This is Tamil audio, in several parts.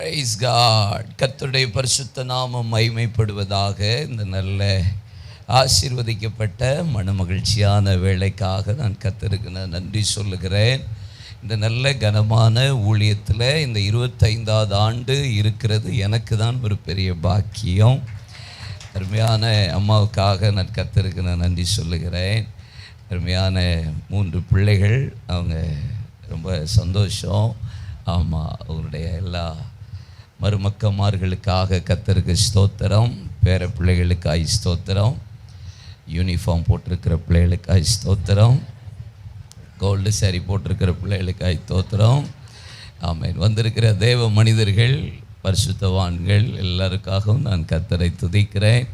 Price God. கர்த்தருடைய பரிசுத்த நாமம் மகிமைப்படுவதாக. இந்த நல்ல ஆசீர்வதிக்கப்பட்ட மனமகிழ்ச்சியான வேலைக்காக நான் கர்த்தருக்கு நன்றி சொல்லுகிறேன். இந்த நல்ல கனமான ஊழியத்தில் இந்த 25வது ஆண்டு இருக்கிறது எனக்கு தான் ஒரு பெரிய பாக்கியம். அருமையான அம்மாவுக்காக நான் கர்த்தருக்கு நன்றி சொல்லுகிறேன். அருமையான 3 பிள்ளைகள், அவங்க ரொம்ப சந்தோஷம். ஆமாம், அவங்களுடைய எல்லா மருமக்கமார்களுக்காக கர்த்தருக்கு ஸ்தோத்திரம். பேர பிள்ளைகளுக்காய் ஸ்தோத்திரம். யூனிஃபார்ம் போட்டிருக்கிற பிள்ளைகளுக்காய் ஸ்தோத்திரம். கோல்டு சாரி போட்டிருக்கிற பிள்ளைகளுக்காய் ஸ்தோத்திரம். ஆமென். வந்திருக்கிற தேவ மனிதர்கள், பரிசுத்தவான்கள் எல்லாருக்காகவும் நான் கர்த்தரை துதிக்கிறேன்.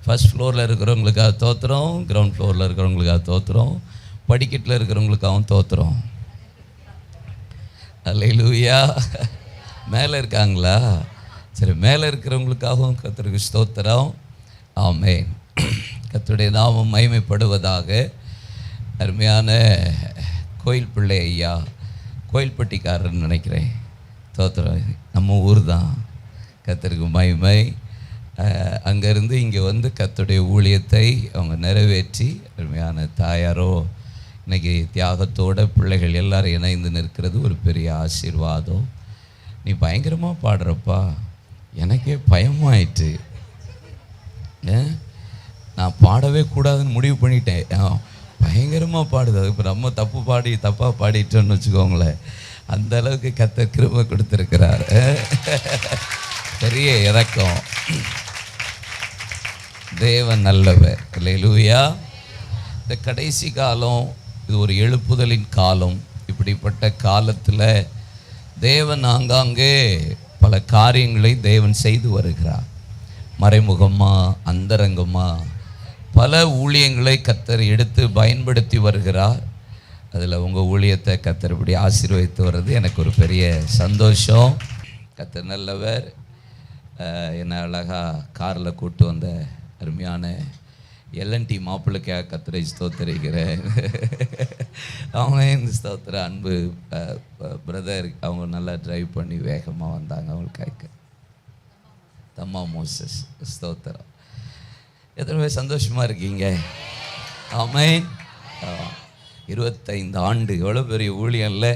ஃபர்ஸ்ட் ஃப்ளோரில் இருக்கிறவங்களுக்காக தோத்துறோம், கிரவுண்ட் ஃப்ளோரில் இருக்கிறவங்களுக்காக தோத்துறோம், படிக்கட்டில் இருக்கிறவங்களுக்காகவும் தோத்துறோம். அல்லேலூயா. மேலே இருக்காங்களா? சரி, மேலே இருக்கிறவங்களுக்காகவும் கர்த்தருக்கு ஸ்தோத்திரம். ஆமென். கர்த்தருடைய நாமம் மகிமைப்படுவதாக. அருமையான கோயில் பிள்ளை ஐயா, கோயில்பட்டிக்காரர்னு நினைக்கிறேன், தோத்திரம். நம்ம ஊர் தான். கர்த்தருக்கு மகிமை. அங்கேருந்து இங்கே வந்து கர்த்தருடைய ஊழியத்தை அவங்க நிறைவேற்றி, அருமையான தாயாரோ இன்றைக்கி தியாகத்தோட பிள்ளைகள் எல்லாரும் இணைந்து நிற்கிறது ஒரு பெரிய ஆசீர்வாதம். நீ பயங்கரமாக பாடுறப்பா, எனக்கே பயமாயிட்டு. நான் பாடவே கூடாதுன்னு முடிவு பண்ணிட்டேன். பயங்கரமாக பாடுது. அது இப்போ நம்ம தப்பாக பாடிட்டோன்னு வச்சுக்கோங்களேன். அந்த அளவுக்கு கர்த்தர் கிருபை கொடுத்துருக்கிறார். பெரிய இரக்கம். தேவன் நல்லவர். அல்லேலூயா. இந்த கடைசி காலம் இது ஒரு எழுப்புதலின் காலம். இப்படிப்பட்ட காலத்தில் தேவன் ஆங்காங்கே பல காரியங்களை தேவன் செய்து வருகிறார். மறைமுகமாக, அந்தரங்கமாக பல ஊழியங்களை கர்த்தர் எடுத்து பயன்படுத்தி வருகிறார். அதில் உங்கள் ஊழியத்தை கர்த்தர் இப்படி ஆசீர்வதித்து வர்றது எனக்கு ஒரு பெரிய சந்தோஷம். கர்த்தர் நல்லவர். என்னை அழகாக காரில் கூப்பிட்டு வந்த அருமையான எல்என்டி மாப்பிள்ளைக்காக கர்த்தரை ஸ்தோத்திரிக்கிறேன். அவங்க இந்த ஸ்தோத்திர அன்பு பிரதர், அவங்க நல்லா ட்ரைவ் பண்ணி வேகமாக வந்தாங்க. அவங்களுக்காக தம்மா மோசஸ் ஸ்தோத்திரம். எத்தனை பேர் சந்தோஷமாக இருக்கீங்க? ஆமென். 25 ஆண்டு எவ்வளோ பெரிய ஊழியம் இல்லை?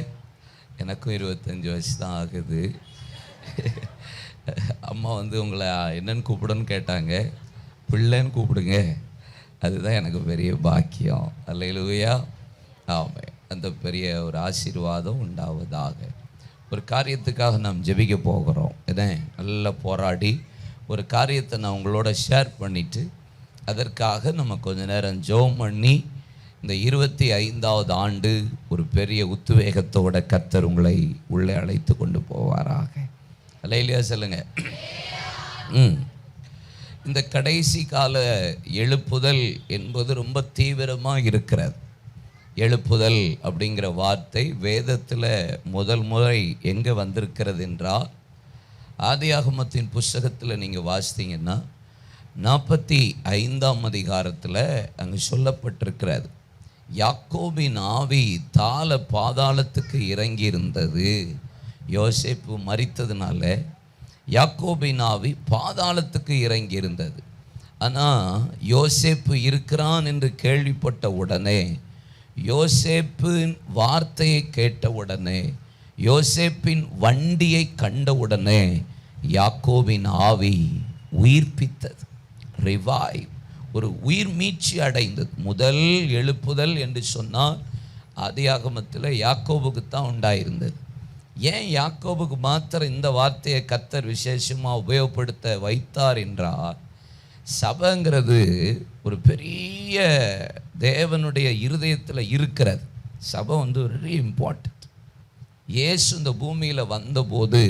எனக்கும் 25 வயசு தான் ஆகுது. அம்மா வந்து உங்களை என்னன்னு கூப்பிடுன்னு கேட்டாங்க. பிள்ளைன்னு கூப்பிடுங்க, அதுதான் எனக்கு பெரிய பாக்கியம். அல்லேலூயா. ஆமென். அந்த பெரிய ஒரு ஆசீர்வாதம் உண்டாவதாக. ஒரு காரியத்துக்காக நாம் ஜெபிக்க போகிறோம். நல்லா போராடி ஒரு காரியத்தை நான் உங்களோட ஷேர் பண்ணிவிட்டு அதற்காக நம்ம கொஞ்ச நேரம் ஜெபம் பண்ணி இந்த 25வது ஆண்டு ஒரு பெரிய உத்வேகத்தோட கர்த்தர் உங்களை உள்ளே அழைத்து கொண்டு போவாராக. அல்லேலூயா சொல்லுங்க. இந்த கடைசி கால எழுப்புதல் என்பது ரொம்ப தீவிரமாக இருக்கிறது. எழுப்புதல் அப்படிங்கிற வார்த்தை வேதத்தில் முதல் முறை எங்கே வந்திருக்கிறது என்றால், ஆதியாகமத்தின் புஸ்தகத்தில் நீங்கள் வாசித்தீங்கன்னா 45ஆம் அதிகாரத்தில் அங்கே சொல்லப்பட்டிருக்கிறது. யாக்கோபின் ஆவி தாழ பாதாளத்துக்கு இறங்கி இருந்தது. யோசேப்பு மரித்ததுனால யாக்கோபின் ஆவி பாதாளத்துக்கு இறங்கி இருந்தது. ஆனால் யோசேப்பு இருக்கிறான் என்று கேள்விப்பட்ட உடனே, யோசேப்பின் வார்த்தையை கேட்ட உடனே, யோசேப்பின் வண்டியை கண்டவுடனே யாக்கோபின் ஆவி உயிர்ப்பித்தது. ரிவைவ், ஒரு உயிர் மீட்சி அடைந்தது. முதல் எழுப்புதல் என்று சொன்னால் ஆதியாகமத்தில் யாக்கோபுக்கு தான் உண்டாயிருந்தது. ஏன் யாக்கோபுக்கு மாத்திரம் இந்த வார்த்தையை கர்த்தர் விசேஷமாக உபயோகப்படுத்த வைத்தார் என்றால், சபைங்கிறது ஒரு பெரிய தேவனுடைய இருதயத்தில் இருக்கிறது. சபை வந்து வெரி இம்பார்ட்டன்ட். இயேசு இந்த பூமியில் வந்தபோது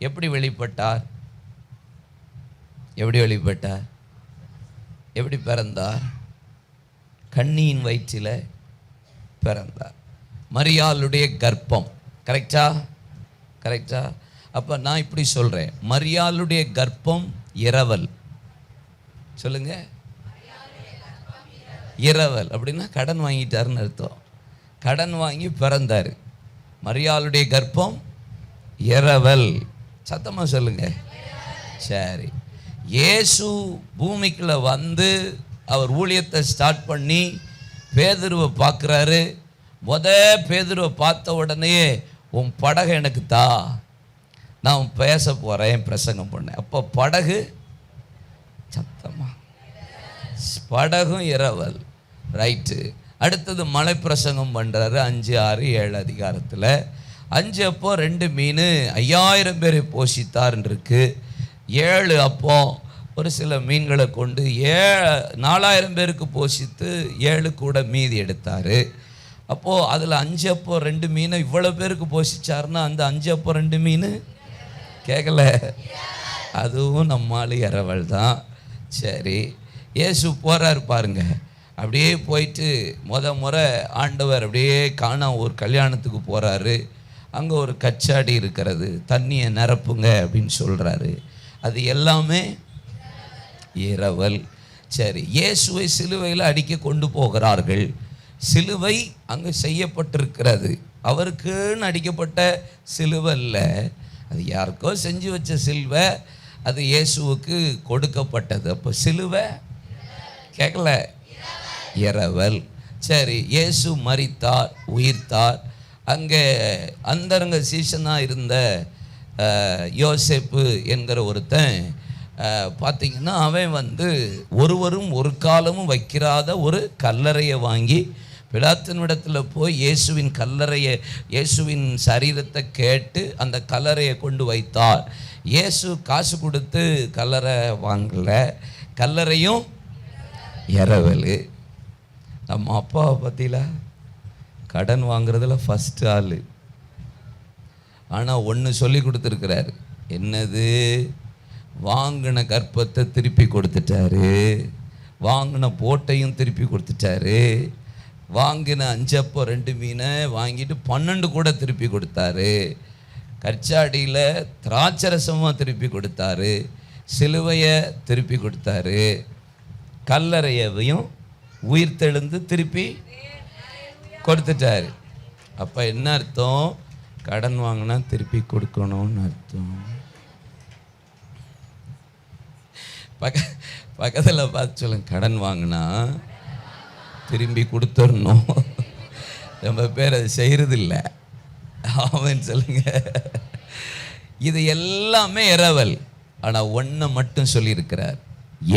எப்படி வெளிப்பட்டார்? எப்படி பிறந்தார்? கன்னியின் வயிற்றில் பிறந்தார். மரியாளுடைய கர்ப்பம். கரெக்டா? அப்போ நான் இப்படி சொல்கிறேன், மரியாளுடைய கர்ப்பம் இரவல். சொல்லுங்க, இரவல் அப்படின்னா கடன் வாங்கிட்டாருன்னு அர்த்தம். கடன் வாங்கி பிறந்தார். மரியாளுடைய கர்ப்பம் இரவல். சத்தமாக சொல்லுங்க. சரி, இயேசு பூமிக்குள்ள வந்து அவர் ஊழியத்தை ஸ்டார்ட் பண்ணி பேதுருவை பார்க்குறாரு. பேதுருவை பார்த்த உடனே உன் படகு எனக்கு தா, நான் பேச போகிறேன், பிரசங்கம் பண்ணேன். அப்போ படகு சத்தமா, படகும் இரவல். ரைட்டு. அடுத்தது மலை பிரசங்கம் பண்ணுறாரு 5, 6, 7 அதிகாரத்தில். 5 அப்போ 2 மீன் 5000 பேரை போஷித்தார்ன்னு இருக்கு. 7 அப்போ ஒரு சில மீன்களை கொண்டு 4000 பேருக்கு போஷித்து 7 கூட மீதி எடுத்தார். அப்போது அதில் 5 அப்போ 2 மீனை இவ்வளோ பேருக்கு போஷிச்சாருன்னா அந்த 5 அப்போ 2 மீன் கேட்கல, அதுவும் நம்மால் இரவல் தான். சரி, இயேசு போகிறார் பாருங்க. அப்படியே போயிட்டு முறை ஆண்டவர் அப்படியே காணா ஒரு கல்யாணத்துக்கு போகிறாரு. அங்கே ஒரு கச்சாடி இருக்கிறது, தண்ணியை நிரப்புங்க அப்படின்னு சொல்கிறாரு. அது எல்லாமே இரவல். சரி, இயேசுவை சிலுவையில் அடிக்க கொண்டு போகிறார்கள். சிலுவை அங்கே செய்யப்பட்டிருக்கிறது, அவருக்குன்னு அடிக்கப்பட்ட சிலுவை இல்லை, அது யாருக்கோ செஞ்சு வச்ச சிலுவை, அது இயேசுவுக்கு கொடுக்கப்பட்டது. அப்போ சிலுவை கேட்கல, இரவல். சரி, இயேசு மரித்தார், உயிர்த்தார். அங்கே அந்தரங்க சீசனாக இருந்த யோசேப்பு என்கிற ஒருத்தன் பார்த்திங்கன்னா, அவன் ஒருவரும் ஒரு காலமும் வைக்கிறாத ஒரு கல்லறையை வாங்கி பிலாத்தினிடத்தில் போய் இயேசுவின் சரீரத்தை கேட்டு அந்த கல்லறையை கொண்டு வைத்தார். இயேசு காசு கொடுத்து கல்லறை வாங்கலை, கல்லறையும் இரவல். நம்ம அப்பாவை பற்றில கடன் வாங்குறதுல ஃபஸ்ட்டு ஆள். ஆனால் ஒன்று சொல்லி கொடுத்துருக்கிறாரு, என்னது? வாங்கின கற்பத்தை திருப்பி கொடுத்துட்டாரு, வாங்கின போட்டையும் திருப்பி கொடுத்துட்டாரு, வாங்கின 5 அப்போ 2 மீனை வாங்கிட்டு 12 கூட திருப்பி கொடுத்தாரு, கற்சாடியில் திராட்சரசமாக திருப்பி கொடுத்தாரு, சிலுவையை திருப்பி கொடுத்தாரு, கல்லறையையும் உயிர்த்தெழுந்து திருப்பி கொடுத்துட்டாரு. அப்போ என்ன அர்த்தம்? கடன் வாங்கினா திருப்பி கொடுக்கணும்னு அர்த்தம். பக்கத்தில் பார்த்து சொல்லுங்க, கடன் வாங்கினா திரும்பி கொடுத்துடணும். ரொம்ப பேர் அது செய்கிறதில்ல. ஆமென் சொல்லுங்க. இது எல்லாமே இரவல். ஆனால் ஒன்றை மட்டும் சொல்லியிருக்கிறார்,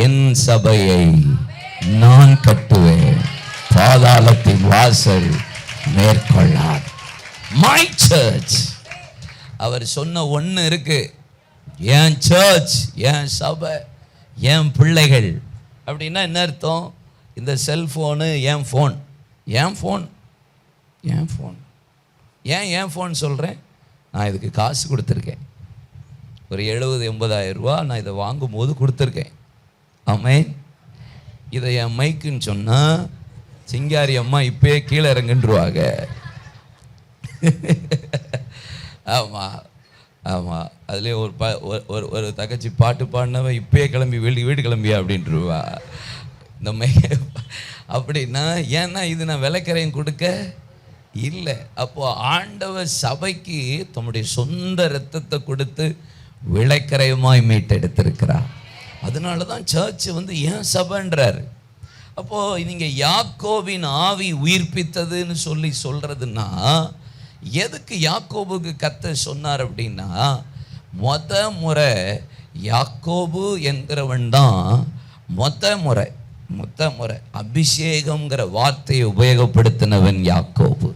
என் சபையை நான் கட்டுவேன், பாதாளத்தின் வாசல் மேற்கொள்ளார். My search. அவர் சொன்ன ஒன்று இருக்கு, என் சர்ச், என் சபை, என் பிள்ளைகள். அப்படின்னா என்ன அர்த்தம்? இந்த செல்ஃபோனு என் ஃபோன், என் ஃபோன், என் ஃபோன். என் ஃபோன் சொல்கிறேன்? நான் இதுக்கு காசு கொடுத்துருக்கேன், ஒரு 70-80 ரூபா நான் இதை வாங்கும் போது கொடுத்துருக்கேன். ஆமென். இதை என் மைக்குன்னு சொன்னால் சிங்காரி அம்மா இப்போயே கீழே இறங்குன்றுவாங்க. ஆமாம் ஆமாம். அதுலேயே ஒரு தகச்சி பாட்டு பாடினவன் இப்போயே கிளம்பி வீடு கிளம்பியா அப்படின்ட்டுருவா. இந்த அப்படின்னா ஏன்னா இது நான் விலைக்கரையும் கொடுக்க இல்லை. அப்போது ஆண்டவர் சபைக்கு தம்முடைய சொந்த இரத்தத்தை கொடுத்து விலைக்கரையுமாய் மீட்டெடுத்திருக்கிறார். அதனால தான் சர்ச் ஏன் சபைன்றார். அப்போது நீங்கள் யாக்கோபின் ஆவி உயிர்ப்பித்ததுன்னு சொல்கிறதுன்னா, எதுக்கு யாக்கோபுக்கு கர்த்தர் சொன்னார் அப்படின்னா, முறை யாக்கோபு என்கிறவன் தான் முறை அபிஷேகம்ங்கிற வார்த்தையை உபயோகப்படுத்தினவன் யாக்கோபு.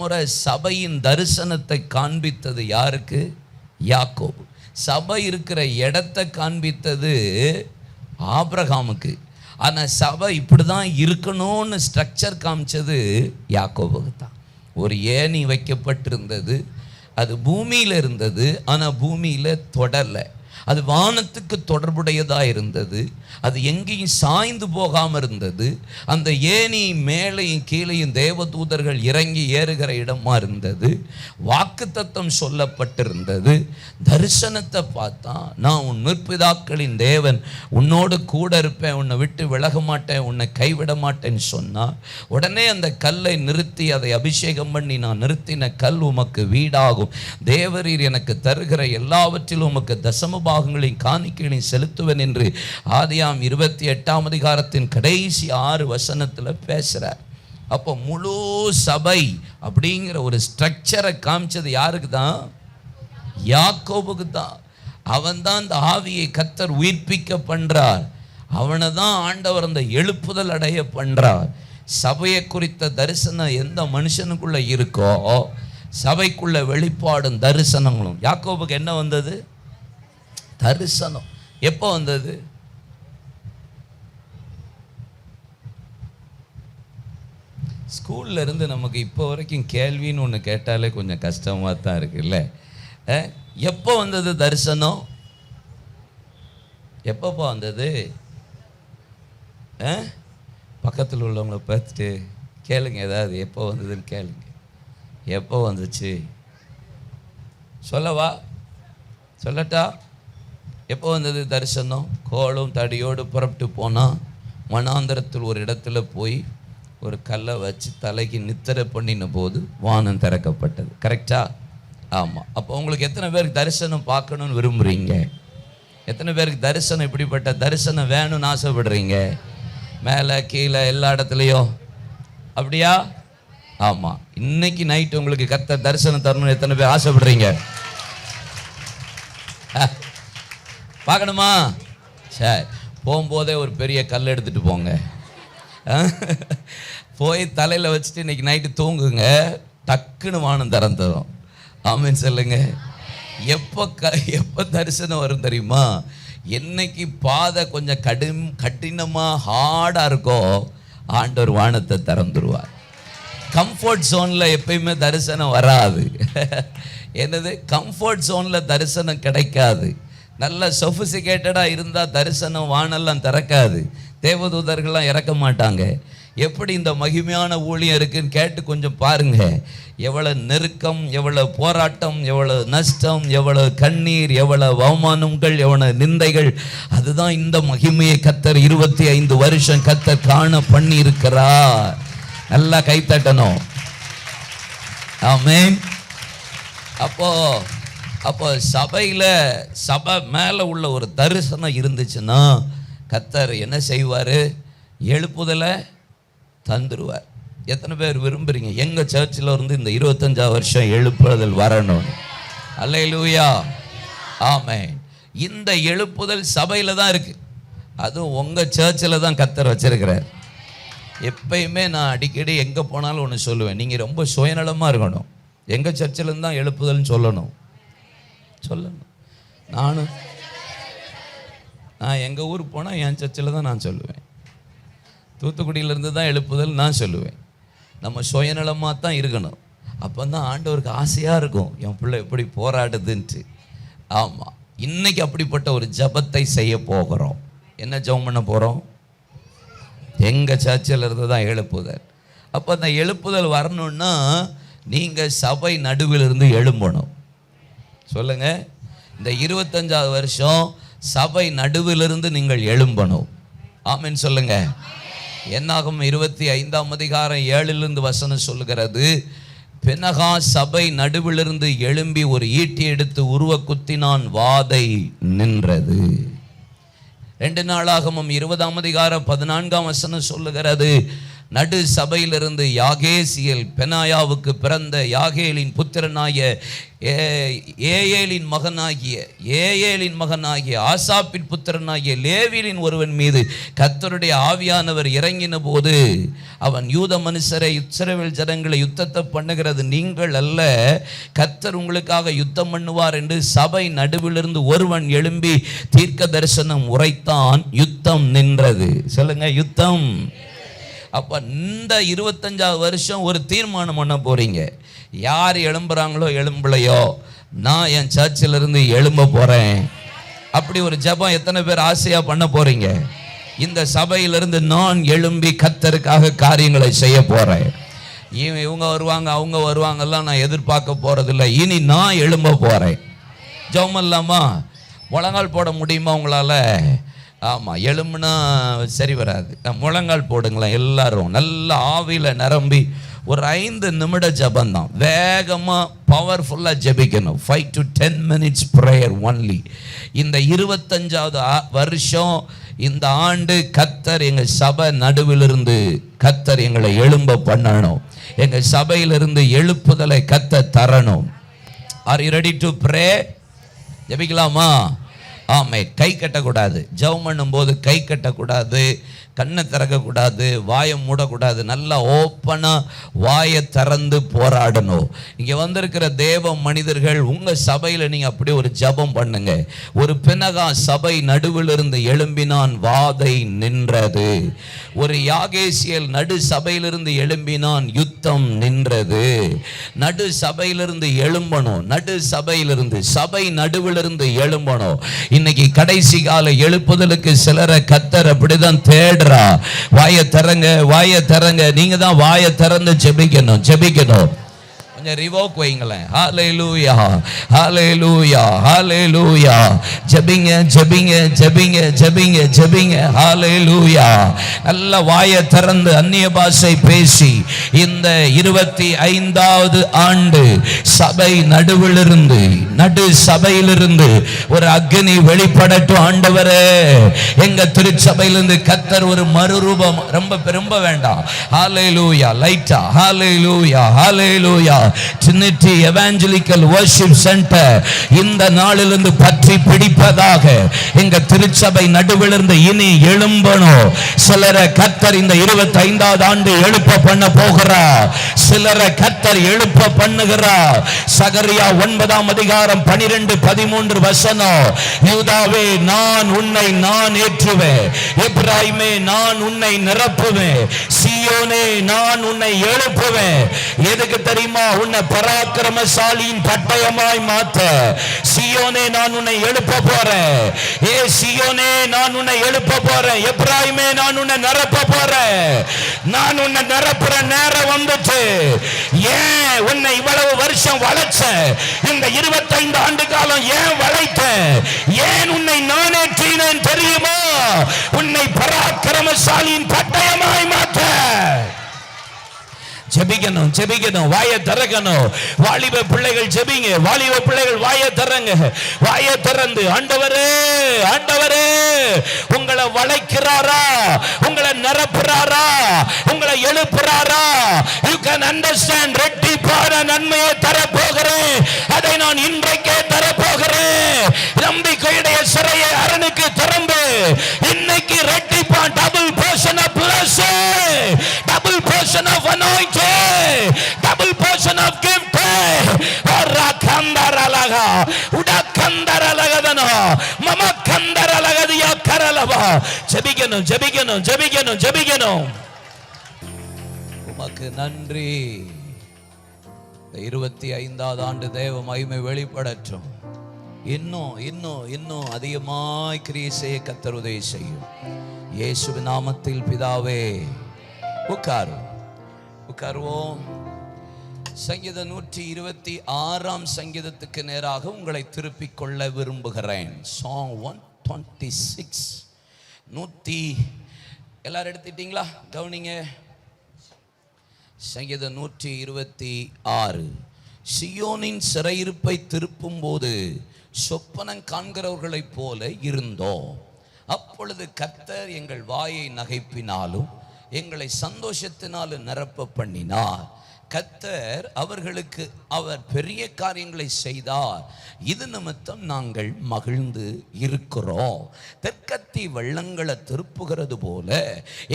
முறை சபையின் தரிசனத்தை காண்பித்தது யாருக்கு? யாக்கோபு. சபை இருக்கிற இடத்தை காண்பித்தது ஆபிரகாமுக்கு. ஆனால் சபை இப்படி தான் இருக்கணும்னு ஸ்ட்ரக்சர் காமிச்சது யாக்கோபுக்கு தான். ஒரு ஏணி வைக்கப்பட்டிருந்தது, அது பூமியில் இருந்தது, ஆனால் பூமியில் தொடரலை. அது வானத்துக்கு தொடர்புடையதாக இருந்தது. அது எங்கேயும் சாய்ந்து போகாமல் இருந்தது. அந்த ஏணி மேலையும் கீழையும் தேவதூதர்கள் இறங்கி ஏறுகிற இடமா இருந்தது. வாக்குத்தத்தம் சொல்லப்பட்டிருந்தது. தரிசனத்தை பார்த்தா, நான் உன் முற்பிதாக்களின் தேவன், உன்னோடு கூட இருப்பேன், உன்னை விட்டு விலக மாட்டேன், உன்னை கைவிட மாட்டேன்னு சொன்னார். உடனே அந்த கல்லை நிறுத்தி அதை அபிஷேகம் பண்ணி, நான் நிறுத்தின கல் உமக்கு வீடாகும், தேவரீர் எனக்கு தருகிற எல்லாவற்றிலும் உமக்கு தசம பாகங்களையும் காணிக்கைகளையும் செலுத்துவேன் என்று ஆதியாம் 28ஆம் அதிகாரத்தின் கடைசி 6 வசனத்தில் பேசுகிறார். அப்போ முழு சபை அப்படிங்கிற ஒரு ஸ்ட்ரக்சரை காமிச்சது யாருக்கு தான்? யாக்கோபுக்கு தான். அவன் தான் அந்த ஆவியை கர்த்தர் உயிர்ப்பிக்க பண்றார். அவனை தான் ஆண்டவர் அந்த எழுப்புதல் அடைய பண்றார். சபையை குறித்த தரிசனம் எந்த மனுஷனுக்குள்ள இருக்கோ, சபைக்குள்ள வெளிப்பாடும் தரிசனங்களும். யாக்கோபுக்கு என்ன வந்தது? தரிசனம். எப்போ வந்தது? ஸ்கூல்ல இருந்து நமக்கு இப்போ வரைக்கும் கேள்வின்னு ஒன்று கேட்டாலே கொஞ்சம் கஷ்டமாக தான் இருக்குல்ல. எப்போ வந்தது தரிசனம்? எப்பப்போ வந்தது? பக்கத்தில் உள்ளவங்களை பார்த்துட்டு கேளுங்க, ஏதாவது எப்போ வந்ததுன்னு கேளுங்க. எப்போ வந்துச்சு? சொல்லவா? சொல்லட்டா? எப்போ வந்தது தரிசனம்? கோலும் தடியோடு புறப்பட்டு போனால் வனாந்தரத்தில் ஒரு இடத்துல போய் ஒரு கல்லை வச்சு தலைக்கு நித்திரை பண்ணின போது வானம் திறக்கப்பட்டது. கரெக்டா? ஆமாம். அப்போ உங்களுக்கு எத்தனை பேருக்கு தரிசனம் பார்க்கணுன்னு விரும்புகிறீங்க? எத்தனை பேருக்கு தரிசனம், இப்படிப்பட்ட தரிசனம் வேணும்னு ஆசைப்படுறீங்க? மேலே கீழே எல்லா இடத்துலையும் அப்படியா? ஆமாம். இன்னைக்கு நைட்டு உங்களுக்கு கர்த்தர் தரிசனம் தரணும்னு எத்தனை பேர் ஆசைப்படுறீங்க? பார்க்கணுமா? சரி, போகும்போதே ஒரு பெரிய கல் எடுத்துகிட்டு போங்க. போய் தலையில் வச்சுட்டு இன்னைக்கு நைட்டு தூங்குங்க, டக்குன்னு வானம் திறந்துடும். ஆமீன் சொல்லுங்க. எப்போ தரிசனம் வரும் தெரியுமா? என்னைக்கு பாதை கொஞ்சம் கடினமாக ஹார்டாக இருக்கோ, ஆண்டவர் வானத்தை திறந்துருவார். கம்ஃபர்ட் ஜோனில் எப்பயுமே தரிசனம் வராது. என்னது? கம்ஃபர்ட் ஜோனில் தரிசனம் கிடைக்காது. நல்ல சொஃபிசிகேட்டடாக இருந்தால் தரிசனம் வானெல்லாம் திறக்காது. தேவதூதர்கள்லாம் இறக்க மாட்டாங்க. எப்படி இந்த மகிமையான ஊழியம் இருக்குன்னு கேட்டு கொஞ்சம் பாருங்க. எவ்வளோ நெருக்கம், எவ்வளோ போராட்டம், எவ்வளோ நஷ்டம், எவ்வளோ கண்ணீர், எவ்வளோ அவமானங்கள், எவ்வளோ நிந்தைகள். அதுதான் இந்த மகிமையை கர்த்தர் 25 வருஷம் கர்த்தர் காண பண்ணி இருக்கிறார். நல்லா கைத்தட்டணும். ஆமென். அப்போ சபை மேலே உள்ள ஒரு தரிசனம் இருந்துச்சுன்னா கர்த்தர் என்ன செய்வார்? எழுப்புதலை தந்துருவார். எத்தனை பேர் விரும்புகிறீங்க எங்கள் சர்ச்சில் இருந்து இந்த 25 வருஷம் எழுப்புதல் வரணும்? அல்லேலூயா, ஆமென். இந்த எழுப்புதல் சபையில் தான் இருக்குது. அதுவும் உங்கள் சர்ச்சில் தான் கர்த்தர் வச்சிருக்கிறார். எப்பயுமே நான் அடிக்கடி எங்கே போனாலும் ஒன்று சொல்லுவேன், நீங்கள் ரொம்ப சுயநலமாக இருக்கணும். எங்கள் சர்ச்சில் தான் எழுப்புதல்னு சொல்லணும். நான் எங்கள் ஊருக்கு போனால் என் சர்ச்சில் தான் நான் சொல்லுவேன். தூத்துக்குடியிலேருந்து தான் எழுப்புதல் நான் சொல்லுவேன். நம்ம சுயநலமாக தான் இருக்கணும். அப்போ தான் ஆண்டவருக்கு ஆசையாக இருக்கும், என் பிள்ளை எப்படி போராடுதுன்ட்டு. ஆமாம். இன்னைக்கு அப்படிப்பட்ட ஒரு ஜபத்தை செய்ய போகிறோம். என்ன ஜெபம் பண்ண போகிறோம்? எங்கள் சர்ச்சில் இருந்து தான் எழுப்புதல். அப்போ அந்த எழுப்புதல் வரணுன்னா நீங்கள் சபை நடுவில் இருந்து எழும்பணும். சொல்லுங்கள், இந்த 25வது வருஷம் சபை நடுவிலிருந்து நீங்கள் எழும்பணும். ஆமென் சொல்லுங்க. என்னாகும் 25ஆம் அதிகாரம் 7 வசனம் சொல்லுகிறது, பினகா சபை நடுவிலிருந்து எழும்பி ஒரு ஈட்டி எடுத்து உருவ குத்தினான், வாதை நின்றது. 2 நாளாகமும் 20ஆம் அதிகாரம் 14ஆம் வசனம் சொல்லுகிறது, நடு சபையிலிருந்து யாகேசியல் பெனாயாவுக்கு பிறந்த யாகேலின் புத்திரனாகிய ஏயேலின் மகனாகிய ஆசாப்பின் புத்திரனாகிய லேவியின் ஒருவன் மீது கர்த்தருடைய ஆவியானவர் இறங்கின போது அவன் யூத மனுஷரை இஸ்ரவேல் ஜனங்களை யுத்தத்தை பண்ணுகிறது நீங்கள் அல்ல, கர்த்தர் உங்களுக்காக யுத்தம் பண்ணுவார் என்று சபை நடுவிலிருந்து ஒருவன் எழும்பி தீர்க்க தரிசனம் உரைத்தான், யுத்தம் நின்றது. சொல்லுங்க, யுத்தம். அப்போ இந்த 25வது வருஷம் ஒரு தீர்மானம் பண்ண போகிறீங்க. யார் எழும்புறாங்களோ எழும்பலையோ, நான் என் சர்ச்சிலிருந்து எழும்ப போகிறேன். அப்படி ஒரு ஜெபம் எத்தனை பேர் ஆசையா பண்ண போறீங்க? இந்த சபையிலிருந்து நான் எழும்பி கர்த்தருக்காக காரியங்களை செய்ய போறேன். இவங்க வருவாங்க அவங்க வருவாங்கலாம் நான் எதிர்பார்க்க போறதில்லை. இனி நான் எழும்ப போறேன். ஜெபம் இல்லாமா முழங்கால் போட முடியுமா உங்களால? ஆமாம், எழும்புனா சரி வராது. முழங்கால் போடுங்களேன் எல்லாரும். நல்ல ஆவியில் நிரம்பி ஒரு 5 நிமிட ஜபந்தான். வேகமாக பவர்ஃபுல்லாக ஜபிக்கணும். 5 to 10 minutes prayer only. இந்த 25வது வருஷம் இந்த ஆண்டு கர்த்தர் எங்கள் சபை நடுவிலிருந்து கர்த்தர் எங்களை எழும்ப பண்ணணும். எங்கள் சபையிலிருந்து எழுப்புதலை கர்த்தர் தரணும். Are you ready to pray? ஜபிக்கலாமா? ஆமே. கை கட்டக்கூடாது. ஜெபம் பண்ணும்போது கை கட்டக்கூடாது, கண்ணை திறக்கக்கூடாது, வாயை மூடக்கூடாது. நல்லா ஓப்பனாக வாயை திறந்து போராடணும். இங்கே வந்திருக்கிற தேவ மனிதர்கள் உங்கள் சபையில் நீங்கள் அப்படி ஒரு ஜெபம் பண்ணுங்க. ஒரு பினகா சபை நடுவில் இருந்து எழும்பினான், வாதை நின்றது. ஒரு யாகேசியல் நடு சபையிலிருந்து எழும்பினான், யுத்தம் நின்றது. நடு சபையிலிருந்து எழும்பணும். நடு சபையிலிருந்து சபை நடுவிலிருந்து எழும்பணும். இன்னைக்கு கடைசி கால எழுப்புதலுக்கு சிலரை கர்த்தர் அப்படிதான் தேடுறா. வாயை திறங்க, வாயை திறங்க. நீங்க தான் வாயை திறந்து ஜெபிக்கணும், ஜெபிக்கணும். கொஞ்சம் ரிவோக் வைங்களேன். ஹல்லேலூயா, ஹல்லேலூயா, ஹல்லேலூயா. ஜெபிங்க, ஜெபிங்க, ஜெபிங்க, ஜெபிங்க, ஜெபிங்க. ஹல்லேலூயா. நல்ல வாயை திறந்து அந்நிய பாஷை பேசி இந்த 25வது ஆண்டு சபை நடுவிலிருந்து நடு சபையிலிருந்து ஒரு அக்னி வெளிப்படட்டும். ஆண்டவரே, எங்க திருச்சபையிலிருந்து கர்த்தர் ஒரு மறுரூபம், ரொம்ப வேண்டாம். ஹல்லேலூயா. லைட்டா ஹல்லேலூயா, ஹல்லேலூயா. Trinity Evangelical Worship Center இந்த நாளிலிருந்து பற்றி பிடிப்பதாக. எங்க திருச்சபை நடுவிலிருந்து இனி எழும்பணும். சிலரை கர்த்தர் இந்த 25வது ஆண்டு எழுப்ப பண்ண போகிறார். சிலரை கர்த்தர் எழுப்ப பண்ணுகிறார். சகரியா 9ஆம் அதிகாரம் 12-13 வசனம். யூதாவே, நான் உன்னை ஏற்றுவேன். எப்ராயிமே, நான் உன்னை நிரப்புவேன். சீயோனே, நான் உன்னை எழுப்புவேன். எதுக்கு தெரியுமா? உன்னை பராக்கிரமசாலியின் பட்டயமாய் மாத்த. சீயோனே, நான் உன்னை எழுப்ப போறேன். ஏ சீயோனே, நான் உன்னை எழுப்ப போறேன். எப்ராயிமே, நான் உன்னை நிரப்ப போறேன். நான் உன்னை நிரப்புற நேரம் வந்துச்சு. ஏன் உன்னை இவ்வளவு வருஷம் வளைச்ச? இந்த 25 ஆண்டு காலம் ஏன் வளைத்த? ஏன் உன்னை நானேற்றினேன் தெரியுமா? உன்னை பராக்கிரமசாலியின் பட்டயமாய் மாத்த. ஜெபிக்கணும், ஜெபிக்கணும். வாயை திறக்கணும். வாலிப பிள்ளைகள் ஜெபிங்க. வாலிப பிள்ளைகள் வாயை திறங்க. வாயை திறந்து, ஆண்டவரே, ஆண்டவரே, உங்களை வளைக்கிறாரா? உங்களை நிரப்புறாரா? உங்களை எழுப்புறாரா? You can understand. ரெட்டிப்பான நன்மையை தரப்போகிறேன். அதை நான் இன்றைக்கே தரப்போகிறேன். நம்பிக்கையுடைய சிறையை அரணுக்கு திறந்து இன்னைக்கு ரெட்டிப்பான் double portion of blessing, double portion of anointing, double portion of gift. Ora kandaralaga uda kandaralagadana mama kandaralagadiya karalava. ஜெபிக்கணும், ஜெபிக்கணும், ஜெபிக்கணும், ஜெபிக்கணும். உமக்கு நன்றி. 25வது ஆண்டு தேவ மகிமை வெளிப்படட்டும். இன்னும் இன்னும் இன்னும் அதிகமாய் கிரியை செய்ய கர்த்தர் உதவி செய்யும். இயேசுவின் நாமத்தில் பிதாவே. உட்காருவோம். சங்கீதம் 126ஆம் சங்கீதத்துக்கு நேராக உங்களை திருப்பிக் கொள்ள விரும்புகிறேன். Song 126. எல்லாரும் எடுத்துட்டீங்களா? கவனிங்க. சங்கீதம் 126. சியோனின் சிறையிருப்பை திருப்பும் போது சொப்பனம் காண்கிறவர்களைப் போல இருந்தோம். அப்பொழுது கர்த்தர் எங்கள் வாயை நகைப்பினாலும் எங்களை சந்தோஷத்தினாலும் நிரப்ப பண்ணினார். கர்த்தர் அவர்களுக்கு அவர் பெரிய காரியங்களை செய்தார். இது நிமித்தம் நாங்கள் மகிழ்ந்து இருக்கிறோம். தெற்கத்தி வெள்ளங்களை திருப்புகிறது போல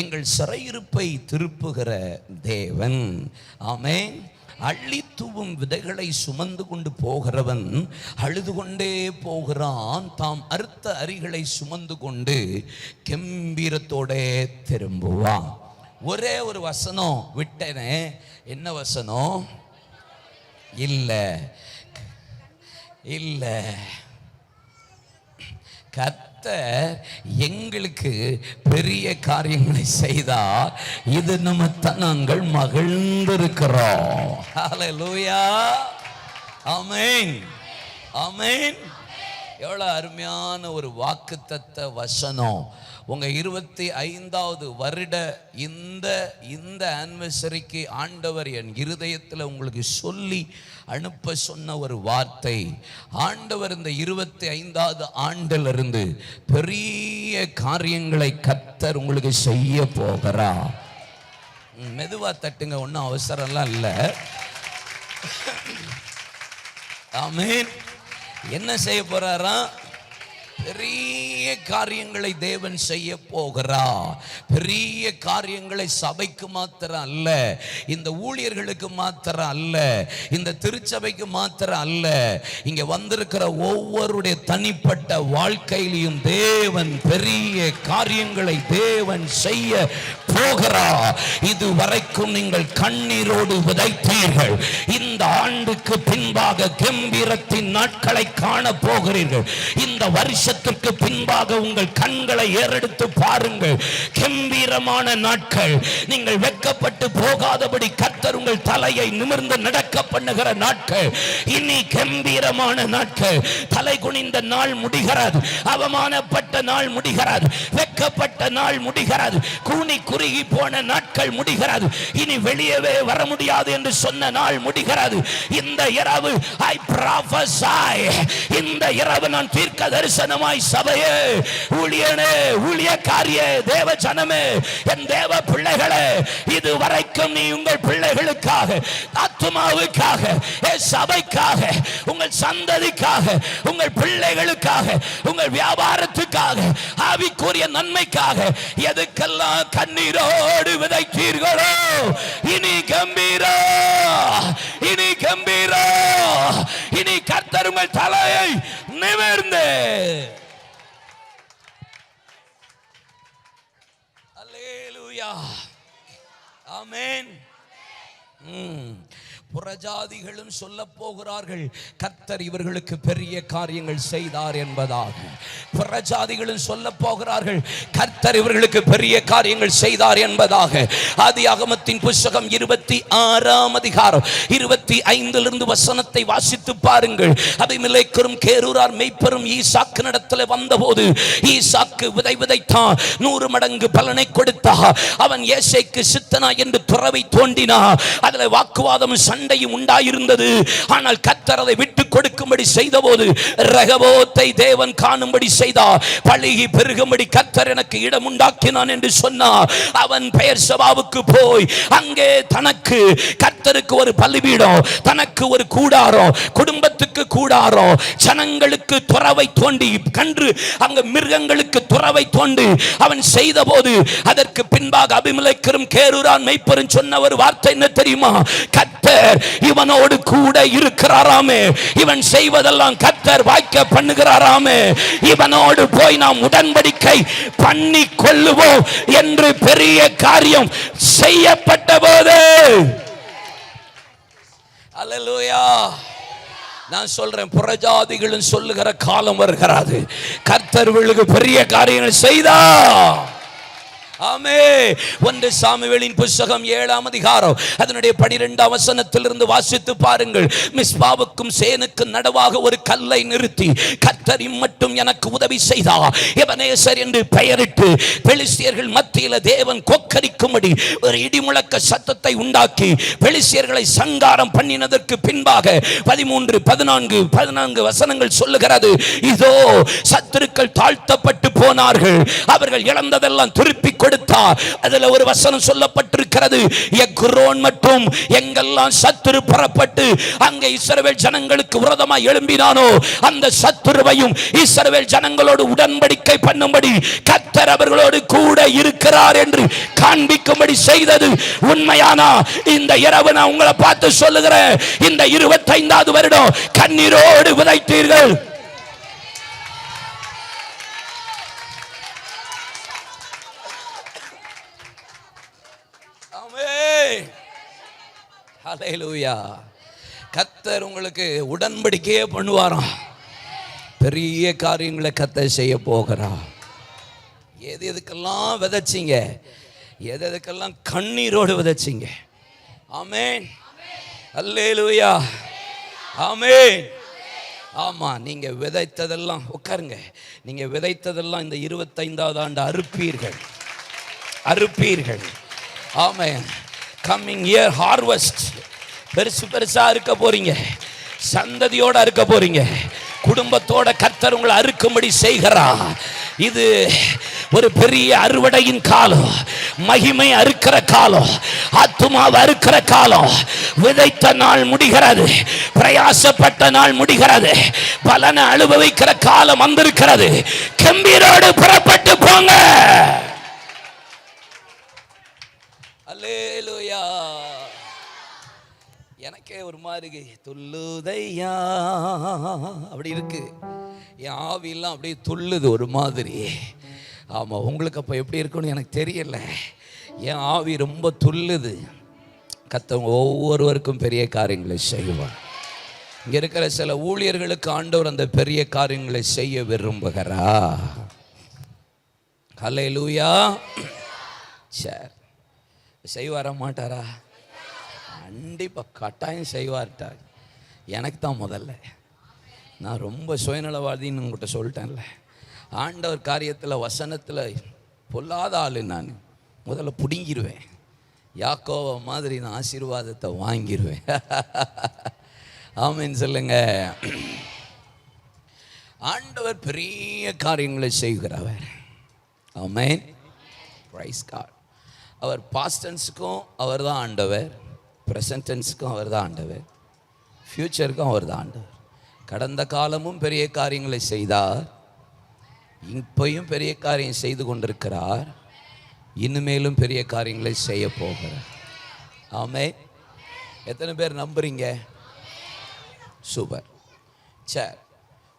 எங்கள் சிறையிருப்பை திருப்புகிற தேவன். ஆமென். அள்ளி தூவும் விதைகளை சுமந்து கொண்டு போகிறவன் அழுது கொண்டே போகிறான். தாம் அறுத்த அரிகளை சுமந்து கொண்டு கம்பீரத்தோட திரும்புவான். ஒரே ஒரு வசனம் விட்டனே. என்ன வசனம்? இல்ல கர்த்தர் எங்களுக்கு பெரிய காரியங்களை செய்தார், இது நிமித்தம் நாங்கள் மகிழ்ந்திருக்கிறோம். ஹல்லேலூயா, ஆமென், ஆமென். எவ்வளவு அருமையான ஒரு வாக்குத்தத்த வசனம். உங்க 25வது வருட இந்த ஆனிவர்சரிக்கு ஆண்டவர் என் இருதயத்தில் உங்களுக்கு சொல்லி அனுப்ப சொன்ன ஒரு வார்த்தை. ஆண்டவர் இந்த 25வது ஆண்டிலிருந்து பெரிய காரியங்களை கர்த்தர் உங்களுக்கு செய்ய போகிறார். மெதுவா தட்டுங்க, ஒன்றும் அவசரம்லாம் இல்லை. ஆமென். என்ன செய்ய போறாராம்? பெரிய காரியங்களை தேவன் செய்ய போகிறார். பெரிய காரியங்களை சபைக்கு மாத்திரம் அல்ல, இந்த ஊழியர்களுக்கு மாத்திரம் அல்ல, இந்த திருச்சபைக்கு மாத்திரம் அல்ல, இங்க வந்திருக்கிற ஒவ்வொருடைய தனிப்பட்ட வாழ்க்கையிலும் தேவன் பெரிய காரியங்களை தேவன் செய்ய போகிறார். இதுவரைக்கும் நீங்கள் கண்ணீரோடு விதைத்தீர்கள், இந்த ஆண்டுக்கு பின்பாக கம்பீரத்தின் நாட்களை காண போகிறீர்கள். இந்த வருஷத்திற்கு பின்பாக உங்கள் கண்களை ஏறெடுத்து பாருங்கள், கம்பீரமான நாட்கள். நீங்கள் வெட்கப்பட்டு போகாதபடி கர்த்தர் உங்கள் தலையை நிமிர்ந்து நடக்க பண்ணுகிற நாட்கள். இனி கம்பீரமான நாட்கள். தலை குனிந்த நாள் முடிகிறது, அவமானப்பட்ட நாள் முடிகிறது, வெட்கப்பட்ட நாள் முடிகிறது, கூனி குறுகி போன நாட்கள் முடிகிறது, இனி வெளியவே வர முடியாது என்று சொன்ன நாள் முடிகிறது. இந்த இரவு I prophesy, இந்த இரவு நான் தீர்க்க தரிசனமாய் சபையே, ஊழியனே, ஊழியக்காரியே, தேவ ஜனமே, என் தேவ பிள்ளைகளே, இதுவரைக்கும் நீ உங்கள் பிள்ளைகளுக்காக, ஆத்துமாவுக்காக, சபைக்காக, உங்கள் சந்ததிக்காக, உங்கள் பிள்ளைகளுக்காக, உங்கள் வியாபாரத்துக்காக, ஆவிக்குரிய நன்மைக்காக எதுக்கெல்லாம் கண்ணீரோடு விதைத்தீர்களோ, இனி கம்பீரா, இனி கம்பீரா, இனி கர்த்தர் உங்கள் தலையை நிமிர்ந்து அல்லேலூயா, ஆமென். புறஜாதிகளும் சொல்ல போகிறார்கள், கர்த்தர் இவர்களுக்கு பெரிய காரியங்கள் செய்தார் என்பதாக. புறஜாதிகளும் சொல்ல போகிறார்கள், கர்த்தர் இவர்களுக்கு பெரிய காரியங்கள் செய்தார் என்பதாக. ஆதியாகமத்தின் புத்தகம் 26ஆம் அதிகாரம் 25 வசனத்தை வாசித்து பாருங்கள். அபிமெலேக்கரும் கேரூரார் மேய்ப்பரும் ஈசாக்கு நடத்தல வந்தபோது, ஈசாக்கு விதை விதைத்தான், 100 மடங்கு பலனை கொடுத்தான். அவன் ஏசேக்கு சித்தனா என்று துறவை தோண்டினா, அதில் வாக்குவாதம் சண்டையும் உண்டாயிருந்தது. ஆனால் கர்த்தர் அதை விட்டு கொடுக்கும்படி செய்தபோது ரெகோபோத்தை தேவன் காணும்படி செய்தார். பழுகி பெருகும்படி கர்த்தர் எனக்கு இடம் உண்டாக்கினான் என்று சொன்னார். அவன் பெயர்சபாவுக்கு போய் அங்கே தனக்கு கர்த்தருக்கு ஒரு பலிபீடம், தனக்கு ஒரு கூடாரம், குடும்பத்துக்கு கூடாரம், ஜனங்களுக்கு துறவை தோண்டி, கன்று அங்க மிருகங்களுக்கு துறவை தோண்டி அவன் செய்தபோது, அதற்கு பின்பாக அபிமெலேக்கரும் கேரூரான் மேய்ப்பரும் சொன்ன ஒரு வார்த்தை என்ன தெரியுமா? கர்த்தர் இவனோடு கூட இருக்கிறாராமே, இவன் செய்வதெல்லாம் கர்த்தர் வாய்க்க பண்ணுகிறாராமே, இவனோடு போய் நாம் உடன்படிக்கை பண்ணி கொள்ளுவோம் என்று பெரிய காரியம் செய்யப்பட்ட போது, அல்லேலூயா, நான் சொல்றேன், புறஜாதிகளும் சொல்லுகிற காலம் வருகிறது, கர்த்தர் இவர்களுக்கு பெரிய காரியங்கள் செய்தார். ஆமே. 1 சாமுவேலின் புத்தகம் 7ஆம் அதிகாரம் அதனுடைய 12ஆம் வசனத்திலிருந்து வாசித்து பாருங்கள். மிஸ்பாவுக்கும் சேனுக்கும் நடுவாக ஒரு கல்லை நிறுத்தி, கர்த்தர் இம்மட்டும் எனக்கு உதவி செய்தார், எபனேசர் என்று பெயரிட்டு, பெலிஸ்தியர்கள் மத்தியில் தேவன் கொக்கரிக்கும்படி ஒரு இடிமுழக்க சத்தத்தை உண்டாக்கி பெலிஸ்தியர்களை சங்காரம் பண்ணினதற்கு பின்பாக 13, 14 வசனங்கள் சொல்லுகிறது. இதோ சத்துருக்கள் தாழ்த்தப்பட்டு போனார்கள், அவர்கள் இழந்ததெல்லாம் திருப்பி கொடுத்தார். அதுல ஒரு வசனம் சொல்லப்பட்டிருக்கிறது, எக்ரோன் மற்றும் எங்கெல்லாம் சத்துரு புறப்பட்டு அங்கே இஸ்ரவேல் ஜனங்களுக்கு விரோதமாய் எழும்பினானோ, அந்த சத்துருவையும் இஸ்ரவேல் ஜனங்களோடு உடன்படிக்கை பண்ணும்படி கர்த்தர் அவர்களோடு கூட இருக்கிறார் என்று காண்பிக்கும்படி செய்தது உண்மையானா? இந்த இரவு நான் உங்களை பார்த்து சொல்லுகிறேன், இந்த 25வது வருடம் கண்ணீரோடு விதைத்தீர்கள். ஹல்லேலூயா. கர்த்தர் உங்களுக்கு உடன்படிக்கையே பண்ணுவாராம், பெரிய காரியங்களை கர்த்தர் செய்ய போகிறார். எது எதுக்கெல்லாம் விதைச்சிங்க, எது எதுக்கெல்லாம் கண்ணீரோடு விதைச்சிங்க. ஆமென், அல்லேலூயா, ஆமென். ஆமாம், நீங்கள் விதைத்ததெல்லாம், உட்காருங்க, நீங்கள் விதைத்ததெல்லாம் இந்த 25வது ஆண்டு அறுப்பீர்கள், அறுப்பீர்கள். ஆமென். கம்மிங் இயர் ஹார்வெஸ்ட் பெருசு பெருசாக அறுக்க போறீங்க, சந்ததியோடு அறுக்க போறீங்க, குடும்பத்தோட கர்த்தர் உங்களை அறுக்கும்படி செய்கிறார். இது ஒரு பெரிய அறுவடையின் காலம், மகிமை அறுக்கிற காலம், ஆத்துமாவை அறுக்கிற காலம். விதைத்த நாள் முடிகிறது, பிரயாசப்பட்ட நாள் முடிகிறது, பலனை அனுபவிக்கிற காலம் வந்திருக்கிறது. கம்பீரோடு புறப்பட்டு போங்க. அல்லேலூயா. எனக்கே ஒரு மாதிரி துள்ளுதையா அப்படி இருக்கு, என் ஆவியெல்லாம் அப்படியே துள்ளுது ஒரு மாதிரி. ஆமாம், உங்களுக்கு அப்போ எப்படி இருக்குன்னு எனக்கு தெரியல, என் ஆவி ரொம்ப துள்ளுது. கர்த்தர் ஒவ்வொருவருக்கும் பெரிய காரியங்களை செய்வார். இங்கே இருக்கிற சில ஊழியர்களுக்கு ஆண்டவர் அந்த பெரிய காரியங்களை செய்ய விரும்புகிறார். ஹல்லேலூயா. சரி, செய்வாரா மாட்டாரா? கண்டிப்பாக கட்டாயம் செய்வார்ட்டார். எனக்கு தான் முதல்ல, நான் ரொம்ப சுயநலவாதின்னு உங்கள்கிட்ட சொல்லிட்டேன்ல. ஆண்டவர் காரியத்தில் வசனத்தில் பொல்லாத ஆள், நான் முதல்ல பிடுங்கிடுவேன். யாக்கோவ மாதிரி நான் ஆசீர்வாதத்தை வாங்கிடுவேன். ஆமென் சொல்லுங்க. ஆண்டவர் பெரிய காரியங்களை செய்கிறவர். ஆமென், பிரைஸ் காட். அவர் பாஸ்ட் டென்ஸுக்கும் அவர் தான் ஆண்டவர், ப்ரெசன்ட் டென்ஸுக்கும் அவர் தான் ஆண்டவர், ஃப்யூச்சருக்கும் அவர் தான் ஆண்டவர். கடந்த காலமும் பெரிய காரியங்களை செய்தார், இப்பையும் பெரிய காரியம் செய்து கொண்டிருக்கிறார், இனிமேலும் பெரிய காரியங்களை செய்ய போகிறார். ஆமென். எத்தனை பேர் நம்புறீங்க? சூப்பர். சரி,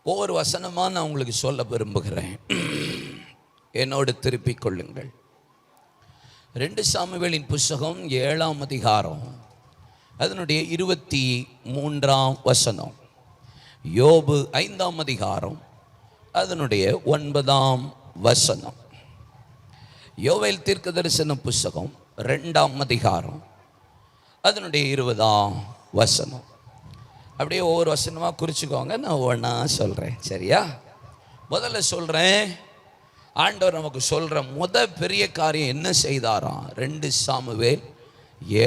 ஒவ்வொரு வசனமாக நான் உங்களுக்கு சொல்ல விரும்புகிறேன், என்னோடு திருப்பிக் கொள்ளுங்கள். 2 சாமுவேலின் புஸ்தகம் 7ஆம் அதிகாரம் அதனுடைய 23ஆம் வசனம். யோபு 5ஆம் அதிகாரம் அதனுடைய 9ஆம் வசனம். யோவேல் தீர்க்கதரிசன புஸ்தகம் 2ஆம் அதிகாரம் அதனுடைய 20ஆம் வசனம். அப்படியே ஒவ்வொரு வசனமாக குறிச்சுக்கோங்க, நான் ஒன்றா சொல்கிறேன், சரியா? முதல்ல சொல்கிறேன், ஆண்டவர் நமக்கு சொல்கிற பெரிய காரியம் என்ன செய்தாராம்? 2 சாமுவேல்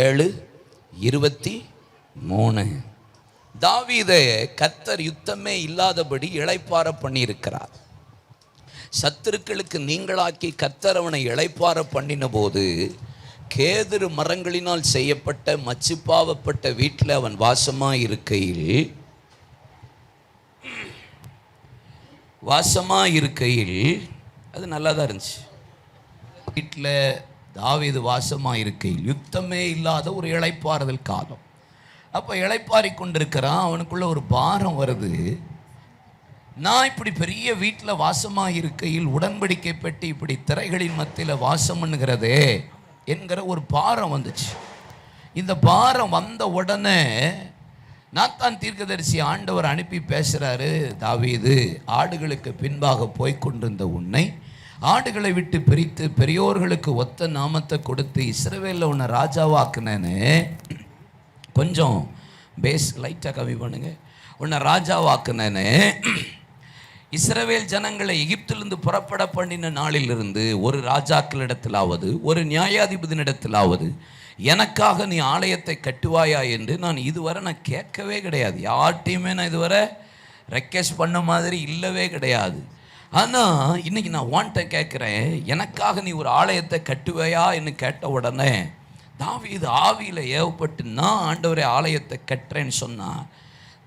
7:23. தாவீதை கர்த்தர் யுத்தமே இல்லாதபடி இளைப்பாற பண்ணியிருக்கிறார். சத்துருக்களுக்கு நீங்களாக்கி கர்த்தர் அவனை இளைப்பாற பண்ணின போது கேதுரு மரங்களினால் செய்யப்பட்ட மச்சுப்பாவப்பட்ட வீட்டில் அவன் வாசமாக இருக்கையில் அது நல்லா தான் இருந்துச்சு. வீட்டில் தாவீது வாசமாக இருக்கையில் யுத்தமே இல்லாத ஒரு இளைப்பாறுதல் காலம். அப்போ இளைப்பாரி கொண்டிருக்கிறான், அவனுக்குள்ள ஒரு பாரம் வருது. நான் இப்படி பெரிய வீட்டில் வாசமாக இருக்கையில் உடன்படிக்கை பெட்டி இப்படி திரைகளின் மத்தியில் வாசம் பண்ணுகிறதே என்கிற ஒரு பாரம் வந்துச்சு. இந்த பாரம் வந்த உடனே நாத்தான் தீர்க்கதரிசி ஆண்டவர் அனுப்பி பேசுகிறாரு, தாவீது, ஆடுகளுக்கு பின்பாக போய்கொண்டிருந்த உன்னை ஆடுகளை விட்டு பிரித்து பெரியோர்களுக்கு ஒத்த நாமத்தை கொடுத்து இஸ்ரவேலில் உன்னை ராஜாவாக்குனேன்னு, கொஞ்சம் பேஸ் லைட்டாக கம்மி பண்ணுங்க, உன்னை ராஜாவாக்குனேன்னு இஸ்ரவேல் ஜனங்களை எகிப்திலிருந்து புறப்பட பண்ணின நாளிலிருந்து ஒரு ராஜாக்களிடத்திலாவது ஒரு நியாயாதிபதியினிடத்திலாவது எனக்காக நீ ஆலயத்தை கட்டுவாயா என்று நான் இதுவரை கேட்கவே கிடையாது. யார்ட்டையுமே நான் இதுவரை ரெக்வெஸ்ட் பண்ண மாதிரி இல்லவே கிடையாது. ஆனால் இன்னைக்கு நான் வாண்ட கேட்குறேன், எனக்காக நீ ஒரு ஆலயத்தை கட்டுவையா என்று கேட்ட உடனே தாவீது ஆவியில் ஏவப்பட்டு நான் ஆண்டவரே ஆலயத்தை கட்டுறேன்னு சொன்னான்.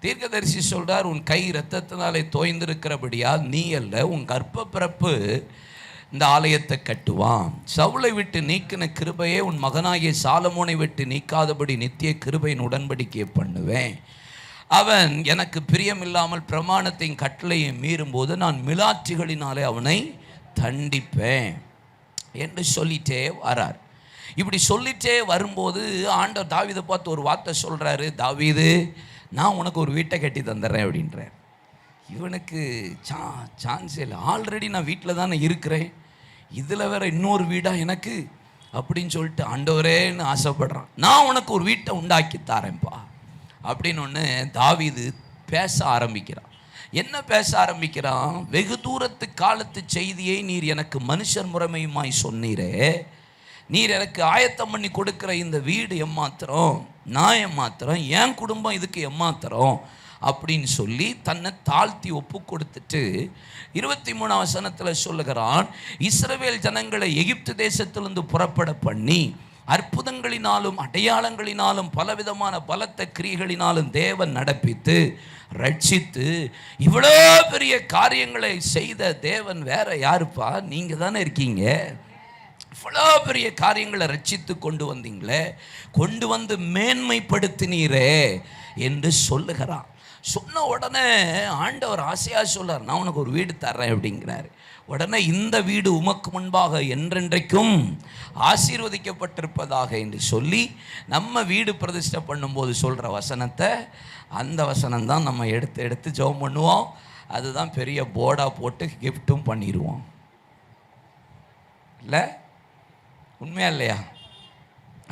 தீர்க்கதரிசி சொல்கிறார், உன் கை இரத்தத்தினாலே தோய்ந்திருக்கிறபடியால் நீ அல்ல, உன் கர்ப்ப பிறப்பு இந்த ஆலயத்தை கட்டுவான். சவுலை விட்டு நீக்கின கிருபையே உன் மகனாகிய சாலமோனை விட்டு நீக்காதபடி நித்திய கிருபையின் உடன்படிக்கையை பண்ணுவேன். அவன் எனக்கு பிரியமில்லாமல் பிரமாணத்தையும் கட்டளையும் மீறும்போது நான் மிலாற்றிகளினாலே அவனை தண்டிப்பேன் என்று சொல்லிட்டே வரார். இப்படி சொல்லிட்டே வரும்போது ஆண்டவர் தாவீதை பார்த்து ஒரு வார்த்தை சொல்கிறாரு, தாவீது, நான் உனக்கு ஒரு வீட்டை கட்டி தந்துடுறேன் அப்படின்றார். இவனுக்கு சான்ஸ் இல்லை, ஆல்ரெடி நான் வீட்டில் தானே இருக்கிறேன், இதில் வேற இன்னொரு வீடா எனக்கு அப்படின்னு சொல்லிட்டு ஆண்டவரேன்னு ஆசைப்படுறான். நான் உனக்கு ஒரு வீட்டை உண்டாக்கி தாரேன்ப்பா அப்படின்னு ஒன்று தாவீது பேச ஆரம்பிக்கிறான். என்ன பேச ஆரம்பிக்கிறான்? வெகு தூரத்து காலத்து செய்தியை நீர் எனக்கு மனுஷர் முறைமையுமாய் சொன்னீரே, நீர் எனக்கு ஆயத்தம் பண்ணி கொடுக்குற இந்த வீடு எம்மாத்திரம், நான் எம்மாத்திரம், என் குடும்பம் இதுக்கு எம்மாத்திரம் அப்படின்னு சொல்லி தன்னை தாழ்த்தி ஒப்பு கொடுத்துட்டு 23 வசனத்தில் சொல்லுகிறான், இஸ்ரவேல் ஜனங்களை எகிப்து தேசத்திலிருந்து புறப்பட பண்ணி அற்புதங்களினாலும் அடையாளங்களினாலும் பலவிதமான பலத்த கிரியைகளினாலும் தேவன் நடப்பித்து ரட்சித்து இவ்வளோ பெரிய காரியங்களை செய்த தேவன் வேற யாருப்பா? நீங்க தானே இருக்கீங்க. இவ்வளோ பெரிய காரியங்களை ரட்சித்து கொண்டு வந்தீங்களே, கொண்டு வந்து மேன்மைப்படுத்தினீரே என்று சொல்லுகிறான். சொன்ன உடனே ஆண்டவர் ஆசையாக சொல்லார், நான் உனக்கு ஒரு வீடு தர்றேன் அப்படிங்கிறாரு. உடனே இந்த வீடு உமக்கு முன்பாக என்றென்றைக்கும் ஆசீர்வதிக்கப்பட்டிருப்பதாக என்று சொல்லி நம்ம வீடு பிரதிஷ்டை பண்ணும்போது சொல்கிற வசனத்தை, அந்த வசனம் தான் நம்ம எடுத்து ஜெபம் பண்ணுவோம். அதுதான் பெரிய போர்டாக போட்டு கிஃப்ட்டும் பண்ணிடுவோம். இல்லை உண்மையா இல்லையா?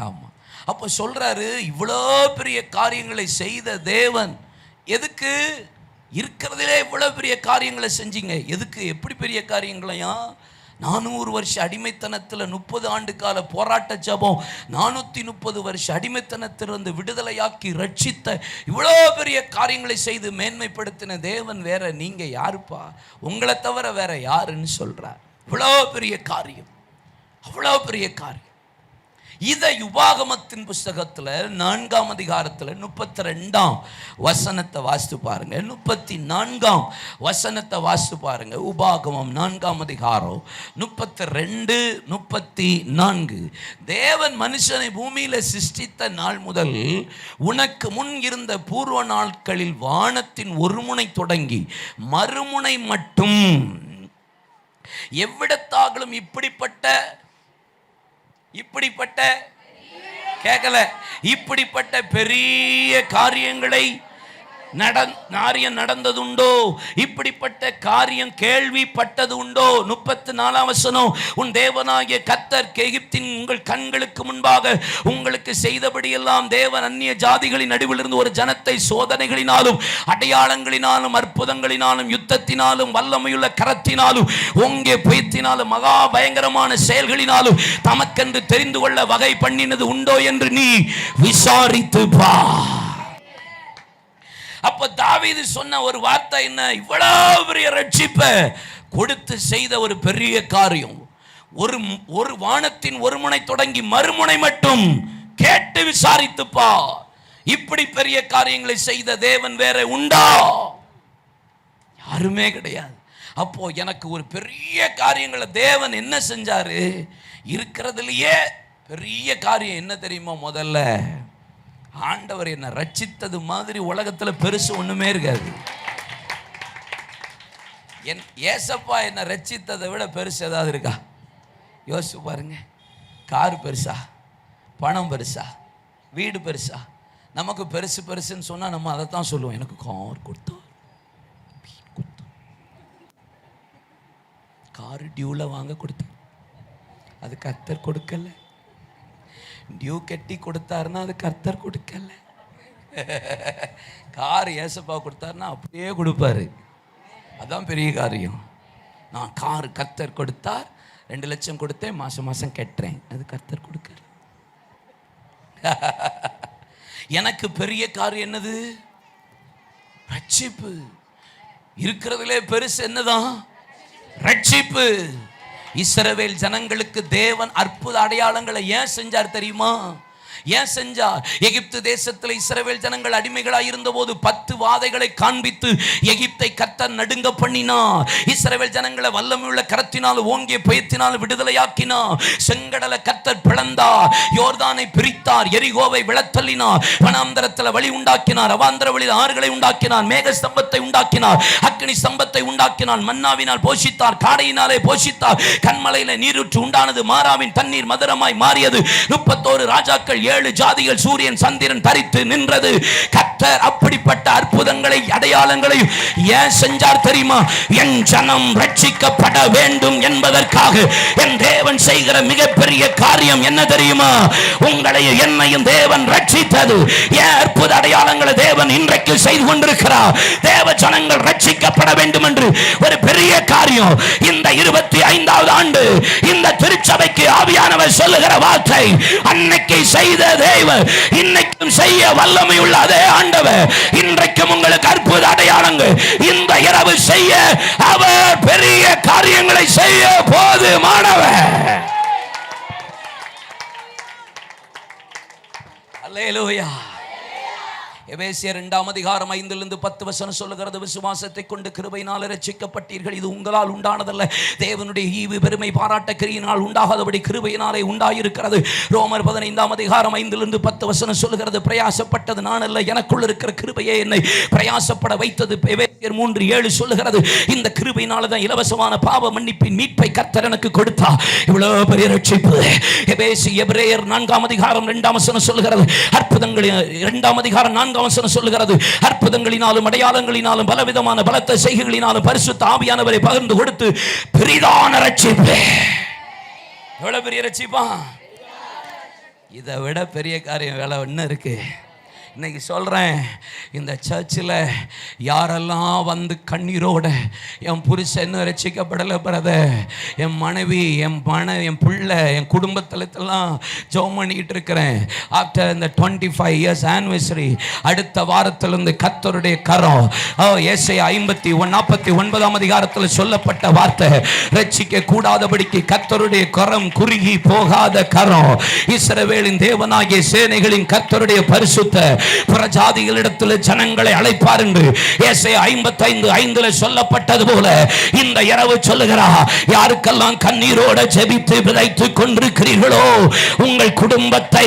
ஆமாம். அப்போ சொல்கிறாரு, இவ்வளோ பெரிய காரியங்களை செய்த தேவன் எதுக்கு? இருக்கிறதுலே இவ்வளோ பெரிய காரியங்களை செஞ்சீங்க எதுக்கு? எப்படி பெரிய காரியங்களையா? 400 வருஷ அடிமைத்தனத்தில் 30 ஆண்டு கால போராட்ட ஜபம், 430 வருஷ அடிமைத்தனத்திலிருந்து விடுதலையாக்கி ரட்சித்த இவ்வளோ பெரிய காரியங்களை செய்து மேன்மைப்படுத்தின தேவன் வேற நீங்க யாருப்பா? உங்களை தவிர வேற யாருன்னு சொல்றார். இவ்வளோ பெரிய காரியம், அவ்வளோ பெரிய காரியம். இதை உபாகமத்தின் புஸ்தகத்தில் 4ஆம் அதிகாரத்தில் 32ஆம் வசனத்தை வாசித்து பாருங்க. 34ஆம் வசனத்தை வாசித்து பாருங்க. உபாகமம் 4ஆம் அதிகாரம் 32, 34. தேவன் மனுஷனை பூமியில சிருஷ்டித்த நாள் முதல் உனக்கு முன் இருந்த பூர்வ நாட்களில் வானத்தின் ஒரு முனை தொடங்கி மறுமுனை மட்டும் எவ்விடத்தாகலும் இப்படிப்பட்ட கேட்கல, இப்படிப்பட்ட பெரிய காரியங்களை நடந்ததுண்டோ? இப்படிப்பட்ட காரியம் கேள்விப்பட்டது உண்டோ? 34ஆம் வசனம், உன் தேவனாகிய கர்த்தர் எகிப்தின் உங்கள் கண்களுக்கு முன்பாக உங்களுக்கு செய்தபடியெல்லாம் தேவன் அந்நிய ஜாதிகளின் நடுவிலிருந்து ஒரு ஜனத்தை சோதனைகளினாலும் அடையாளங்களினாலும் அற்புதங்களினாலும் யுத்தத்தினாலும் வல்லமையுள்ள கரத்தினாலும் ஓங்கே பெய்த்தினாலும் மகா பயங்கரமான செயல்களினாலும் தமக்கென்று தெரிந்து கொள்ள வகை பண்ணினது உண்டோ என்று நீ விசாரித்து பார். அப்ப தாவீது சொன்ன ஒரு வார்த்தை என்ன? இவ்வளவு பெரிய ரட்சிப்பை கொடுத்து செய்த ஒரு பெரிய காரியம், ஒரு வானத்தின் ஒரு முனை தொடங்கி மறுமுனை மட்டும் கேட்டு விசாரித்துப்பா. இப்படி பெரிய காரியங்களை செய்த தேவன் வேற உண்டா? யாருமே கிடையாது. அப்போ எனக்கு ஒரு பெரிய காரியங்களை தேவன் என்ன செஞ்சாரு? இருக்கிறதுலயே பெரிய காரியம் என்ன தெரியுமா? முதல்ல ஆண்டவர் என்ன ரட்சித்தது மாதிரி உலகத்தில் பெருசு ஒண்ணுமே இருக்காது. ஏசப்பா என்ன ரட்சித்ததை விட பெருசு ஏதாவது இருக்கா? யோசிச்சு பாருங்க. கார் பெருசா, பணம் பெருசா, வீடு பெருசா? நமக்கு பெருசு பெருசுன்னு சொன்னா நம்ம அதை தான் சொல்லுவோம். எனக்கு கார் கொடுத்தார், கார் டியூல வாங்க கொடுத்தார், அது கர்த்தர் கொடுக்கல. டியூ கட்டி கொடுத்தாருன்னா அது கர்த்தர் கொடுக்கல. கார் ஏசப்பா கொடுத்தாருன்னா அப்படியே கொடுப்பாரு. அதான் பெரிய காரியம். நான் கார் கர்த்தர் கொடுத்தார், 2 லட்சம் கொடுத்தேன், மாசம் மாசம் கட்டுறேன், அது கர்த்தர் கொடுக்கல. எனக்கு பெரிய காரியம் என்னது? ரட்சிப்பு. இருக்கிறதுலே பெருசு என்னதான்? ரட்சிப்பு. இஸ்ரவேல் ஜனங்களுக்கு தேவன் அற்புத அடையாளங்களை ஏன் செஞ்சார் தெரியுமா? ஏன் செஞ்சார்? எகிப்து தேசத்தில் இஸ்ரவேல் ஜனங்கள் அடிமைகளாய் இருந்தபோது 10 வாதைகளை காண்பித்து எகிப்தை கர்த்தர் நடுங்க பண்ணினார். இஸ்ரவேல் ஜனங்களை வல்லமையுள்ள கரத்தினால் ஓங்கிய பயத்தினால் விடுதலையாக்கினார். செங்கடலை கர்த்தர் பிளந்தார், யோர்தானை பிரித்தார், எரிகோவை விழத்தள்ளினார், வனாந்தரத்தில் வழி உண்டாக்கினார், அவாந்தர வழியில் ஆறுகளை உண்டாக்கினார், மேக ஸ்தம்பத்தை உண்டாக்கினார், அக்னி ஸ்தம்பத்தை உண்டாக்கினார், மன்னாவினால் போஷித்தார், காடையினாலே போஷித்தார், கண்மலையில நீரூற்று உண்டானது, மாறாவின் தண்ணீர் மதுரமாய் மாறியது, 31 ராஜாக்கள் 7 ஜாதிகள் சூரியன் சந்திரன் தரித்து நின்றது. கர்த்தர் அப்படிப்பட்ட அற்புத அற்புதங்களை அடையாளங்களையும் ஏன் செஞ்சார் தெரியுமா? என் ஜனம் ரட்சிக்கப்பட வேண்டும் என்பதற்காக. என் தேவன் செய்கிற மிகப்பெரிய காரியம் என்ன தெரியுமா? உங்களையும் என்னையும் தேவன் ரட்சித்தது. ஏன் அற்புத அடையாளங்களை தேவன் இன்றைக்கு செய்து கொண்டிருக்கிறார்? தேவ ஜனங்கள் ரட்சிக்கப்பட வேண்டும் என்று ஒரு பெரிய காரியம். இந்த 25வது ஆண்டு இந்த திருச்சபைக்கு ஆவியானவர் சொல்லுகிற வார்த்தை, அன்னைக்கு செய்த தேவன் இன்னைக்கும் செய்ய வல்லமை உள்ள அதே ஆண்டவர் இன்றைக்கும் உங்களுக்கு அற்புத அடையாளங்கள் இந்த இரவு செய்ய அவர் பெரிய காரியங்களை செய்ய போதுமானவர். அல்லேலூயா. எபேசியர் 2:5-10 சொல்லுகிறது, விசுவாசத்தை கொண்டு கிருபையினால் ரட்சிக்கப்பட்டீர்கள். இது உங்களால் உண்டானதல்ல, தேவனுடைய ஈவு பெருமை பாராட்ட கிரியினால் உண்டாகாதபடி கிருபையினாலே உண்டாயிருக்கிறது. ரோமர் 15:5-10 சொல்லுகிறது, பிரயாசப்பட்டது நான் அல்ல, எனக்குள் இருக்கிற கிருபையே என்னை பிரயாசப்பட வைத்தது. எபேசியர் 3:7 சொல்லுகிறது, இந்த கிருபையினால தான் இலவசமான பாவ மன்னிப்பின் மீட்பை கர்த்தர் எனக்கு கொடுத்தா. இவ்வளவு பெரிய ரட்சிப்பு. எபிரேயர் 4:2 சொல்லுகிறது, அற்புதங்களின் 2:4 சொல்லுகிறது, அற்புதங்களினாலும் அடையாளங்களினாலும் பலவிதமான பலத்த செய்கைகளினாலும் பரிசுத்த ஆவியானவரை பகிர்ந்து கொடுத்து பெரிதான ரட்சிப்பு. எவ்வளவு பெரிய ரட்சிப்பா! இதை விட பெரிய காரியம் வேலை என்ன இருக்கு? இன்னைக்கு சொல்கிறேன், இந்த சர்ச்சில் யாரெல்லாம் வந்து கண்ணீரோட என் புருஷன் இன்னும் ரட்சிக்கப்படலை பிரதர், என் மனைவி, என் பிள்ளை, என் குடும்பத்தலத்தெல்லாம் ஜெபம் பண்ணிக்கிட்டு இருக்கிறேன். ஆஃப்டர் இந்த 25 இயர்ஸ் ஆனிவர்சரி அடுத்த வாரத்திலிருந்து கர்த்தருடைய கரம், ஏசாயா 49 சொல்லப்பட்ட வார்த்தை, ரட்சிக்க கூடாதபடிக்கு கர்த்தருடைய கரம் குறுகி போகாத கரம், இஸ்ரவேலின் தேவனாகிய சேனைகளின் கர்த்தருடைய பரிசுத்த பிரஜாதிகளிடத்தில் ஜனங்களை அழைப்பார் என்று ஏசாயா 55:5 சொல்லப்பட்டது போல இந்த இரவு சொல்லுகிறார், யாருக்கெல்லாம் கண்ணீரோடு ஜெபித்து விதைத்துக் கொண்டிருக்கிறீர்களோ உங்கள் குடும்பத்தை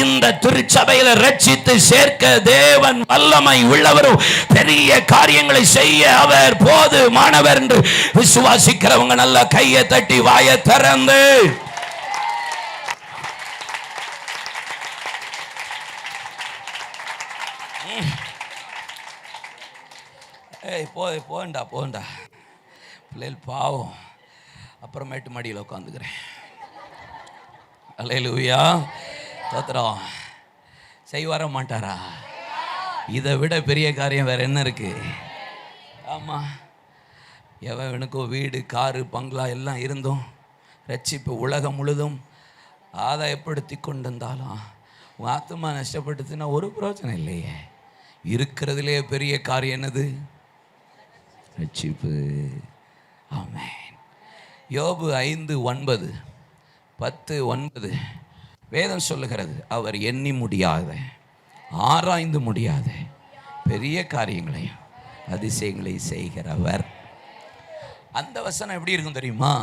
இந்த திருச்சபையில் ரட்சித்து சேர்க்க தேவன் வல்லமை உள்ளவரும் பெரிய காரியங்களை செய்ய அவர் போதுமானவர் என்று விசுவாசிக்கிறவங்க நல்ல கையை தட்டி வாயை திறந்து போண்டா பிள்ளைகள் பாவம், அப்புறமேட்டு மடியில் உட்காந்துக்கிறேன். அல்லேலூயா, தோத்திரம். செய்வார மாட்டாரா? இதை விட பெரிய காரியம் வேற என்ன இருக்கு? ஆமா, எவனுக்கோ வீடு, காரு, பங்களா எல்லாம் இருந்தும் ரட்சிப்பு உலகம் முழுதும் ஆதாயப்படுத்தி கொண்டு வந்தாலும் உன் ஆத்மா நஷ்டப்படுத்துன்னா ஒரு பிரயோஜனம் இல்லையே. இருக்கிறதுலே பெரிய காரியம் என்னது? ரட்சிப்பு. ஆமென். யோபு 5:9 10:9 வேதம் சொல்லுகிறது, அவர் எண்ணி முடியாத, ஆராய்ந்து முடியாத பெரிய காரியங்களையும் அதிசயங்களை செய்கிறவர். அந்த வசனம் எப்படி இருக்கும் தெரியுமா?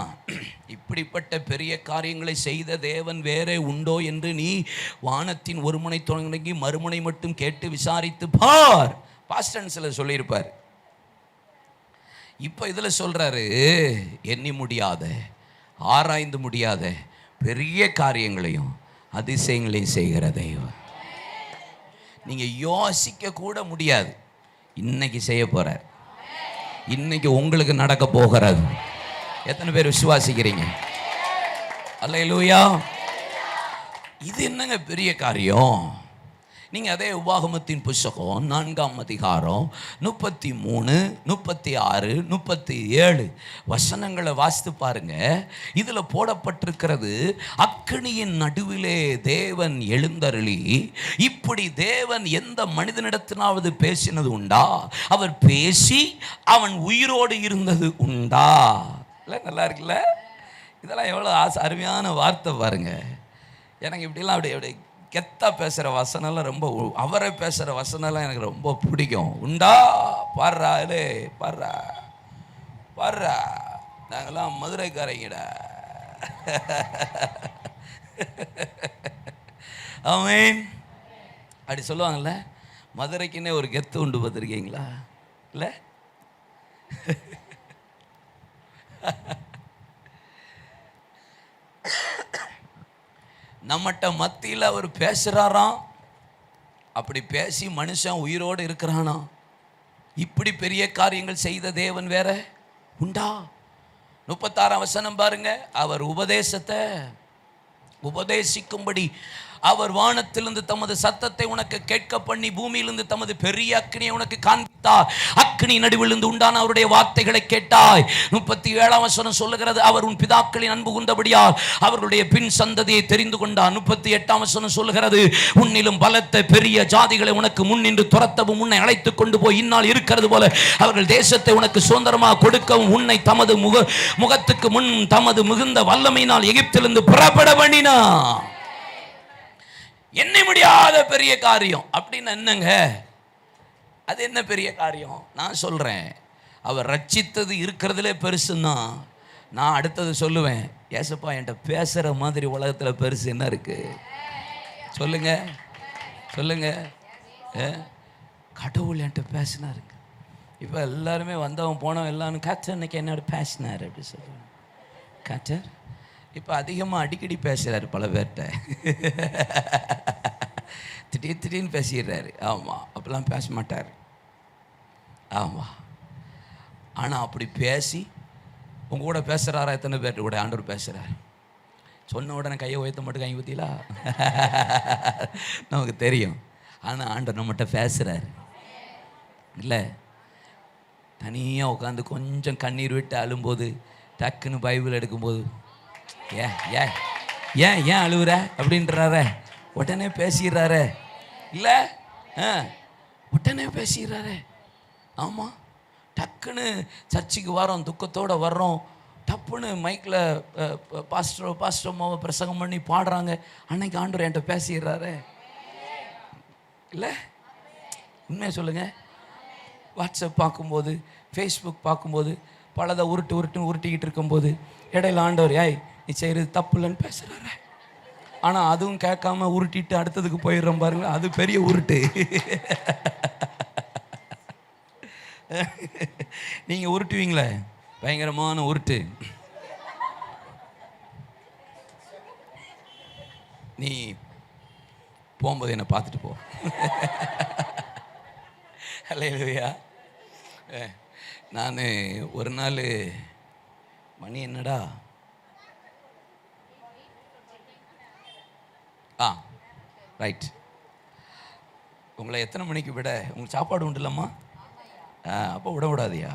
இப்படிப்பட்ட பெரிய காரியங்களை செய்த தேவன் வேறே உண்டோ என்று நீ வானத்தின் ஒரு முனை தொடங்கி மறுமுனை மட்டும் கேட்டு விசாரித்து பார். பாஸ்டன்ஸ்ல சொல்லியிருப்பார். இப்போ இதில் சொல்றாரு, எண்ணி முடியாத, ஆராய்ந்து முடியாத பெரிய காரியங்களையும் அதிசயங்களையும் செய்கிற தெய்வம். நீங்க யோசிக்க கூட முடியாது, இன்னைக்கு செய்ய போறார். இன்னைக்கு உங்களுக்கு நடக்க போகிறது. எத்தனை பேர் விசுவாசிக்கிறீங்க? அல்லேலூயா. இது என்னங்க பெரிய காரியம்? நீங்கள் அதே உபாகமத்தின் புஸ்தகம் 4:33, 36, 37 வசனங்களை வாசித்து பாருங்க. இதில் போடப்பட்டிருக்கிறது, அக்கினியின் நடுவிலே தேவன் எழுந்தருளி. இப்படி தேவன் எந்த மனிதனிடத்தினாவது பேசினது உண்டா? அவர் பேசி அவன் உயிரோடு இருந்தது உண்டா? இல்லை, நல்லா இருக்குல்ல? இதெல்லாம் எவ்வளோ அருமையான வார்த்தை பாருங்க. எனக்கு இப்படிலாம் அப்படி கெத்தா பேசுகிற வசனம்லாம் ரொம்ப, அவரை பேசுகிற வசனம்லாம் எனக்கு ரொம்ப பிடிக்கும். உண்டா? பாடுறா, இல்லே பாடுறா பாடுறா, நாங்கள்லாம் மதுரைக்காரங்கடா. ஆமென். அப்படி சொல்லுவாங்கள்ல, மதுரைக்குன்னே ஒரு கெத்து உண்டு, பார்த்துருக்கீங்களா? இல்லை, நம்மகிட்ட மத்தியில் அவர் பேசுகிறாராம். அப்படி பேசி மனுஷன் உயிரோடு இருக்கிறானா? இப்படி பெரிய காரியங்கள் செய்த தேவன் வேற உண்டா? 36 வசனம் பாருங்க. அவர் உபதேசிக்கும்படி அவர் வானத்திலிருந்து தமது சத்தத்தை உனக்கு கேட்க பண்ணி பூமியிலிருந்து தமது பெரிய அக்கினியை உனக்கு காண்பித்தார். அக்கினி நடுவிலிருந்து உண்டான அவருடைய வார்த்தைகளை கேட்டாய். 37 வசனம் சொல்லுகிறது, அவர் உன் பிதாக்களின் அன்பு கூர்ந்தபடியால் அவர்களுடைய பின் சந்ததியை தெரிந்து கொண்டார். 38 வசனம் சொல்லுகிறது, உன்னிலும் பலத்த பெரிய ஜாதிகளை உனக்கு முன் நின்று துரத்தவும் உன்னை அழைத்துக் கொண்டு போய் இந்நாள் இருக்கிறது போல அவர்கள் தேசத்தை உனக்கு சுதந்திரமாக கொடுக்கவும் உன்னை தமது முகத்துக்கு முன் தமது மிகுந்த வல்லமையினால் எகிப்திலிருந்து புறப்பட பண்ணினார். என்ன முடியாத பெரிய காரியம் அப்படின்னு என்னங்க? அது என்ன பெரிய காரியம்? நான் சொல்றேன், அவர் ரட்சித்தது இருக்கிறதுலே பெருசுன்னா நான் அடுத்தது சொல்லுவேன், ஏசப்பா என்கிட்ட பேசுற மாதிரி உலகத்துல பெருசு என்ன இருக்கு? சொல்லுங்க சொல்லுங்க. கடவுள் என்கிட்ட பேசினாருங்க. இப்போ எல்லாருமே வந்தவன் போனவன் எல்லாரும் கத்தர் இன்னைக்கு என்னோட பேசினார் அப்படி சொல்லுவாங்க. கத்தர் இப்போ அதிகமாக அடிக்கடி பேசுகிறாரு பல பேர்கிட்ட. திடீர்னு பேசிடுறாரு. ஆமாம், அப்பெல்லாம் பேச மாட்டார். ஆமாம், ஆனால் அப்படி பேசி உங்க கூட பேசுகிறாரா? எத்தனை பேர்கிட்ட கூட ஆண்டவர் பேசுகிறார்? சொன்ன உடனே கையை உயர்த்த மட்டும் கை ஊற்றிலா நமக்கு தெரியும். ஆனால் ஆண்டவர் நம்மகிட்ட பேசுகிறாரு இல்லை? தனியாக உட்காந்து கொஞ்சம் கண்ணீர் விட்டு அழும்போது டக்குன்னு பைபிள் எடுக்கும்போது ஏன் அழுவுற அப்படின்றார, உடனே பேசிடுறாரு இல்லை? உடனே பேசிடுறாரு. ஆமாம், டக்குன்னு சர்ச்சுக்கு வரோம், துக்கத்தோடு வர்றோம், டப்புன்னு மைக்கில் பாஸ்டர் பிரசங்கம் பண்ணி பாடுறாங்க, அன்னைக்கு ஆண்டவர் என்கிட்ட பேசிடுறாரு இல்லை? உண்மையை சொல்லுங்கள். வாட்ஸ்அப் பார்க்கும்போது, ஃபேஸ்புக் பார்க்கும்போது, பலதை உருட்டிக்கிட்டு இருக்கும்போது இடையில ஆண்டவர் நீ செய்கிறது தப்பு இல்லைன்னு பேசுகிறாரு. ஆனால் அதுவும் கேட்காம உருட்டிட்டு அடுத்ததுக்கு போயிடுறோம் பாருங்க, அது பெரிய உருட்டு. நீங்கள் உருட்டுவீங்களே, பயங்கரமான உருட்டு. நீ போகும்போது என்னை பார்த்துட்டு போ. அல்லேலூயா. நான் ஒரு நாள் மணி என்னடா ரைட், உங்களை எத்தனை மணிக்கு விட? உங்களுக்கு சாப்பாடு உண்டு இல்லம்மா? அப்போ விட விடாதியா?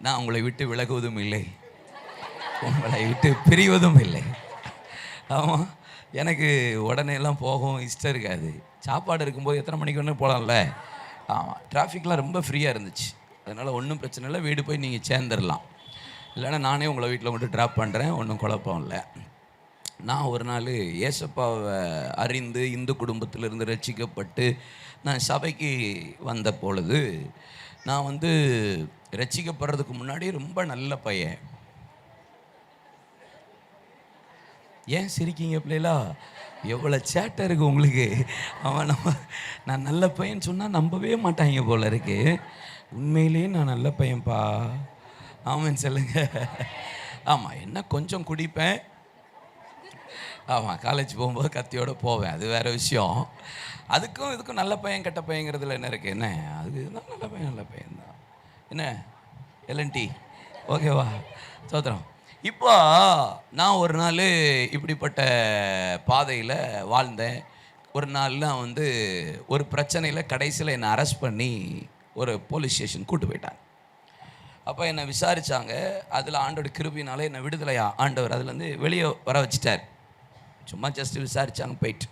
நான் உங்களை விட்டு விலகுவதும் இல்லை, உங்களை விட்டு பிரிவதும் இல்லை. ஆமாம், எனக்கு உடனே எல்லாம் போகவும் இஷ்டம் இருக்காது. சாப்பாடு இருக்கும்போது எத்தனை மணிக்கு ஒன்று போகலாம்ல? ஆமாம், டிராஃபிக்லாம் ரொம்ப ஃப்ரீயாக இருந்துச்சு, அதனால் ஒன்றும் பிரச்சனை இல்லை, வீடு போய் நீங்கள் சேர்ந்துடலாம். இல்லைன்னா நானே உங்களை வீட்டில் கொண்டு ட்ராப் பண்ணுறேன், ஒன்றும் குழப்பம் இல்லை. நான் ஒரு நாள் ஏசப்பாவை அறிந்து இந்து குடும்பத்திலிருந்து ரட்சிக்கப்பட்டு நான் சபைக்கு வந்த பொழுது, நான் ரட்சிக்கப்படுறதுக்கு முன்னாடி ரொம்ப நல்ல பையன். ஏன் சிரிக்கீங்க பிள்ளைகளா? எவ்வளோ சேட்டை இருக்குது உங்களுக்கு. நான் நல்ல பையன் சொன்னால் நம்பவே மாட்டாங்க போல இருக்கு. உண்மையிலேயே நான் நல்ல பையன்ப்பா. ஆமான்னு சொல்லுங்க. ஆமாம், என்ன கொஞ்சம் குடிப்பேன். ஆமாம், காலேஜ் போகும்போது கத்தியோடு போவேன், அது வேறு விஷயம். அதுக்கும் இதுக்கும் நல்ல பையன் கெட்ட பையங்கிறதுல என்ன இருக்குது? என்ன அதுதான் நல்ல பையன் தான். என்ன எல்என்டி ஓகேவா? சோத்திரம். இப்போ நான் ஒரு நாள் இப்படிப்பட்ட பாதையில் வாழ்ந்தேன். ஒரு நாள் நான் ஒரு பிரச்சனையில் கடைசியில் என்னை அரெஸ்ட் பண்ணி ஒரு போலீஸ் ஸ்டேஷன் கூட்டு போயிட்டாங்க. அப்போ என்னை விசாரித்தாங்க. அதில் ஆண்டோட கிருபினாலே என்னை விடுதலையா ஆண்டவர் அதுலேருந்து வெளியே வர வச்சிட்டார். சும்மா ஜஸ்ட்டு விசாரித்தாங்க, போயிட்டு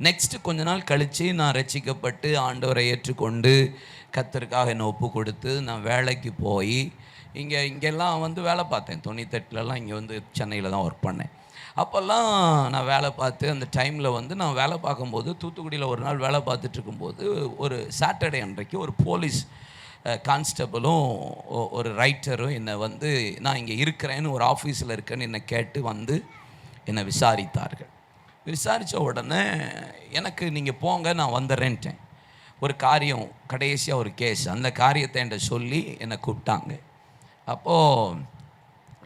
நெக்ஸ்ட்டு கொஞ்ச நாள் கழித்து நான் ரட்சிக்கப்பட்டு ஆண்டவரை ஏற்றுக்கொண்டு கர்த்தருக்காக என்னை ஒப்பு கொடுத்து நான் வேலைக்கு போய் இங்கெல்லாம் வேலை பார்த்தேன். 98லலாம் இங்கே சென்னையில் தான் ஒர்க் பண்ணேன். அப்போல்லாம் நான் வேலை பார்த்து அந்த டைமில் நான் வேலை பார்க்கும்போது தூத்துக்குடியில் ஒரு நாள் வேலை பார்த்துட்டு இருக்கும்போது ஒரு சாட்டர்டே அன்றைக்கு ஒரு போலீஸ் கான்ஸ்டபிளும் ஒரு ரைட்டரும் என்னை நான் இங்கே இருக்கிறேன்னு, ஒரு ஆஃபீஸில் இருக்கேன்னு என்னை கேட்டு என்னை விசாரித்தார்கள். விசாரித்த உடனே எனக்கு நீங்கள் போங்க நான் வந்துடுறேன்ட்டேன். ஒரு காரியம் கடைசியாக ஒரு கேஸ், அந்த காரியத்தை என்கிட்ட சொல்லி என்னை கூப்பிட்டாங்க. அப்போது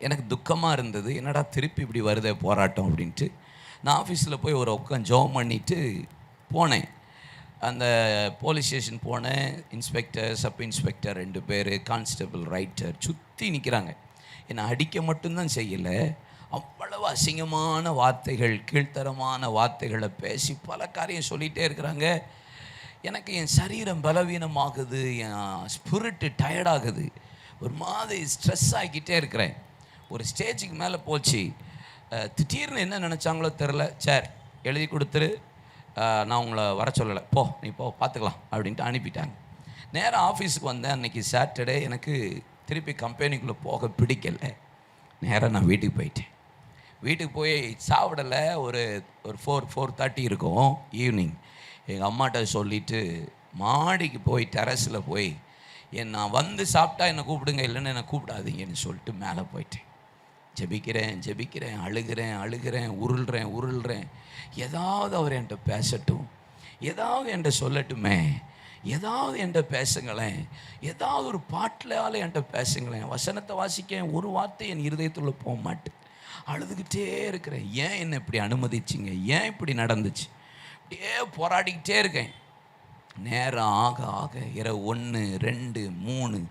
எனக்கு துக்கமாக இருந்தது, என்னடா திருப்பி இப்படி வருதே போராட்டம் அப்படின்ட்டு. நான் ஆஃபீஸில் போய் ஒரு உட்காந்து ஜாப் பண்ணிவிட்டு போனேன். அந்த போலீஸ் ஸ்டேஷன் போனேன். இன்ஸ்பெக்டர், சப் இன்ஸ்பெக்டர் 2 பேர், கான்ஸ்டபிள், ரைட்டர் சுற்றி நிற்கிறாங்க. என்னை அடிக்க மட்டும்தான் செய்யலை, அவ்வளவு அசிங்கமான வார்த்தைகள், கீழ்த்தரமான வார்த்தைகளை பேசி பல காரியம் சொல்லிகிட்டே இருக்கிறாங்க. எனக்கு என் சரீரம் பலவீனமாகுது, என் ஸ்பிரிட்டு டயர்டாகுது, ஒரு மாதிரி ஸ்ட்ரெஸ் ஆகிக்கிட்டே இருக்கிறேன். ஒரு ஸ்டேஜுக்கு மேலே போச்சு. திடீர்னு என்ன நினச்சாங்களோ தெரில, சார் எழுதி கொடுத்துரு, நான் உங்களை வர சொல்லலை, நீ பார்த்துக்கலாம் அப்படின்ட்டு அனுப்பிட்டாங்க. நேராக ஆஃபீஸுக்கு வந்தேன். அன்றைக்கி சாட்டர்டே. எனக்கு திருப்பி கம்பெனிக்குள்ளே போக பிடிக்கலை. நேராக நான் வீட்டுக்கு போயிட்டேன். வீட்டுக்கு போய் சாப்பிடலை. ஒரு 4:30 இருக்கும் ஈவினிங். எங்கள் அம்மாட்ட சொல்லிவிட்டு மாடிக்கு போய் டெரஸில் போய் நான் வந்து சாப்பிட்டா என்னை கூப்பிடுங்க, இல்லைன்னு என்னை கூப்பிடாதீங்கன்னு சொல்லிட்டு மேலே போயிட்டேன். ஜெபிக்கிறேன், அழுகிறேன், உருள்றேன். ஏதாவது அவர் என்கிட்ட பேசட்டும், ஏதாவது என்கிட்ட சொல்லட்டுமே, ஏதாவது என்கிட்ட பேசுங்களேன், ஏதாவது ஒரு பாட்டிலால் என்கிட்ட பேசுங்களேன். வசனத்தை வாசிக்க ஒரு வார்த்தை என் இருதயத்துள்ள போக மாட்டேன். அழுதுகிட்டே இருக்கிறேன். ஏன் என்னை இப்படி அனுமதிச்சிங்க, ஏன் இப்படி நடந்துச்சு, அப்படியே போராடிக்கிட்டே இருக்கேன். நேரம் ஆக இரவு 1, 2, 3,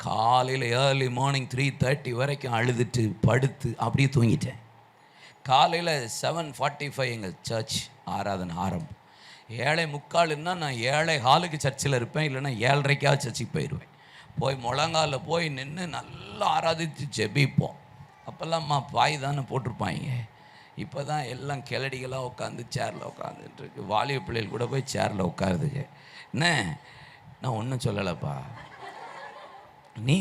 காலையில் ஏர்லி மார்னிங் 3:30 வரைக்கும் அழுதுட்டு படுத்து அப்படியே தூங்கிட்டேன். காலையில் 7:45 எங்கள் சர்ச் ஆராதனை ஆரம்பம். 7:45ன்னா நான் 7:15 சர்ச்சில் இருப்பேன், இல்லைன்னா 7:30 சர்ச்சுக்கு போயிடுவேன். போய் முழங்காலில் போய் நின்று நல்லா ஆராதித்து ஜெபிப்போம். அப்போல்லாம் பாய் தானே போட்டிருப்பாங்க. இப்போ தான் எல்லாம் கிளடிகளாக உட்காந்து சேரில் உட்காந்துட்டுருக்கு. வாலிப பிள்ளைகள் கூட போய் சேரில் உட்காருதுங்க. என்ன, நான் ஒன்றும் சொல்லலைப்பா, நீ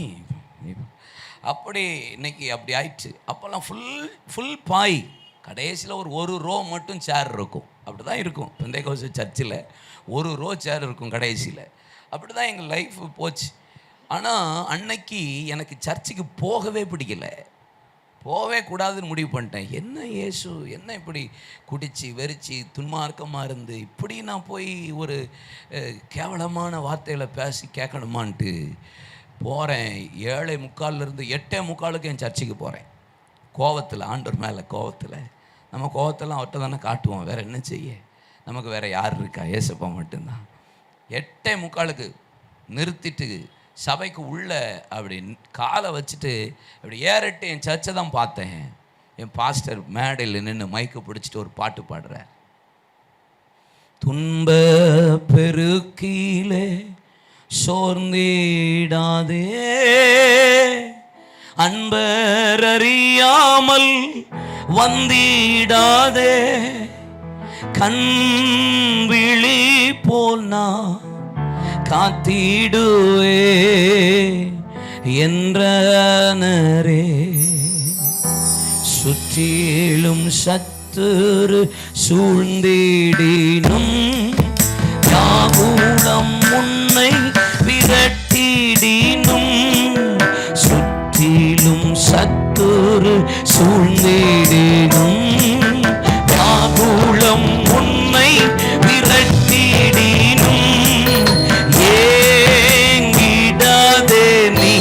அப்படி இன்னைக்கு அப்படி ஆயிடுச்சு. அப்போல்லாம் ஃபுல் பாய், கடைசியில் ஒரு ரோ மட்டும் சேர் இருக்கும். அப்படி தான் இருக்கும் பெந்தேகோஸ்தே சர்ச்சில், ஒரு ரோ சேர் இருக்கும் கடைசியில். அப்படி தான் எங்கள் லைஃப் போச்சு. ஆனால் அன்னைக்கு எனக்கு சர்ச்சுக்கு போகவே பிடிக்கலை, போகவே கூடாதுன்னு முடிவு பண்ணிட்டேன். என்ன இயேசு, என்ன இப்படி குடித்து வெறிச்சு துன்மார்க்கமாக இருந்து இப்படி நான் போய் ஒரு கேவலமான வார்த்தைகளை பேசி கேட்கணுமான்ட்டு போகிறேன். 7:45 8:45 என் சர்ச்சுக்கு போகிறேன். கோவத்தில், ஆண்டவர் மேலே கோவத்தில். நம்ம கோவத்தெல்லாம் அவர்கிட்ட தானே காட்டுவோம், வேறு என்ன செய்ய, நமக்கு வேறு யார் இருக்கா, ஏசப்பா மட்டும்தான். 8:45 நிறுத்திட்டு சபைக்கு உள்ள அப்படி காலை வச்சுட்டு அப்படி ஏறிட்டு என் சர்ச்சை தான் பார்த்தேன். என் பாஸ்டர் மேடையில் நின்று மைக்கு பிடிச்சிட்டு ஒரு பாட்டு பாடுறார். துன்ப பெருக்கிலே சோர்ந்திடாதே, அன்பர் அறியாமல் வந்திடாதே, கண் விழி போனா காத்திடுவே என்றனரே. சுற்றிலும் சத்துரு சூழ்ந்திடினும் யாகூலம் உன்னை விரட்டிடினும், சுற்றிலும் சத்துரு சூழ்ந்திடினும் யாகூலம் உன்னை விரட்டிடினும், ஏங்கிடாதே நீ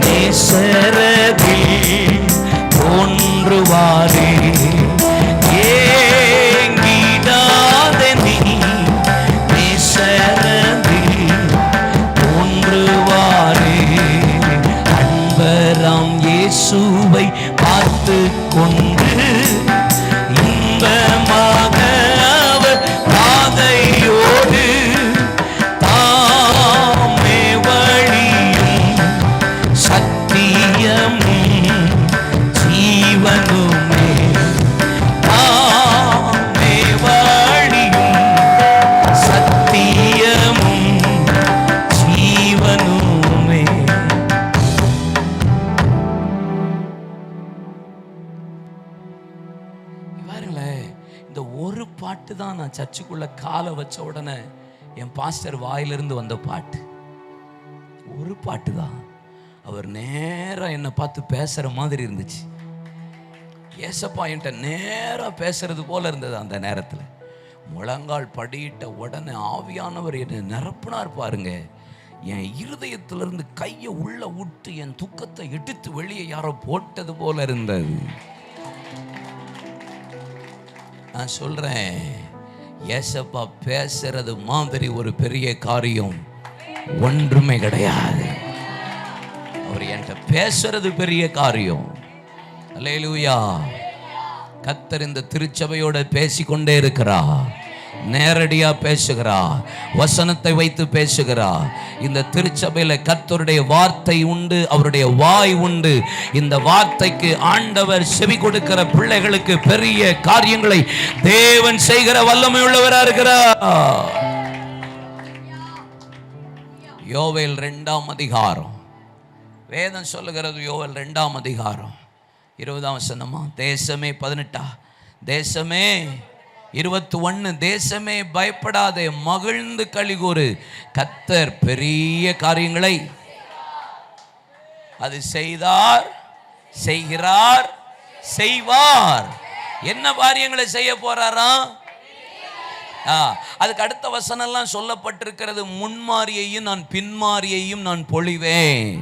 நேசரதில் தோன்றுவாரே, ஏங்கிடாதே நீ நேசரதில் தோன்றுவாரே. அன்பராம் இயேசுவை பார்த்து கொண்டு இன்பமாக அவர் பாதையோடு தாமே வழியும் சத்தியமும் ஜீவனுமே, தாமே வழியும் சத்தியமும் ஜீவனுமே. பாருங்களேன், இந்த ஒரு பாட்டு தான் நான் சர்ச்சுக்குள்ள காலை வச்ச உடனே என் பாஸ்டர் வாயிலிருந்து வந்த பாட்டு. ஒரு பாட்டு தான். அவர் நேராக என்னை பார்த்து பேசுகிற மாதிரி இருந்துச்சு. ஏசப்பா என்கிட்ட நேராக பேசுறது போல இருந்தது. அந்த நேரத்தில் முழங்கால் படியிட்ட உடனே ஆவியானவர் என்னை நிரப்புனார் பாருங்க. என் இருதயத்திலிருந்து கையை உள்ள விட்டு என் துக்கத்தை எடுத்து வெளியே யாரோ போட்டது போல இருந்தது. நான் சொல்றேன், ஏசப்பா பேசுறது மாதிரி ஒரு பெரிய காரியம் ஒன்றுமே கிடையாது. அவர் என்கிட்ட பேசுறது பெரிய காரியம். அல்லேலூயா. கர்த்தர் இந்த திருச்சபையோட பேசிக்கொண்டே இருக்கிறார். நேரடியா பேசுகிறா, வசனத்தை வைத்து பேசுகிறா. இந்த திருச்சபையில கர்த்தருடைய வார்த்தை உண்டு, அவருடைய வாய் உண்டு. இந்த வார்த்தைக்கு ஆண்டவர் செவி கொடுக்கிற பிள்ளைகளுக்கு பெரிய காரியங்களை தேவன் செய்கிற வல்லமை உள்ளவரா இருக்கிறார். யோவேல் 2ஆம் அதிகாரம் வேதம் சொல்லுகிறது. யோவேல் 2ஆம் அதிகாரம் 20ஆம் வசனமா? தேசமே 18, தேசமே 21, தேசமே பயப்படாதே, மகிழ்ந்து களிகூரு, கர்த்தர் பெரிய காரியங்களை அது செய்தார், செய்கிறார், செய்வார். என்ன காரியங்களை செய்ய போறாராம்? அதுக்கு அடுத்த வசனம்லாம் சொல்லப்பட்டிருக்கிறது. முன்மாரியையும் நான் பின்மாரியையும் நான் பொழிவேன்.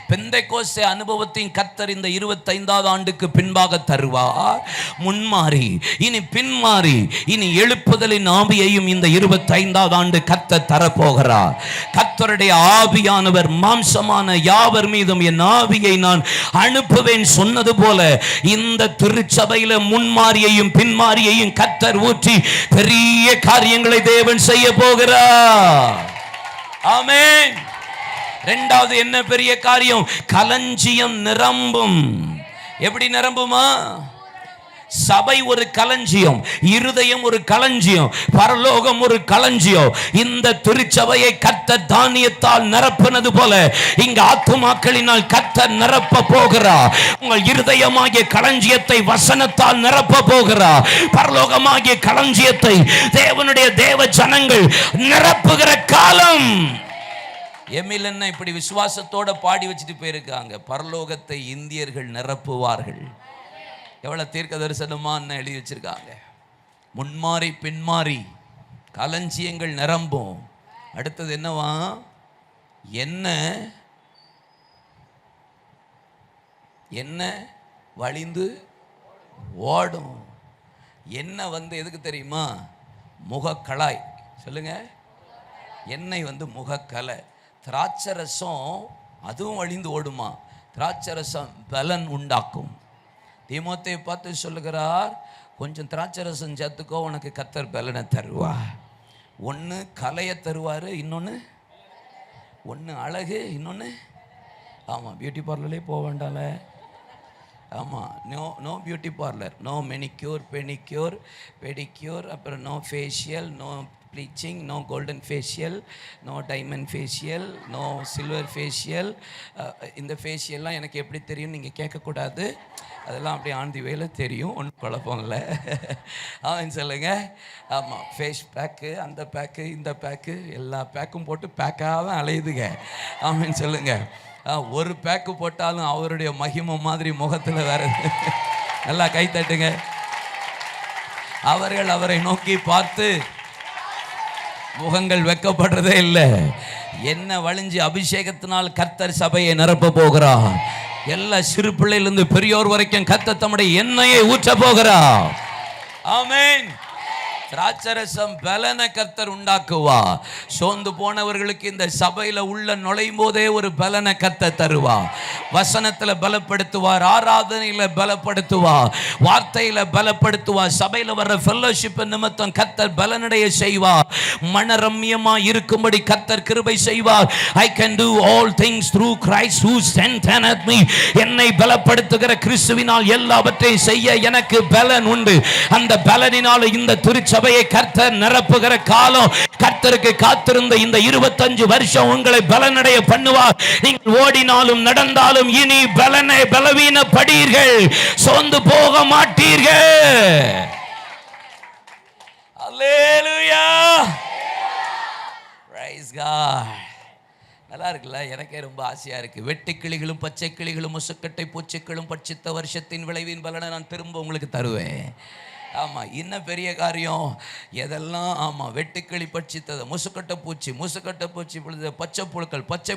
பெந்தைக்கோஸ்தே அனுபவத்தின் கர்த்தர் இந்த 25வது ஆண்டுக்கு பின்பாக தருவார். முன்மாறி, இனி பின்மாறி, இனி எழுப்புதலின் ஆவியையும் இந்த 25வது ஆண்டு கர்த்தர் தரப்போகிறார். கர்த்தருடைய ஆவியானவர் மாம்சமான யாவர் மீதும் என் ஆவியை நான் அனுப்புவேன் சொன்னது போல இந்த திருச்சபையில முன்மாரியையும் பின்மாரியையும் கர்த்தர் ஊற்றி பெரிய காரியங்களை தேவன் செய்ய போகிறார். ஆமென். இரண்டாவது என்ன பெரிய காரியம்? களஞ்சியம் நிரம்பும். எப்படி நிரம்புமா? சபை ஒரு களஞ்சியம், இருதயம் ஒரு களஞ்சியம், பரலோகம் ஒரு களஞ்சியம். இந்த திருச்சபையை கர்த்தர் தானியத்தால் நிரப்பினது போல இங்க ஆத்துமாக்களினால் கர்த்தர் நிரப்ப போகிறார். உங்கள் இருதயமாகிய களஞ்சியத்தை வசனத்தால் நிரப்ப போகிறார். பரலோகமாகிய களஞ்சியத்தை தேவனுடைய தேவ ஜனங்கள் நிரப்புகிற காலம். எமில் என்ன இப்படி விசுவாசத்தோட பாடி வச்சுட்டு போயிருக்காங்க, பரலோகத்தை இந்தியர்கள் நிரப்புவார்கள். எவ்வளவு தீர்க்க தரிசனமான்னு எழுதி வச்சிருக்காங்க. முன்மாறி பின்மாறி களஞ்சியங்கள் நிரம்பும். அடுத்தது என்னவா? என்ன என்ன வழிந்து ஓடும். என்ன எதுக்கு தெரியுமா? முகக்களாய். சொல்லுங்க. எண்ணெய் முகக்கலை. திராட்சரசம் அதுவும் வழிந்து ஓடுமா? திராட்சரசம் பலன் உண்டாக்கும். தீமோத்தேயை பார்த்து சொல்லுகிறார், கொஞ்சம் திராட்சரசம் சேர்த்துக்கோ, உனக்கு கர்த்தர் பலனை தருவா. ஒன்று கலையை தருவார், ஒன்று அழகு, இன்னொன்று ஆமாம் பியூட்டி பார்லர்லேயே போக வேண்டாம்ல. ஆமாம், no beauty parlour, no manicure, பெனிக்யூர், பெடிக்யூர், அப்புறம் no facial, no bleaching, no golden facial, no diamond facial, no silver facial. இந்த ஃபேஷியல்லாம் எனக்கு எப்படி தெரியும் நீங்கள் கேட்கக்கூடாது. அதெல்லாம் அப்படி ஆண்டி வேலை தெரியும், ஒன்றும் குழப்பம் இல்லை. அவன் சொல்லுங்க. ஆமாம், ஃபேஸ் பேக்கு, அந்த பேக்கு, இந்த பேக்கு, எல்லா பேக்கும் போட்டு பேக்காக தான் அலையுதுங்க. அவன் சொல்லுங்க. ஒரு பேக்கு போட்டாலும் அவருடைய மகிமை மாதிரி முகத்தில் வேற. நல்லா கை தட்டுங்க. அவர்கள் அவரை நோக்கி பார்த்து முகங்கள் வெட்கப்படுறதே இல்லை. என்ன வழிஞ்சு அபிஷேகத்தினால் கர்த்தர் சபையை நிரப்ப போகிறார். எல்லா சிறு பிள்ளையிலிருந்து பெரியோர் வரைக்கும் கர்த்தர் தம்முடைய எண்ணெயை ஊற்ற போகிறார். ஆமென். திராட்சரசம் பலனை கர்த்தர் உண்டாக்குவா. சோர்ந்து போனவர்களுக்கு இந்த சபையில உள்ள நுழையும் போதே ஒரு பலனை கர்த்தர் தருவா. வசனத்துல பலப்படுத்துவார், ஆராதனையில பலப்படுத்துவார், வார்த்தையில பலப்படுத்துவார். சபையில வர்ற ஃபெல்லோஷிப் நிமித்தம் கர்த்தர் பலனடைய செய்வார். மனரம்யமா இருக்கும்படி கர்த்தர் கிருபை செய்வார். I can do all things through Christ who strengtheneth me. என்னை பலப்படுத்துகிற கிறிஸ்துவினால் எல்லாவற்றையும் செய்ய எனக்கு பலன் உண்டு. அந்த பலனினால் இந்த திருச்சபையை கர்த்தர் நிரப்புகிற காலம். கர்த்தருக்கு காத்திருந்த இந்த 25 வருஷம் உங்களை பலனடைய பண்ணுவார். நீங்கள் ஓடினாலும் நடந்தாலும் இனி பலவீனப்படுவீர்கள், சோர்ந்து போக மாட்டீர்கள். அல்லேலூயா, பிரைஸ் காட். நல்லா இருக்குல்ல? எனக்கே ரொம்ப ஆசையா இருக்கு. வெட்டு கிளிகளும் பச்சை கிளிகளும் முசுக்கட்டை பூச்சிகளும் பட்சித்த வருஷத்தின் விளைவின் பலனை நான் திரும்ப உங்களுக்கு தருவேன். ஆமாம், இன்னும் பெரிய காரியம் எதெல்லாம். ஆமாம், வெட்டுக்கிளி பட்சித்தது, முசுக்கட்டை பூச்சி விழுது, பச்சை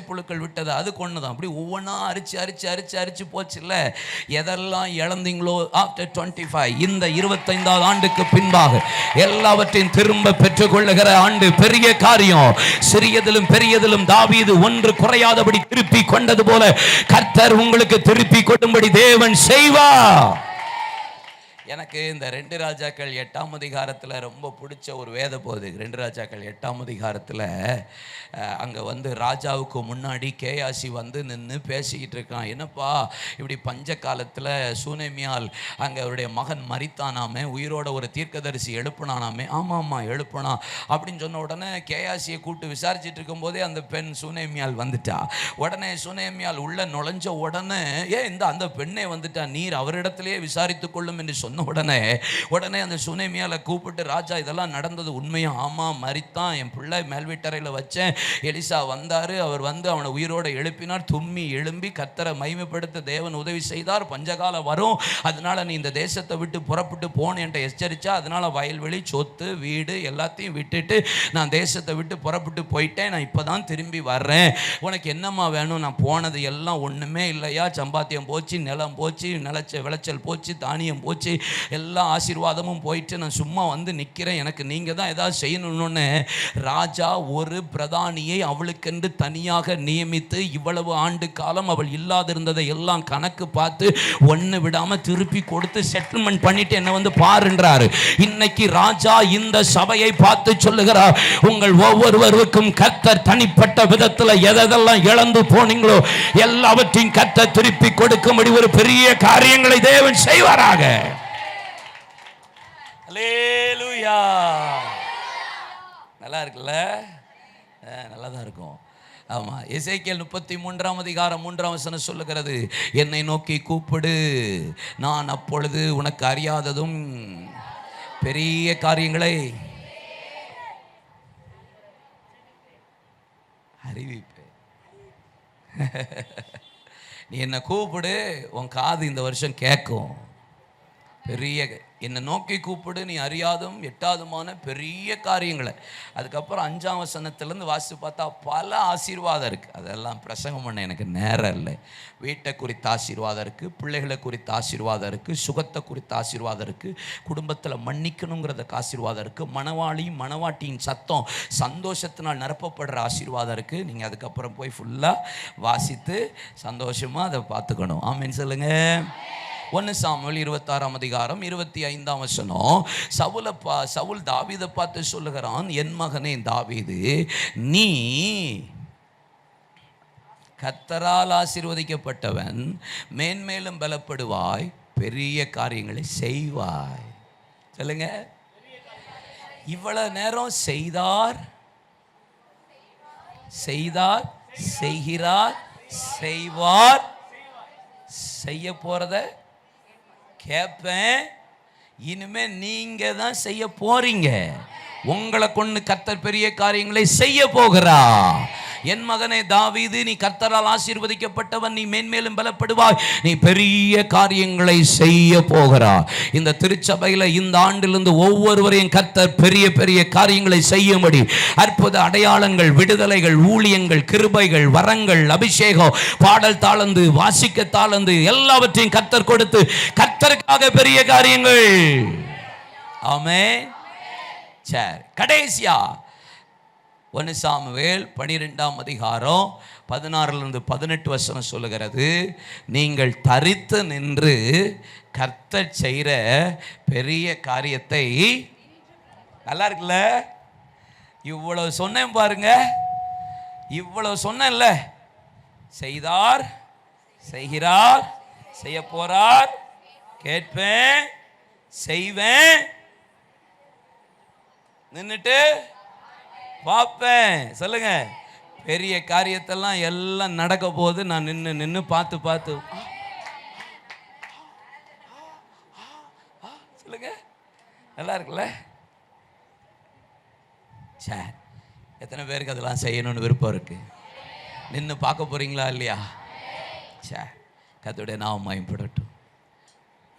புழுக்கள் விட்டது, அது கொண்டு தான். அப்படி ஒவ்வொன்றா அரிச்சு போச்சு இல்லை. எதெல்லாம் இழந்தீங்களோ ஆஃப்டர் 25, இந்த 25வது ஆண்டுக்கு பின்பாக எல்லாவற்றையும் திரும்ப பெற்றுக்கொள்ளுகிற ஆண்டு. பெரிய காரியம். சிறியதிலும் பெரியதிலும் தாவீது ஒன்று குறையாதபடி திருப்பி கொண்டது போல கர்த்தர் உங்களுக்கு திருப்பி கொள்ளும்படி தேவன் செய்வார். எனக்கு இந்த 2 ராஜாக்கள் 8ஆம் அதிகாரத்தில் ரொம்ப பிடிச்ச ஒரு வேத போகுது. 2 ராஜாக்கள் 8ஆம் அதிகாரத்தில் அங்கே வந்து ராஜாவுக்கு முன்னாடி கேயாசி வந்து நின்று பேசிக்கிட்டு இருக்கான். என்னப்பா இப்படி பஞ்ச காலத்தில் சூனேமியால் அங்கே அவருடைய மகன் மரித்தானாமே, உயிரோட ஒரு தீர்க்கதரிசி எழுப்புனானாமே. ஆமாம்மா எழுப்புனா அப்படின்னு சொன்ன உடனே கேயாசியை கூப்பிட்டு விசாரிச்சுட்டு இருக்கும்போதே அந்த பெண் சூனேமியால் வந்துட்டா. உடனே சூனேமியால் உள்ள நுழைஞ்ச உடனே அந்த பெண்ணே வந்துட்டா, நீர் அவரிடத்திலேயே விசாரித்து கொள்ளும் என்று சொன்ன உடனே அந்த சுனேமியால கூப்பிட்டு, ராஜா இதெல்லாம் நடந்தது உண்மையா? ஆமா, மரித்தான், என் பிள்ளை மேல் வீட்டறையில் வச்சேன், எலிசா வந்தாரு, அவர் வந்து அவனை உயிரோட எழுப்பினார், தும்மி எழும்பி கர்த்தரை மகிமைப்படுத்த தேவன் உதவி செய்தார், பஞ்சகாலம் வரும், அதனால நீ இந்த தேசத்தை விட்டு புறப்பட்டு போன என்ற எச்சரிச்சா, அதனால வயல்வெளி சொத்து வீடு எல்லாத்தையும் விட்டுட்டு நான் தேசத்தை விட்டு புறப்பட்டு போயிட்டேன், நான் இப்பதான் திரும்பி வர்றேன், உனக்கு என்னம்மா வேணும்? நான் போனது எல்லாம் ஒண்ணுமே இல்லையா, சம்பாத்தியம் போச்சு, நிலம் போச்சு, விளைச்சல் போச்சு, தானியம் போச்சு, எல்லா ஆசீர்வாதமும் போயிட்டு நான் சும்மா வந்து நிற்கிறேன், எனக்கு நீங்கள் தான் ஏதாவது செய்யணும்னு ராஜா ஒரு பிரதானியை அவளுக்கென்று தனியாக நியமித்து இவ்வளவு ஆண்டு காலம் அவள் இல்லாதிருந்ததை எல்லாம் கணக்கு பார்த்து ஒன்று விடாமல் திருப்பி கொடுத்து செட்டில்மெண்ட் பண்ணிட்டு என்ன வந்து பாருன்றாரு. இன்னைக்கு ராஜா இந்த சபையை பார்த்து சொல்லுகிறார், உங்கள் ஒவ்வொருவருக்கும் கர்த்தர் தனிப்பட்ட விதத்தில் எதெல்லாம் இழந்து போனீங்களோ எல்லாவற்றையும் கர்த்தர் திருப்பி கொடுக்கும்படி ஒரு பெரிய காரியங்களை தேவன் செய்வாராக. அல்லேலூயா. நல்லா இருக்குல்ல? நல்லா தான் இருக்கும். ஆமா, எசேக்கியேல் 33ஆம் அதிகாரம் 3ஆம் வசனம் சொல்லுகிறது, என்னை நோக்கி கூப்பிடு, நான் அப்பொழுது உனக்கு அறியாததும் பெரிய காரியங்களை அறிவிப்பேன். நீ என்னை கூப்பிடு, உன் காது இந்த வருஷம் கேட்கும். பெரிய என்னை நோக்கி கூப்பிடு, நீ அறியாதும் எட்டாதுமான பெரிய காரியங்களை. அதுக்கப்புறம் 5ஆம் வசனத்திலேருந்து வாசித்து பார்த்தா பல ஆசீர்வாதம் இருக்குது. அதெல்லாம் பிரசங்கம் பண்ண எனக்கு நேரம் இல்லை. வீட்டை குறித்த ஆசீர்வாதம் இருக்குது, பிள்ளைகளை குறித்த ஆசீர்வாதம் இருக்குது, சுகத்தை குறித்த ஆசீர்வாதம் இருக்குது, குடும்பத்தில் மன்னிக்கணுங்கிறதுக்கு ஆசீர்வாதம் இருக்குது, மணவாட்டியின் சத்தம் சந்தோஷத்தினால் நிரப்பப்படுற ஆசீர்வாதம் இருக்குது. நீங்கள் அதுக்கப்புறம் போய் ஃபுல்லாக வாசித்து சந்தோஷமாக அதை பார்த்துக்கணும். ஆமீன் சொல்லுங்கள். 1 சாமுவேல் 26ஆம் அதிகாரம் 25ஆம் வசனம், சவுல் தாவீதை பார்த்து சொல்லுகிறான், என் மகனே தாவீது, நீ கர்த்தரால் ஆசீர்வதிக்கப்பட்டவன், மேன்மேலும் பலப்படுவாய், பெரிய காரியங்களை செய்வாய். சொல்லுங்க. இவ்வளவு நேரம் செய்தார், செய்கிறார், செய்வார், செய்ய போறத கேட்பேன். இனிமே நீங்க தான் செய்ய போறீங்க. உங்களை கொண்டு கர்த்தர் பெரிய காரியங்களை செய்ய போகிறார். என் மகனே தாவீது, நீ கர்த்தரால் ஆசீர்வதிக்கப்பட்டவன், நீ மேன்மேலும் பலப்படுவாய், நீ பெரிய காரியங்களை செய்ய போகிறாய். இந்த திருச்சபையில் இந்த ஆண்டிலிருந்து ஒவ்வொருவரையும் கர்த்தர் பெரிய பெரிய காரியங்களை செய்யும்படி அற்புத அடையாளங்கள், விடுதலைகள், ஊழியங்கள், கிருபைகள், வரங்கள், அபிஷேகம், பாடல் தாளந்து, வாசிக்க தாளந்து எல்லாவற்றையும் கர்த்தர் கொடுத்து கர்த்தருக்காக பெரிய காரியங்கள். ஆமென். சரி, கடைசியா 1 சாமுவேல் 12ஆம் அதிகாரம் 16 18 வசனம் சொல்லுகிறது, நீங்கள் தரித்து நின்று கர்த்தர் செய்கிற பெரிய காரியத்தை. நல்லா இருக்குல்ல? இவ்வளவு சொன்னேன் பாருங்க, இவ்வளவு சொன்னேன்ல. செய்தார், செய்கிறார், செய்ய போறார், கேட்பேன், செய்வேன், நின்னுட்டு பார்ப்பேன். சொல்லுங்க. பெரிய காரியத்தெல்லாம் எல்லாம் நடக்க போது நான் நின்று பார்த்து சொல்லுங்க. நல்லா இருக்குல்ல? சரி, எத்தனை பேருக்கு அதெல்லாம் செய்யணும்னு விருப்பம் இருக்கு? நின்று பார்க்க போறீங்களா இல்லையா? சரி, கர்த்தருடைய நாமம் மகிமைப்படட்டும்.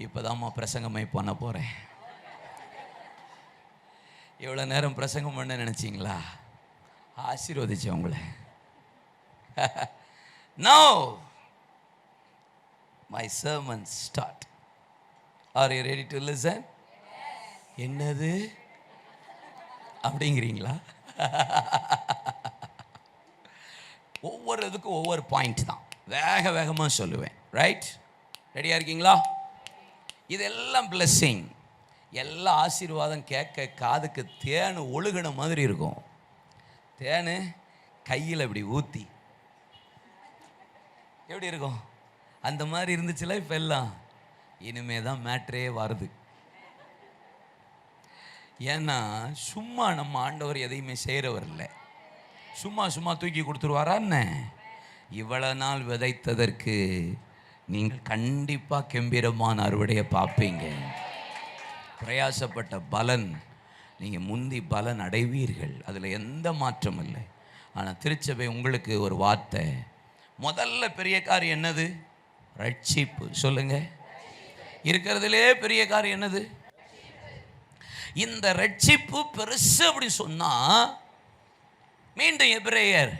இப்போதாம்மா பிரசங்கமை பண்ண போறேன். இவ்வளோ நேரம் பிரசங்கம் பண்ண நினச்சிங்களா? ஆசீர்வதிச்சேன் உங்களை. Now my sermon start. Are you ready to listen? என்னது அப்படிங்கிறீங்களா? ஒவ்வொரு இதுக்கும் ஒவ்வொரு பாயிண்ட் தான், வேக வேகமாக சொல்லுவேன். ரைட்? ரெடியாக இருக்கீங்களா? இதெல்லாம் பிளெஸ்ஸிங், எல்லா ஆசீர்வாதம் கேட்க காதுக்கு தேன் ஒழுகின மாதிரி இருக்கும். தேன் கையில் இப்படி ஊற்றி எப்படி இருக்கும்? அந்த மாதிரி இருந்துச்சுல. இப்போ எல்லாம் இனிமே தான் மேட்ரே வருது. ஏன்னா சும்மா நம்ம ஆண்டவர் எதையுமே செய்கிறவர் இல்லை. சும்மா சும்மா தூக்கி கொடுத்துருவாரான்னு. இவ்வளோ நாள் விதைத்ததற்கு நீங்கள் கண்டிப்பாக கம்பீரமான அறுவடையை பார்ப்பீங்க. பிரயாசப்பட்ட பலன் நீங்கள் முந்தி பலன் அடைவீர்கள், அதில் எந்த மாற்றம் இல்லை. ஆனால் திருச்சபை உங்களுக்கு ஒரு வார்த்தை, முதல்ல பெரிய காரியம் என்னது? ரட்சிப்பு. சொல்லுங்க. இருக்கிறதுலே பெரிய காரியம் என்னது? இந்த ரட்சிப்பு பெருசு அப்படி சொன்னா, மீண்டும் எபிரேயர்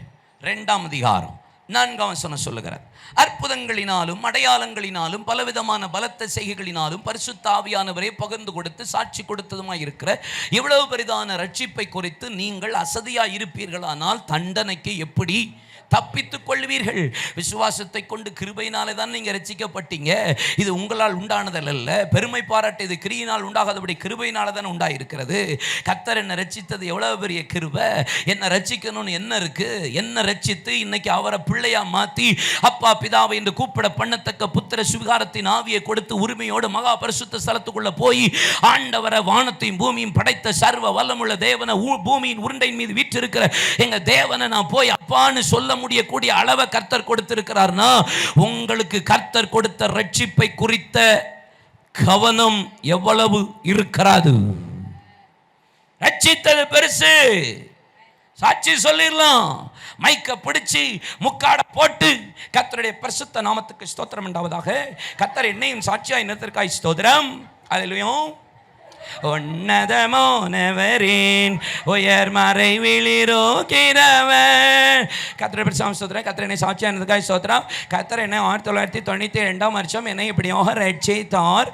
2ஆம் அதிகாரம் 4ஆம் வசனம் சொல்லுகிறார், அற்புதங்களினாலும் அடையாளங்களினாலும் பலவிதமான பலத்த செய்கைகளினாலும் பரிசுத்த ஆவியானவரை பகிர்ந்து கொடுத்து சாட்சி கொடுத்ததுமாய் இருக்கிற இவ்வளவு பெரிதான ரட்சிப்பை குறித்து நீங்கள் அசதியாய் இருப்பீர்களானால் தண்டனைக்கு எப்படி தப்பித்துக் கொள்வீர்கள்? விசுவாசத்தை கொண்டு கிருபையினாலே தான் நீங்கள் ரட்சிக்கப்பட்டீங்க. இது உங்களால் உண்டானதல்ல, பெருமை பாராட்டு இது கிரியினால் உண்டாகாதபடி கிருபையினால தான் உண்டாயிருக்கிறது. கர்த்தர் என்னை ரட்சித்தது எவ்வளவு பெரிய கிருபை. என்னை ரட்சிக்கணும்னு என்ன இருக்கு? என்ன ரட்சித்து இன்னைக்கு அவரை பிள்ளையா மாற்றி அப்பா பிதாவை என்று கூப்பிட பண்ணத்தக்க புத்திர சுவிகாரத்தின் ஆவியை கொடுத்து உரிமையோடு மகா பரிசுத்த ஸ்தலத்துக்குள்ள போய் ஆண்டவரை வானத்தையும் பூமியும் படைத்த சர்வ வல்லமுள்ள தேவனை, பூமியின் உருண்டையின் மீது வீற்றிருக்கிற எங்க தேவனை நான் போய் அப்பான்னு சொல்ல முடியக்கூடிய அளவை கர்த்தர் கொடுத்திருக்கிறார்னா, உங்களுக்கு கர்த்தர் கொடுத்த ரட்சிப்பை குறித்த கவனம் எவ்வளவு இருக்கிறது? ரட்சித்தது பெருசு, சாட்சி சொல்லிடலாம். மைக்க பிடிச்சி முக்காட போட்டு கர்த்தருடைய பரிசுத்த நாமத்துக்கு ஸ்தோத்திரம் உண்டாவதாக. கர்த்தர் என்னையும் சாட்சியாய் நிறுத்திற்காய் ஸ்தோத்திரம். அல்லேலூயா. உன்னதமானவரின் உயர் மறை விழிரோக்கிறவன் கர்த்தரை பிரசம் ஸ்தோத்திரம். கர்த்தர் என்னை சாட்சியானதுக்காய் ஸ்தோத்திரம். கர்த்தர் என்னை 1992ஆம் வருஷம் என்னை இப்படியாக ரட்சித்தார்.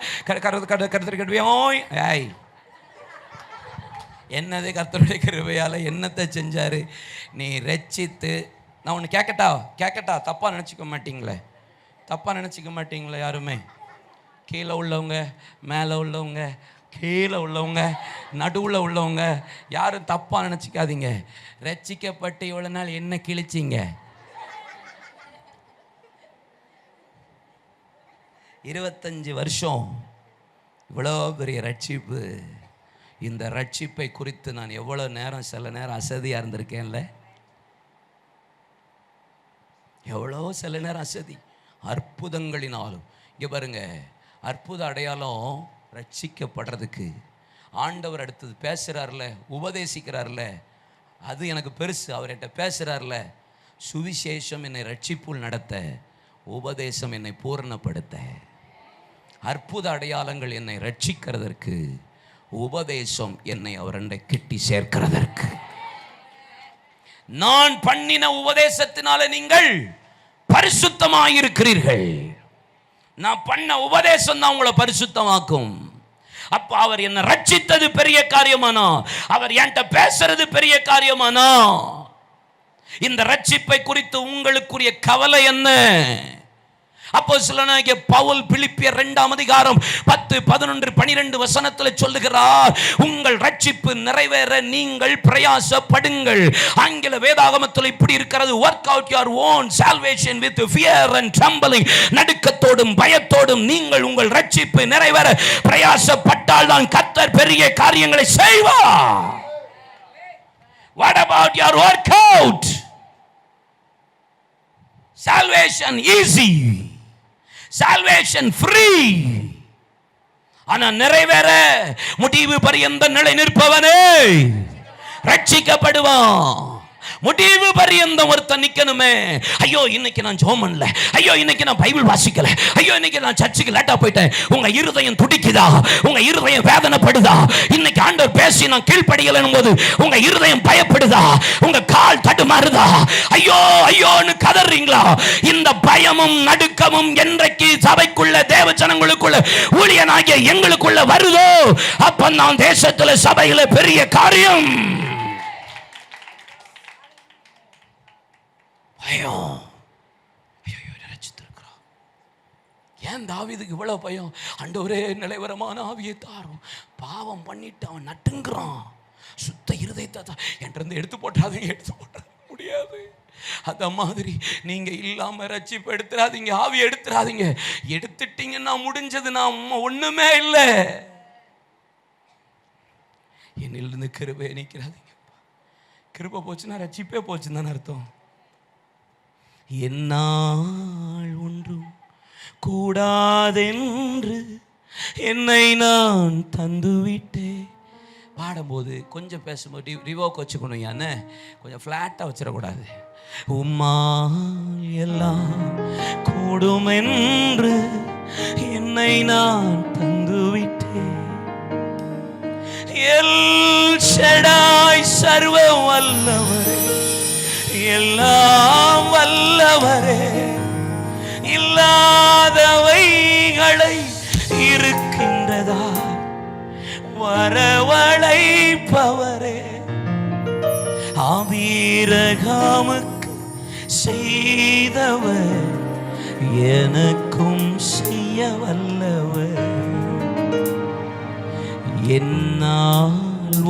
என்னது கர்த்தருடைய கிருபையால் என்னத்தை செஞ்சார்? நீ ரட்சித்து, நான் ஒன்று கேட்கட்டா? தப்பாக நினச்சிக்க மாட்டீங்களே? தப்பாக நினச்சிக்க மாட்டீங்களே யாருமே? கீழே உள்ளவங்க, மேலே உள்ளவங்க, கீழே உள்ளவங்க, நடுவில் உள்ளவங்க, யாரும் தப்பாக நினச்சிக்காதீங்க. ரட்சிக்கப்பட்டு இவ்வளோ நாள் என்ன கிழிச்சிங்க? 25 வருஷம் இவ்வளோ பெரிய ரட்சிப்பு. இந்த ரட்சிப்பை குறித்து நான் எவ்வளோ நேரம், சில நேரம் அசதியாக இருந்திருக்கேன்ல. எவ்வளோ சில நேரம் அசதி. அற்புதங்களினாலும் இங்கே பாருங்க, அற்புத அடையாளம் ரட்சிக்கப்படுறதுக்கு ஆண்டவர் அடுத்தது பேசுகிறார்ல, உபதேசிக்கிறார்ல, அது எனக்கு பெருசு. அவர் என்கிட்ட பேசுகிறார்ல, சுவிசேஷம் என்னை ரட்சிப்புள் நடத்த, உபதேசம் என்னை பூரணப்படுத்த, அற்புத அடையாளங்கள் என்னை ரட்சிக்கிறதற்கு, உபதேசம் என்னை அவரண்டை கிட்டி சேர்க்கிறதற்கு. நான் பண்ணின உபதேசத்தினால நீங்கள் பரிசுத்தமாயிருக்கிறீர்கள். நான் பண்ண உபதேசம் தான் உங்களை பரிசுத்தமாக்கும். அப்ப அவர் என்ன ரட்சித்தது பெரிய காரியமானா, அவர் என்கிட்ட பேசுறது பெரிய காரியமானா, இந்த ரட்சிப்பை குறித்து உங்களுக்குரிய கவலை என்ன? அப்போஸ்தலனாகிய பவுல் பிலிப்பியர் 2ஆம் அதிகாரம் 10, 11, 12 வசனத்தில் சொல்லுகிறார், உங்கள் ரட்சிப்பு நிறைவேற நீங்கள் பிரயாசப்படுங்கள். ஆங்கில வேதாகமத்தில் இப்படி இருக்கிறது, work out your own salvation with fear and trembling. நடுக்கத்தோடும் பயத்தோடும் நீங்கள் உங்கள் ரட்சிப்பு நிறைவேற பிரயாசப்பட்டால் தான் கர்த்தர் பெரிய காரியங்களை செய்வார். What about your workout? Salvation easy, salvation free. ஆனா நிறைவேற முடிவு பரியந்த நிலை நிற்பவனே ரட்சிக்கப்படுவான். முடிவு பரியந்தம் ஒருத்தன் நிக்கணுமே. ஐயோ இன்னைக்கு நான் ஜெபம் பண்ணல, ஐயோ இன்னைக்கு நான் பைபிள் வாசிக்கல, ஐயோ இன்னைக்கு நான் சர்ச்சுக்கு லேட்டா போயிட்டேன். உங்க இருதயம் துடிக்குதா? உங்க இருதயம் வேதனைப்படுதா? இன்னைக்கு ஆண்டவர் பேசி நான் கீழ்ப்படியலனும் போது உங்க இருதயம் பயப்படுதா? உங்க கால் தடுமாறுதா? ஐயோ ஐயோன்னு கதறீங்களா? இந்த பயமும் நடுக்கமும் என்றைக்கு சபைக்குள்ள தேவ ஜனங்களுக்குள்ள ஊழியனாகிய எங்களுக்குள்ள வருதோ அப்ப நான் தேசத்துல சபையில பெரிய காரியம். பயம். ஏன் தாவீதுக்கு இவ்வளவு பயம்? ஆண்டவரே நிலைவரமான ஆவியை தாரும். பாவம் பண்ணிட்டு அவன் நட்டுங்கிறான். சுத்த இருதயத்தை என்கிட்ட எடுத்து போட்டாதீங்க, எடுத்து போட்டாத முடியாது. அத மாதிரி நீங்க இல்லாம ரட்சிப்பு எடுத்துறாதீங்க, ஆவி எடுத்துறாதீங்க. எடுத்துட்டீங்கன்னா முடிஞ்சது, நான் ஒண்ணுமே இல்லை. என்னிலிருந்து கிருபை நீக்கிறாதீங்க. கிருபை போச்சுன்னா ரட்சிப்பே போச்சுன்னு தானே அர்த்தம். என்னால் ஒன்றும் கூடாதென்று என்னை நான் தந்துவிட்டேன். பாடும்போது கொஞ்சம் பேசும்போது ரிவோக் வச்சுக்கணும், யானே கொஞ்சம் ஃப்ளாட்டாக வச்சிடக்கூடாது. உம்மால் எல்லாம் கூடும் என்று என்னை நான் தந்துவிட்டேன். எல் ஷடாய் சர்வ வல்லவரே, எல்லாம் வல்லவரே, இல்லாதவைகளை இருக்கின்றதா வரவழைப்பவரே, ஆபிரகாமுக்கு செய்தவர் எனக்கும் செய்ய வல்லவர். என்னால்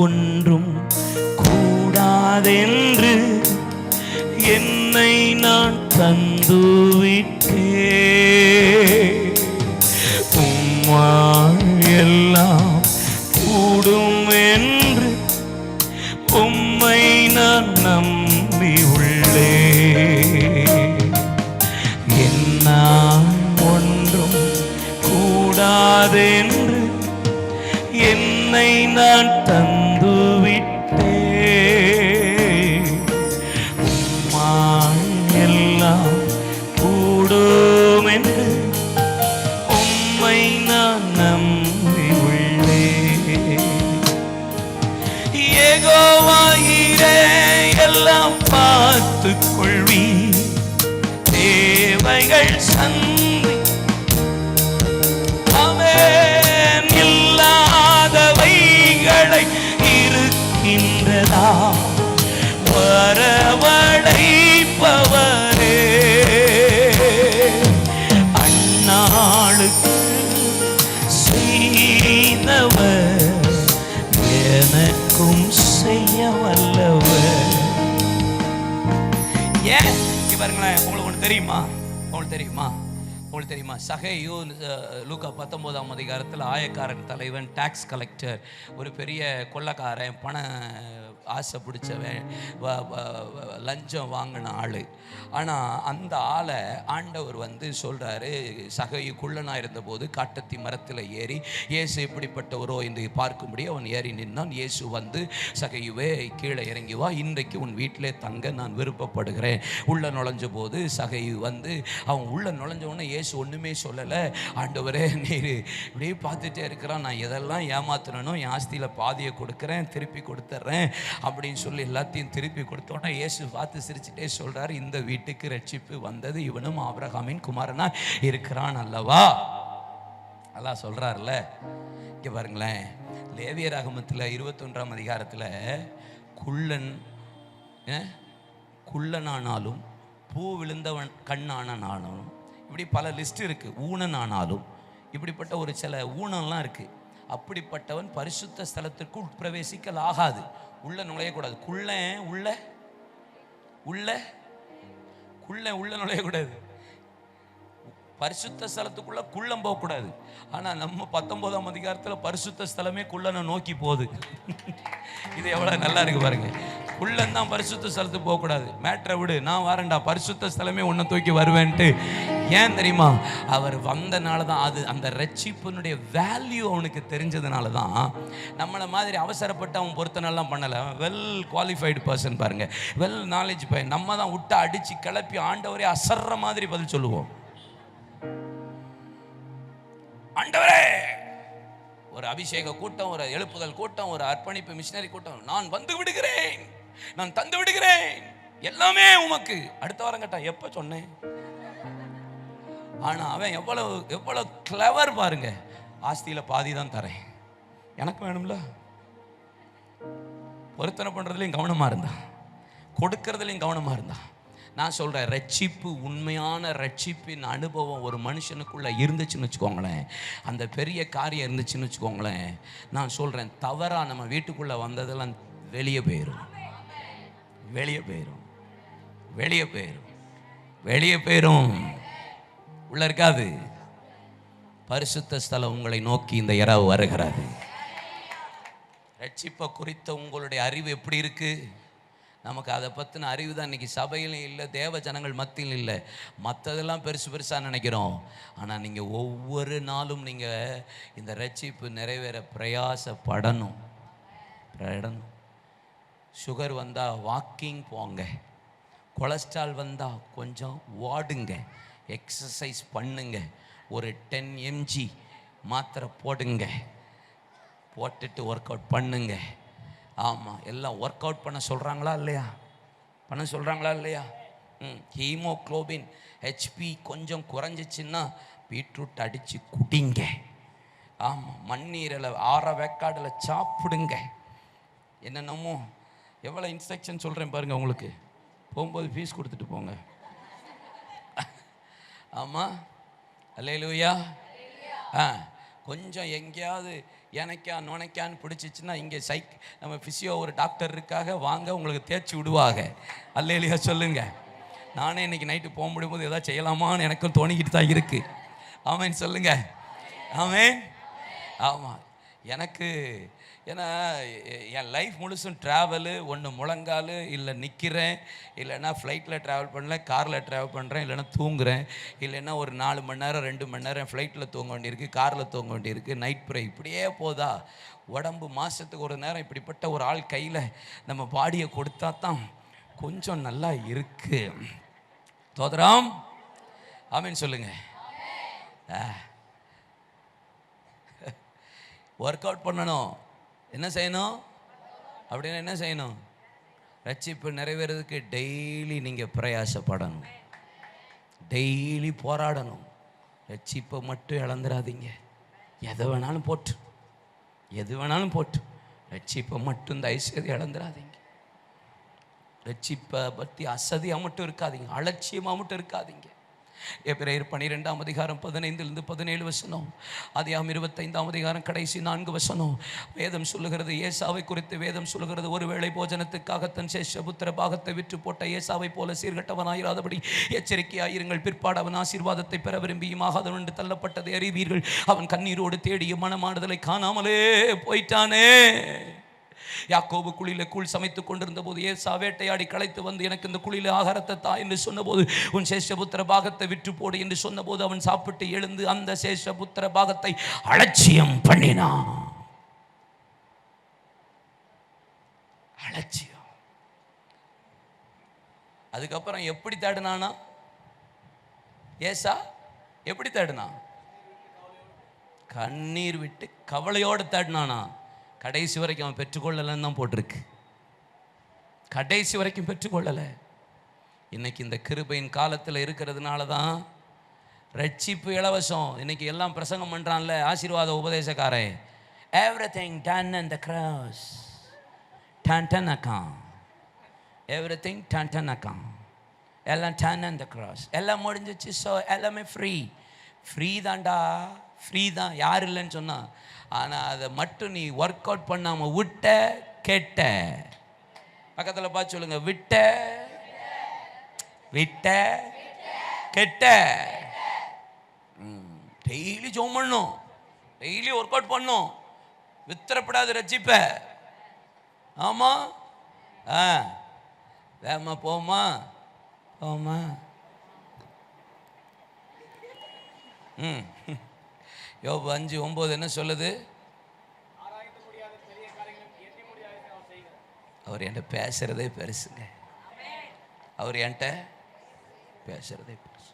ஒன்றும் கூடாதென்று என்னை நான் தந்துவிட்டேன். உம்மால் எல்லாம் கூடும் என்று உம்மை நான் நம்பி உள்ளேன். என்னால் ஒன்றும் கூடாதென்று என்னை நான் தந்துவிட்டேன். உம்மால் எல்லாம் கூடும் என்று உம்மை நான் நம்பி உள்ளேன். யெகோவாயிரே எல்லாம் பார்த்துக் கொள்வி, தேவைகள் சந்தி அவன் இல்லாதவைகளை இருக்கின்றதா வரவழைப்பவரே, அந்நாளுக்கு செய்தவர் எனக்கும் செய்ய வல்லவர். ஏன் பாருங்களேன், உங்களுக்கு ஒன்று தெரியுமா? உங்களுக்கு தெரியுமா? உங்களுக்கு தெரியுமா? சகேயு லூக்கா 19ஆம் அதிகாரத்தில் ஆயக்காரன் தலைவன், டாக்ஸ் கலெக்டர், ஒரு பெரிய கொள்ளைக்காரன், பண ஆசை பிடிச்சவன், லஞ்சம் வாங்கின ஆள். ஆனால் அந்த ஆளை ஆண்டவர் சொல்கிறாரு, சகேயு குள்ளனாக இருந்தபோது காட்டத்தி மரத்தில் ஏறி இயேசு எப்படிப்பட்டவரோ என்று பார்க்கும்படி அவன் ஏறி நின்னான். இயேசு சகேயுவே கீழே இறங்கி வா, இன்றைக்கு உன் வீட்டிலே தங்க நான் விருப்பப்படுகிறேன். உள்ளே நுழைஞ்ச போது சகேயு அவன் உள்ளே நுழைஞ்ச உடனே இயேசு ஒன்றுமே சொல்லலை. ஆண்டவரே நீர் இப்படியே பார்த்துட்டே இருக்கிறான், நான் எதெல்லாம் ஏமாத்துறனோ என் ஆஸ்தியில் பாதியை கொடுக்குறேன், திருப்பி கொடுத்துட்றேன் அப்படின்னு சொல்லி எல்லாத்தையும் திருப்பி கொடுத்தோன்னா இயேசு பார்த்து சிரிச்சுட்டே சொல்கிறார், இந்த வீட்டுக்கு ரட்சிப்பு வந்தது இவனும் ஆபிரகாமின் குமாரனா இருக்கிறான் அல்லவா. அதான் சொல்கிறார்ல. இங்கே பாருங்களேன், லேவியராகமத்தில் 21ஆம் அதிகாரத்தில் குள்ளனானாலும் பூ விழுந்தவன் கண்ணானாலும் இப்படி பல லிஸ்ட் இருக்குது. ஊனனானாலும் இப்படிப்பட்ட ஒரு சில ஊனம்லாம் இருக்குது. அப்படிப்பட்டவன் பரிசுத்த ஸ்தலத்திற்குள் பிரவேசிக்கல் ஆகாது, உள்ள நுழையக்கூடாது. உள்ள நுழையக்கூடாது. பரிசுத்த ஸ்தலத்துக்குள்ள குள்ளம் போகக்கூடாது. ஆனால் நம்ம 19ஆம் அதிகாரத்தில் பரிசுத்த ஸ்தலமே குள்ளனை நோக்கி போகுது. இது எவ்வளோ நல்லா இருக்கு பாருங்க. உள்ளந்தான் பரிசுத்த ஸ்தலத்துக்கு போகக்கூடாது. மேட்ரை விடு, நான் வரேன்டா, பரிசுத்த ஸ்தலமே உன்னை தூக்கி வருவேன்ட்டு. ஏன் தெரியுமா? அவர் வந்தனால தான். அது அந்த ரட்சிப்பினுடைய வேல்யூ அவனுக்கு தெரிஞ்சதுனால தான். நம்மளை மாதிரி அவசரப்பட்டு அவன் பொறுத்தனெல்லாம் பண்ணலை. வெல் குவாலிஃபைடு பர்சன் பாருங்க, வெல் நாலேஜ் பையன். நம்ம தான் விட்டு அடித்து கிளப்பி ஆண்டவரே அசர்ற மாதிரி பதில் சொல்லுவோம். ஆண்டவரே, ஒரு அபிஷேக கூட்டம், ஒரு எழுப்புதல் கூட்டம், ஒரு அர்ப்பணிப்பு மிஷனரி கூட்டம், நான் வந்து விடுகிறேன், நான் தந்து விடுகிறேன், எல்லாமே உமக்கு. அடுத்த வாரம் கேட்டா எப்ப சொன்னேன்? ஆனா அவன் எவ்வளவு கிளவர் பாருங்க. ஆஸ்தியில பாதி தான் தரேன், எனக்கு வேணும்ல. பொருத்தனை பண்றதுலையும் கவனமா இருந்தா, கொடுக்கறதுலையும் கவனமா இருந்தா. நான் சொல்கிறேன், ரட்சிப்பு, உண்மையான ரட்சிப்பின் அனுபவம் ஒரு மனுஷனுக்குள்ளே இருந்துச்சுன்னு வச்சுக்கோங்களேன், அந்த பெரிய காரியம் இருந்துச்சுன்னு வச்சுக்கோங்களேன், நான் சொல்கிறேன், தவறாக நம்ம வீட்டுக்குள்ளே வந்ததெல்லாம் வெளியே போயிடும், வெளியே போயிடும், வெளியே போயிடும், வெளியே போயிடும், உள்ள இருக்காது. பரிசுத்த ஸ்தலம் உங்களை நோக்கி இந்த இரவு வருகிறது. ரட்சிப்பை குறித்த உங்களுடைய அறிவு எப்படி இருக்கு? நமக்கு அதை பற்றின அறிவு தான் இன்றைக்கி சபையிலும் இல்லை, தேவ ஜனங்கள் மத்தியிலும் இல்லை. மற்றதெல்லாம் பெருசாக நினைக்கிறோம். ஆனால் நீங்கள் ஒவ்வொரு நாளும் நீங்கள் இந்த ரட்சிப்பு நிறைவேற பிரயாசப்படணும். சுகர் வந்தால் வாக்கிங் போங்க, கொலஸ்ட்ரால் வந்தால் கொஞ்சம் வாடுங்க, எக்ஸசைஸ் பண்ணுங்க, ஒரு 10 mg மாத்திரை போடுங்க, போட்டுட்டு ஒர்க் அவுட் பண்ணுங்க. ஆமாம், எல்லாம் ஒர்க் அவுட் பண்ண சொல்கிறாங்களா இல்லையா? பண்ண சொல்கிறாங்களா இல்லையா? ஹீமோக்ளோபின் ஹெச்பி கொஞ்சம் குறைஞ்சிச்சின்னா பீட்ரூட் அடித்து குடிங்க. ஆமாம், மண்ணீரில் 6 வேக்காடில் சாப்பிடுங்க. என்னென்னமோ எவ்வளோ இன்ஸ்ட்ரக்ஷன் சொல்கிறேன் பாருங்கள். உங்களுக்கு போகும்போது ஃபீஸ் கொடுத்துட்டு போங்க. ஆமாம், அல்லேலூயா. கொஞ்சம் எங்கேயாவது நுணைக்கான்னு பிடிச்சிச்சின்னா இங்கே நம்ம ஃபிசியோ ஒரு டாக்டர் இருக்காக, வாங்க, உங்களுக்கு தேய்ச்சி விடுவாங்க. அல்லேலூயா சொல்லுங்க. நானே இன்னைக்கு நைட்டு போக முடியும்போது எதாவது செய்யலாமான்னு எனக்கும் தோணிக்கிட்டு தான் இருக்குது. ஆமேன்னு சொல்லுங்க. ஆமேன். ஆமாம், எனக்கு ஏன்னா என் லைஃப் முழுசும் ட்ராவலு. ஒன்று முழங்கால், இல்லை நிற்கிறேன், இல்லைன்னா ஃப்ளைட்டில் ட்ராவல் பண்ணல, காரில் ட்ராவல் பண்ணுறேன், இல்லைன்னா தூங்குறேன், இல்லைன்னா ஒரு 4 மணி நேரம் 2 மணி நேரம் ஃப்ளைட்டில் தூங்க வேண்டியிருக்கு, காரில் தூங்க வேண்டியிருக்கு, நைட் ப்ரே, இப்படியே போதா உடம்பு. மாதத்துக்கு ஒரு நேரம் இப்படிப்பட்ட ஒரு ஆள் கையில் நம்ம பாடியை கொடுத்தா தான் கொஞ்சம் நல்லா இருக்கு. தோதராம் ஆமேன்னு சொல்லுங்க. ஒர்க் அவுட் பண்ணணும். என்ன செய்யணும் அப்படின்னா என்ன செய்யணும்? ரட்சிப்பு நிறைவேறதுக்கு டெய்லி நீங்கள் பிரயாசப்படணும், டெய்லி போராடணும். ரட்சிப்பை மட்டும் இழந்துடாதீங்க. எது வேணாலும் போட்டு ரட்சிப்பை மட்டும் தயவுசெய்து இழந்துடாதீங்க. ரட்சிப்பை பற்றி அசதியாக மட்டும் இருக்காதீங்க, அலட்சியமாக மட்டும் இருக்காதீங்க. எபிரேயர் 12ஆம் அதிகாரம் 15 17 வசனம், ஆதியாகமம் 25ஆம் அதிகாரம் கடைசி 4 வசனம் வேதம் சொல்லுகிறது. ஏசாவை குறித்து வேதம் சொல்லுகிறது, ஒருவேளை போஜனத்துக்காக தன் சேஷபுத்திர பாகத்தை விற்று போட்ட ஏசாவை போல சீர்கட்டவனாயிராதபடி எச்சரிக்கையாயிருங்கள். பிற்பாடு அவன் ஆசீர்வாதத்தை பெற விரும்பியும் ஆகாதவன் என்று தள்ளப்பட்டதை அறிவீர்கள். அவன் கண்ணீரோடு தேடிய மனமாடுதலை காணாமலே போயிட்டானே. யாக்கோபு குழியில கூழ் சமைத்துக் கொண்டிருந்த போது ஏசா வேட்டையாடி களைத்து வந்து, எனக்கு இந்த குழியில ஆகாரத்தை தா என்று சொன்னபோது, உன் சேஷபுத்திர பாகத்தை விற்று போடு என்று சொன்னபோது அவன் சாப்பிட்டு எழுந்து அந்த சேஷபுத்திர பாகத்தை அலட்சியம் பண்ணினான். அலட்சியம். அதுக்கப்புறம் எப்படி தேடினானா? ஏசா எப்படி தேடினான்? கண்ணீர் விட்டு கவலையோடு தேடினானா? கடைசி வரைக்கும் அவன் பெற்றுக்கொள்ளலைன்னு தான் போட்டிருக்கு. கடைசி வரைக்கும் பெற்றுக்கொள்ளலை. இன்னைக்கு இந்த கிருபையின் காலத்தில் இருக்கிறதுனால தான் ரட்சிப்பு இலவசம். இன்னைக்கு எல்லாம் பிரசங்கம் பண்ணுறான்ல ஆசீர்வாத உபதேசக்காரன். Everything done and the cross, done done அக்கான், எவ்ரிதிங் டன் டன் அக்கான், எல்லாம் டன் அண்ட் த கிராஸ், எல்லாம் முடிஞ்சிச்சு. ஸோ எல்லாமே ஃப்ரீ தான்டா, ஃப்ரீ தான், யார் இல்லைன்னு சொன்னா. ஆனால் அதை மட்டும் நீ ஒர்க் அவுட் பண்ணாமல் விட்ட கெட்ட. பக்கத்தில் பார்த்து சொல்லுங்க, விட்ட கெட்ட. டெய்லி ஜோம் பண்ணும், டெய்லி ஒர்க் அவுட் பண்ணும், வித்திரப்படாது ரட்சிப்ப. ஆமாம், வேமா போமா போமா. யோபு 5:9 என்ன சொல்லுது? அவர் என்கிட்ட பேசுறதே பெருசுங்க. அவர் என்கிட்ட பேசுறதே பெருசு.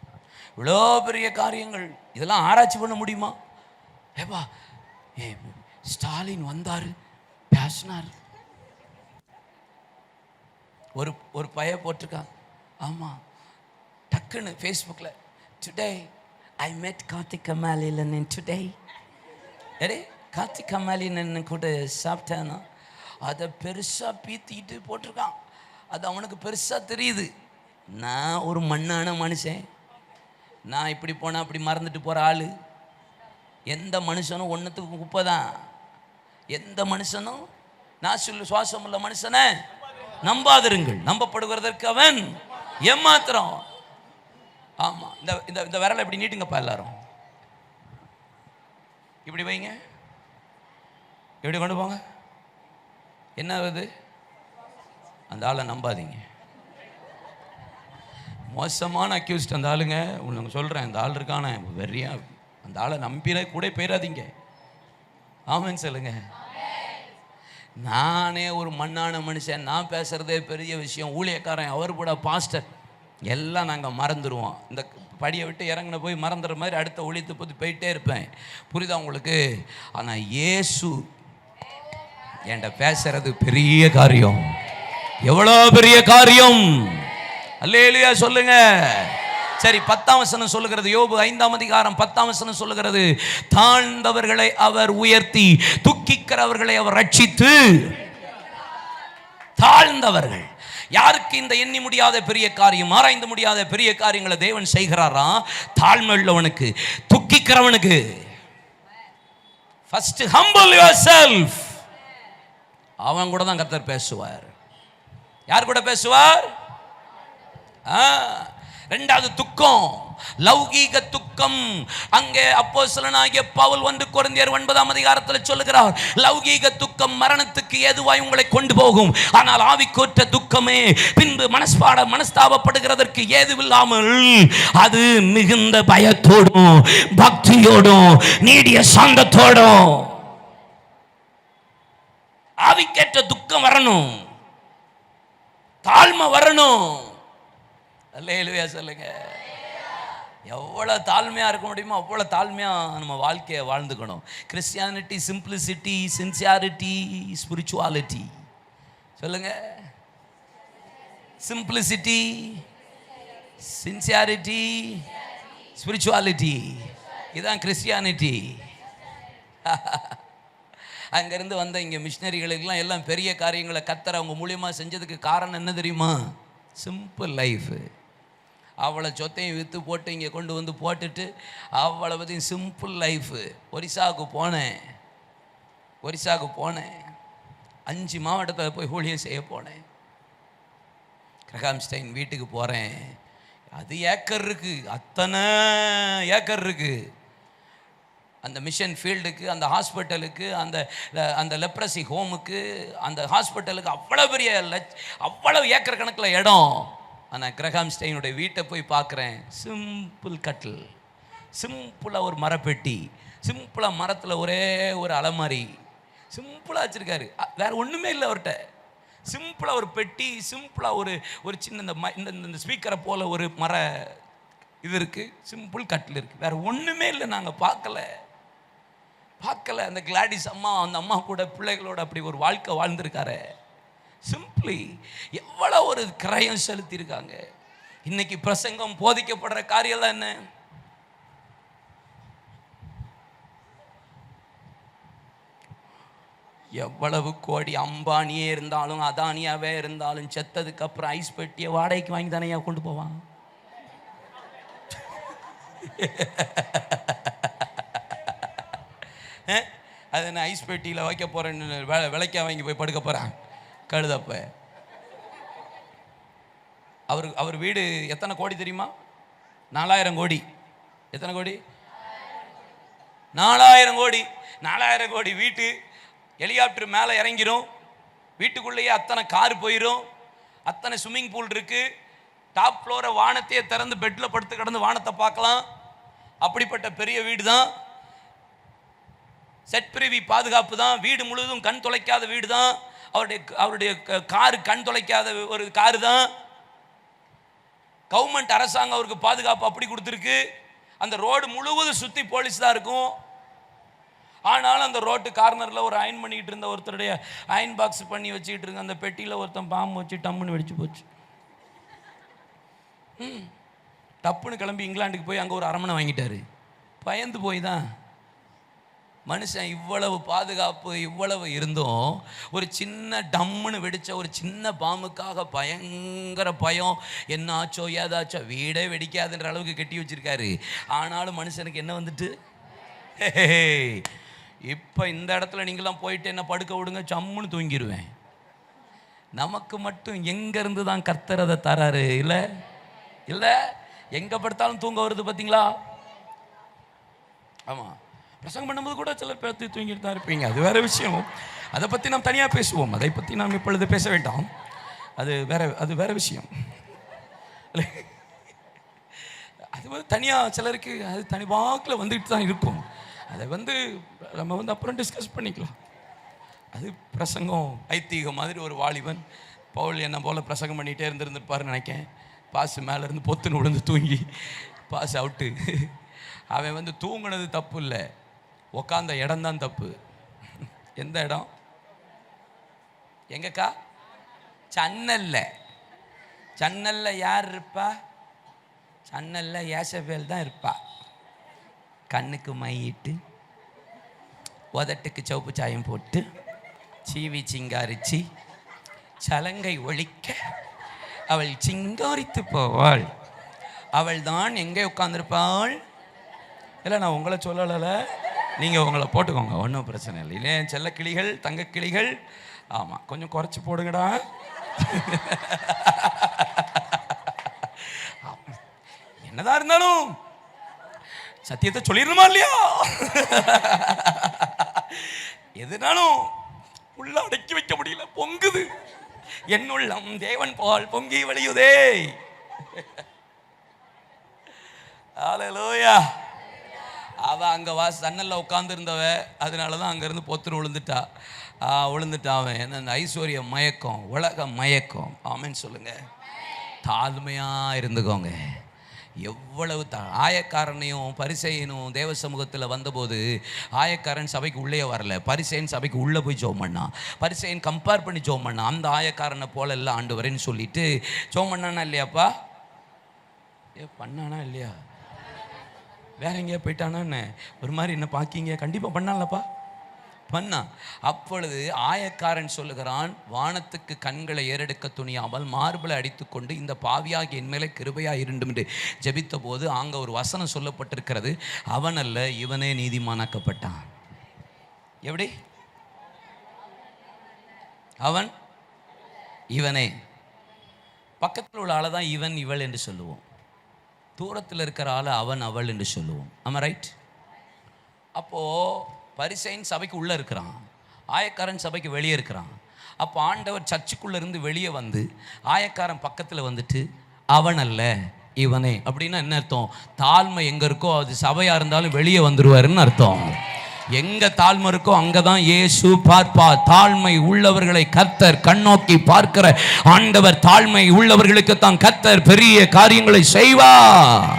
இவ்வளோ பெரிய காரியங்கள், இதெல்லாம் ஆராய்ச்சி பண்ண முடியுமா? ஏப்பா ஸ்டாலின் வந்தார் பேசினார். ஒரு பைய போட்டிருக்கான், ஆமாம், டக்குன்னு ஃபேஸ்புக்கில், டுடே ஐ மெட் கார்த்திக் கமாலிலன் டுடே. அடே கார்த்திக் கமாலிலன் கூட சாப்பிட்டேன்னா அதை பெருசாக பீத்திக்கிட்டு போட்டிருக்கான். அது அவனுக்கு பெருசாக தெரியுது. நான் ஒரு மண்ணான மனுஷன், நான் இப்படி போனால் அப்படி மறந்துட்டு போகிற ஆள். எந்த மனுஷனும் ஒன்றுத்துக்கு குப்பை தான். எந்த மனுஷனும் நான் சுவாசம் உள்ள மனுஷனை நம்பாதிருங்கள், நம்பப்படுவதற்கு அவன் ஏமாத்திரம். ஆமாம், இந்த விரலை இப்படி நீட்டுங்கப்பா எல்லாரும், இப்படி வைங்க, இப்படி கொண்டு போங்க. என்ன ஆகுது? அந்த ஆளை நம்பாதீங்க. மோசமான அக்யூஸ்ட் அந்த ஆளுங்க. உங்களுக்கு சொல்கிறேன், அந்த ஆள் இருக்கான வெறியா, அந்த ஆளை நம்பின கூட போயிடாதீங்க. ஆமான்னு சொல்லுங்க. நானே ஒரு மண்ணான மனுஷன், நான் பேசுகிறதே பெரிய விஷயம். ஊழியக்காரன், அவர் கூட பாஸ்டர், எல்லாம் நாங்கள் மறந்துடுவோம். இந்த படியை விட்டு இறங்கின போய் மறந்துடுற மாதிரி அடுத்த ஒழித்து போது போயிட்டே இருப்பேன். புரியுதா உங்களுக்கு? ஆனால் இயேசு என்கிட்ட பேசுறது பெரிய காரியம். எவ்வளோ பெரிய காரியம்! அல்லேலூயா சொல்லுங்க. சரி, 10ஆம் வசனம் சொல்லுகிறது, யோபு 5ஆம் அதிகாரம் 10ஆம் வசனம் சொல்லுகிறது, தாழ்ந்தவர்களை அவர் உயர்த்தி துக்கிக்கிறவர்களை அவர் ரட்சித்து. தாழ்ந்தவர்கள் யாருக்கு இந்த எண்ணி முடியாத பெரிய காரியம், ஆராய்ந்து முடியாத பெரிய காரியங்களை தேவன் செய்கிறாரா? தாழ்மை உள்ளவனுக்கு, துக்கிக்கிறவனுக்கு. First humble yourself. அவன் கூட தான் கர்த்தர் பேசுவார். யார் கூட பேசுவார்? ரெண்டாவது துக்கம், லௌகீக துக்கம். அங்கே அப்போஸ்தலனாகிய பவுல் 1 கொரிந்தியர் 9ஆம் அதிகாரத்தில் சொல்லுகிறார், லௌகீக துக்கம் மரணத்துக்கு ஏதுவாய் உங்களை கொண்டு போகும், ஆனால் ஆவிக்கோற்ற துக்கமே பின்பு மனஸ்தாபப்படுகிறதற்கு ஏதுவில்லாமல் அது மிகுந்த பயத்தோடும் பக்தியோடும் நீடிய சாந்தத்தோடும். ஆவிக்கேற்ற துக்கம் வரணும், தாழ்மை வரணும். அல்லேலூயா சொல்லுங்க. எவ்வளோ தாழ்மையாக இருக்க முடியுமோ அவ்வளோ தாழ்மையாக நம்ம வாழ்க்கையை வாழ்ந்துக்கணும். Christianity simplicity, sincerity, spirituality. சொல்லுங்க, சிம்பிளிசிட்டி, சின்சியாரிட்டி, ஸ்பிரிச்சுவாலிட்டி. இதுதான் கிறிஸ்டியானிட்டி. அங்கேருந்து வந்த இங்கே மிஷினரிகளுக்கெல்லாம் எல்லாம் பெரிய காரியங்களை கர்த்தர் அவங்க மூலியமாக செஞ்சதுக்கு காரணம் என்ன தெரியுமா? Simple life. அவ்வளோ சொத்தையும் விற்று போட்டு இங்கே கொண்டு வந்து போட்டுட்டு அவ்வளோ பற்றியும் சிம்பிள் லைஃபு. ஒரிசாவுக்கு போனேன் 5 மாவட்டத்தில் போய் ஊழியம் செய்ய போனேன். கிரகாம்ஸ்டைன் வீட்டுக்கு போகிறேன். அது ஏக்கர் இருக்குது, அத்தனை ஏக்கர் இருக்குது. அந்த மிஷன் ஃபீல்டுக்கு, அந்த ஹாஸ்பிட்டலுக்கு, அந்த லெப்ரசி ஹோமுக்கு, அந்த ஹாஸ்பிட்டலுக்கு அவ்வளோ ஏக்கர் கணக்கில் இடம். ஆனால் கிரகாம்ஸ்டைனுடைய வீட்டை போய் பார்க்குறேன். சிம்பிள் கட்டில், சிம்பிளாக ஒரு மரப்பெட்டி, சிம்பிளாக மரத்தில் ஒரே ஒரு அலமாரி, சிம்பிளாக வச்சுருக்காரு. வேறு ஒன்றுமே இல்லை அவர்கிட்ட. சிம்பிளாக ஒரு பெட்டி, சிம்பிளாக ஒரு சின்ன இந்த ஸ்பீக்கரை போல் ஒரு மர இது இருக்குது, சிம்பிள் கட்டில் இருக்குது. வேறு ஒன்றுமே இல்லை. நாங்கள் பார்க்கல. அந்த கிளாடிஸ் அம்மா, அந்த அம்மா கூட பிள்ளைகளோட அப்படி ஒரு வாழ்க்கை வாழ்ந்திருக்காரு. சிம்பிளி எவ்வளோ ஒரு கிரயம் செலுத்தியிருக்காங்க. இன்னைக்கு பிரசங்கம் போதிக்கப்படுற காரியம்லாம் என்ன? எவ்வளவு கோடி அம்பானியே இருந்தாலும் அதானியாவே இருந்தாலும் செத்ததுக்கு அப்புறம் ஐஸ் பெட்டியை வாடகைக்கு வாங்கி தானே கொண்டு போவான். அது நான் ஐஸ் பெட்டியில் வைக்க போகிறேன்னு விலைக்கா வாங்கி போய் படுக்க போகிறேன் கழுதப்ப. அவர் வீடு எத்தனை கோடி தெரியுமா? 4000 கோடி. எத்தனை கோடி? 4000 கோடி. 4000 கோடி வீட்டு ஹெலிகாப்டர் மேலே இறங்கிடும். வீட்டுக்குள்ளேயே அத்தனை கார் போயிடும், அத்தனை ஸ்விம்மிங் பூல் இருக்கு, டாப் ஃப்ளோரை வானத்தையே திறந்து பெட்டில் படுத்து கிடந்து வானத்தை பார்க்கலாம். அப்படிப்பட்ட பெரிய வீடு தான். செட் பிரிவி பாதுகாப்பு தான். வீடு முழுவதும் கண் தொலைக்காத வீடு தான். அவருடைய காரு கண் தொலைக்காத ஒரு காரு தான். கவர்மெண்ட் அரசாங்கம் அவருக்கு பாதுகாப்பு அப்படி கொடுத்துருக்கு. அந்த ரோடு முழுவதும் சுற்றி போலீஸ் தான் இருக்கும். ஆனாலும் அந்த ரோட்டு கார்னரில் ஒரு அயன் பண்ணிக்கிட்டு இருந்த ஒருத்தருடைய அயன் பாக்ஸ் பண்ணி வச்சுக்கிட்டு இருந்த அந்த பெட்டியில் ஒருத்தன் பாம்பு வச்சு டம்முன்னு வெடிச்சு போச்சு. டப்புன்னு கிளம்பி இங்கிலாந்துக்கு போய் அங்கே ஒரு அரமனை வாங்கிட்டாரு. பயந்து போய் தான். மனுஷன் இவ்வளவு பாதுகாப்பு இவ்வளவு இருந்தும் ஒரு சின்ன டம்முன்னு வெடிச்ச ஒரு சின்ன பாம்புக்காக பயங்கர பயம். என்ன ஆச்சோ ஏதாச்சோ, வீடே வெடிக்காதுன்ற அளவுக்கு கட்டி வச்சிருக்காரு. ஆனாலும் மனுஷனுக்கு என்ன வந்துட்டு, இப்போ இந்த இடத்துல நீங்களாம் போயிட்டு என்ன படுக்க விடுங்க, சம்முன்னு தூங்கிடுவேன். நமக்கு மட்டும் எங்கேருந்து தான் கர்த்தர் அதை தராரு? இல்லை இல்லை, எங்கே படுத்தாலும் தூங்க வருது பார்த்தீங்களா? ஆமாம், பிரசங்கம் பண்ணும்போது கூட சிலர் பேர்த்து தூங்கிட்டு தான் இருப்பீங்க. அது வேறு விஷயம். அதை பற்றி நாம் தனியாக பேசுவோம். அதை பற்றி நாம் இப்பொழுது பேச வேண்டாம். அது வேறு விஷயம். அது வந்து தனியாக சிலருக்கு அது தனி வாக்கில் வந்துட்டு தான் இருக்கும். அதை நம்ம அப்புறம் டிஸ்கஸ் பண்ணிக்கலாம். அது பிரசங்கம் ஐதீகம் மாதிரி. ஒரு வாலிபன் பவுல் என்ன போல் பிரசங்கம் பண்ணிகிட்டே இருந்திருப்பாருன்னு நினைக்கேன். பாசு மேலேருந்து பொத்துன்னு விழுந்து தூங்கி பாஸ் அவுட்டு. அவன் தூங்கினது தப்பு இல்லை, உக்காந்த இடம்தான் தப்பு. எந்த இடம்? எங்கக்கா? சன்னல்ல யார் இருப்பா? சன்னல்ல ஏசபேல் தான் இருப்பா. கண்ணுக்கு மையிட்டு, உதட்டுக்கு சவுப்பு சாயம் போட்டு, சீவி சிங்காரிச்சு, சலங்கை ஒழிக்க அவள் சிங்காரித்து போவாள். அவள் தான் எங்கே உட்கார்ந்துருப்பாள்? இல்லை, நான் உங்களை சொல்லலை, நீங்கள் உங்களை போட்டுக்கோங்க, ஒன்றும் பிரச்சனை இல்லை. இல்லை செல்ல கிளிகள், தங்க கிளிகள். ஆமாம், கொஞ்சம் குறைச்சி போடுங்கடா. என்னதான் இருந்தாலும் சத்தியத்தை சொல்லிடணுமா இல்லையா? எதுனாலும் உள்ள அடக்கி வைக்க முடியல, பொங்குது. என்னுள்ளம் தேவன் பால் பொங்கி வழியுதே. ஹல்லேலூயா. அவ அங்கே சன்னல்ல உட்கார்ந்து இருந்தவ, அதனால தான் அங்கேருந்து பொத்துன்னு விழுந்துட்டாவன். என்ன ஐஸ்வர்ய மயக்கம், உலக மயக்கம். ஆமென் சொல்லுங்க. தாழ்மையாக இருந்துக்கோங்க. எவ்வளவு ஆயக்காரனையும் பரிசேயனும் தேவ சமூகத்தில் வந்தபோது, ஆயக்காரன் சபைக்கு உள்ளே வரல, பரிசேயன் சபைக்கு உள்ளே போய் ஜெபம் பண்ணான். பரிசேயன் கம்பேர் பண்ணி ஜெபம் பண்ணான். அந்த ஆயக்காரனை போல எல்லாம் ஆண்டவரேன்னு சொல்லிட்டு ஜெபம் பண்ணானா இல்லையாப்பா? பண்ணானா இல்லையா? வேற எங்கேயா போயிட்டானான்னு ஒரு மாதிரி என்ன பார்க்கிங்க? கண்டிப்பாக பண்ணாலப்பா, பண்ணா. அப்பொழுது ஆயக்காரன் சொல்லுகிறான், வானத்துக்கு கண்களை ஏறெடுக்க துணியாமல் மார்பலை அடித்துக்கொண்டு இந்த பாவியாகி என் மேலே கிருபையாக இருண்டும் என்று ஜெபித்த போது அங்கே ஒரு வசனம் சொல்லப்பட்டிருக்கிறது, அவன் அல்ல இவனே நீதிமானாக்கப்பட்டான். எப்படி? அவன் இவனே. பக்கத்தில் உள்ள ஆளை தான் இவன் இவள் என்று சொல்லுவோம். தூரத்தில் இருக்கிற ஆளை அவன் அவள் என்று சொல்லுவோம். ஆமாம், ரைட்? அப்போது பரிசேயன் சபைக்கு உள்ளே இருக்கிறான், ஆயக்காரன் சபைக்கு வெளியே இருக்கிறான். அப்போ ஆண்டவர் சர்ச்சுக்குள்ளே இருந்து வெளியே வந்து ஆயக்காரன் பக்கத்தில் வந்துட்டு அவன் அல்ல இவனே அப்படின்னா என்ன அர்த்தம்? தாழ்மை எங்கே இருக்கோ அது சபையாக இருந்தாலும் வெளியே வந்துடுவாருன்னு அர்த்தம். எங்க தாழ்மை இருக்கோ அங்கதான் இயேசு பார்ப்பார். தாழ்மை உள்ளவர்களை கர்த்தர் கண்ணோக்கி பார்க்கிற ஆண்டவர். தாழ்மை உள்ளவர்களுக்கு தான் கர்த்தர் பெரிய காரியங்களை செய்வார்.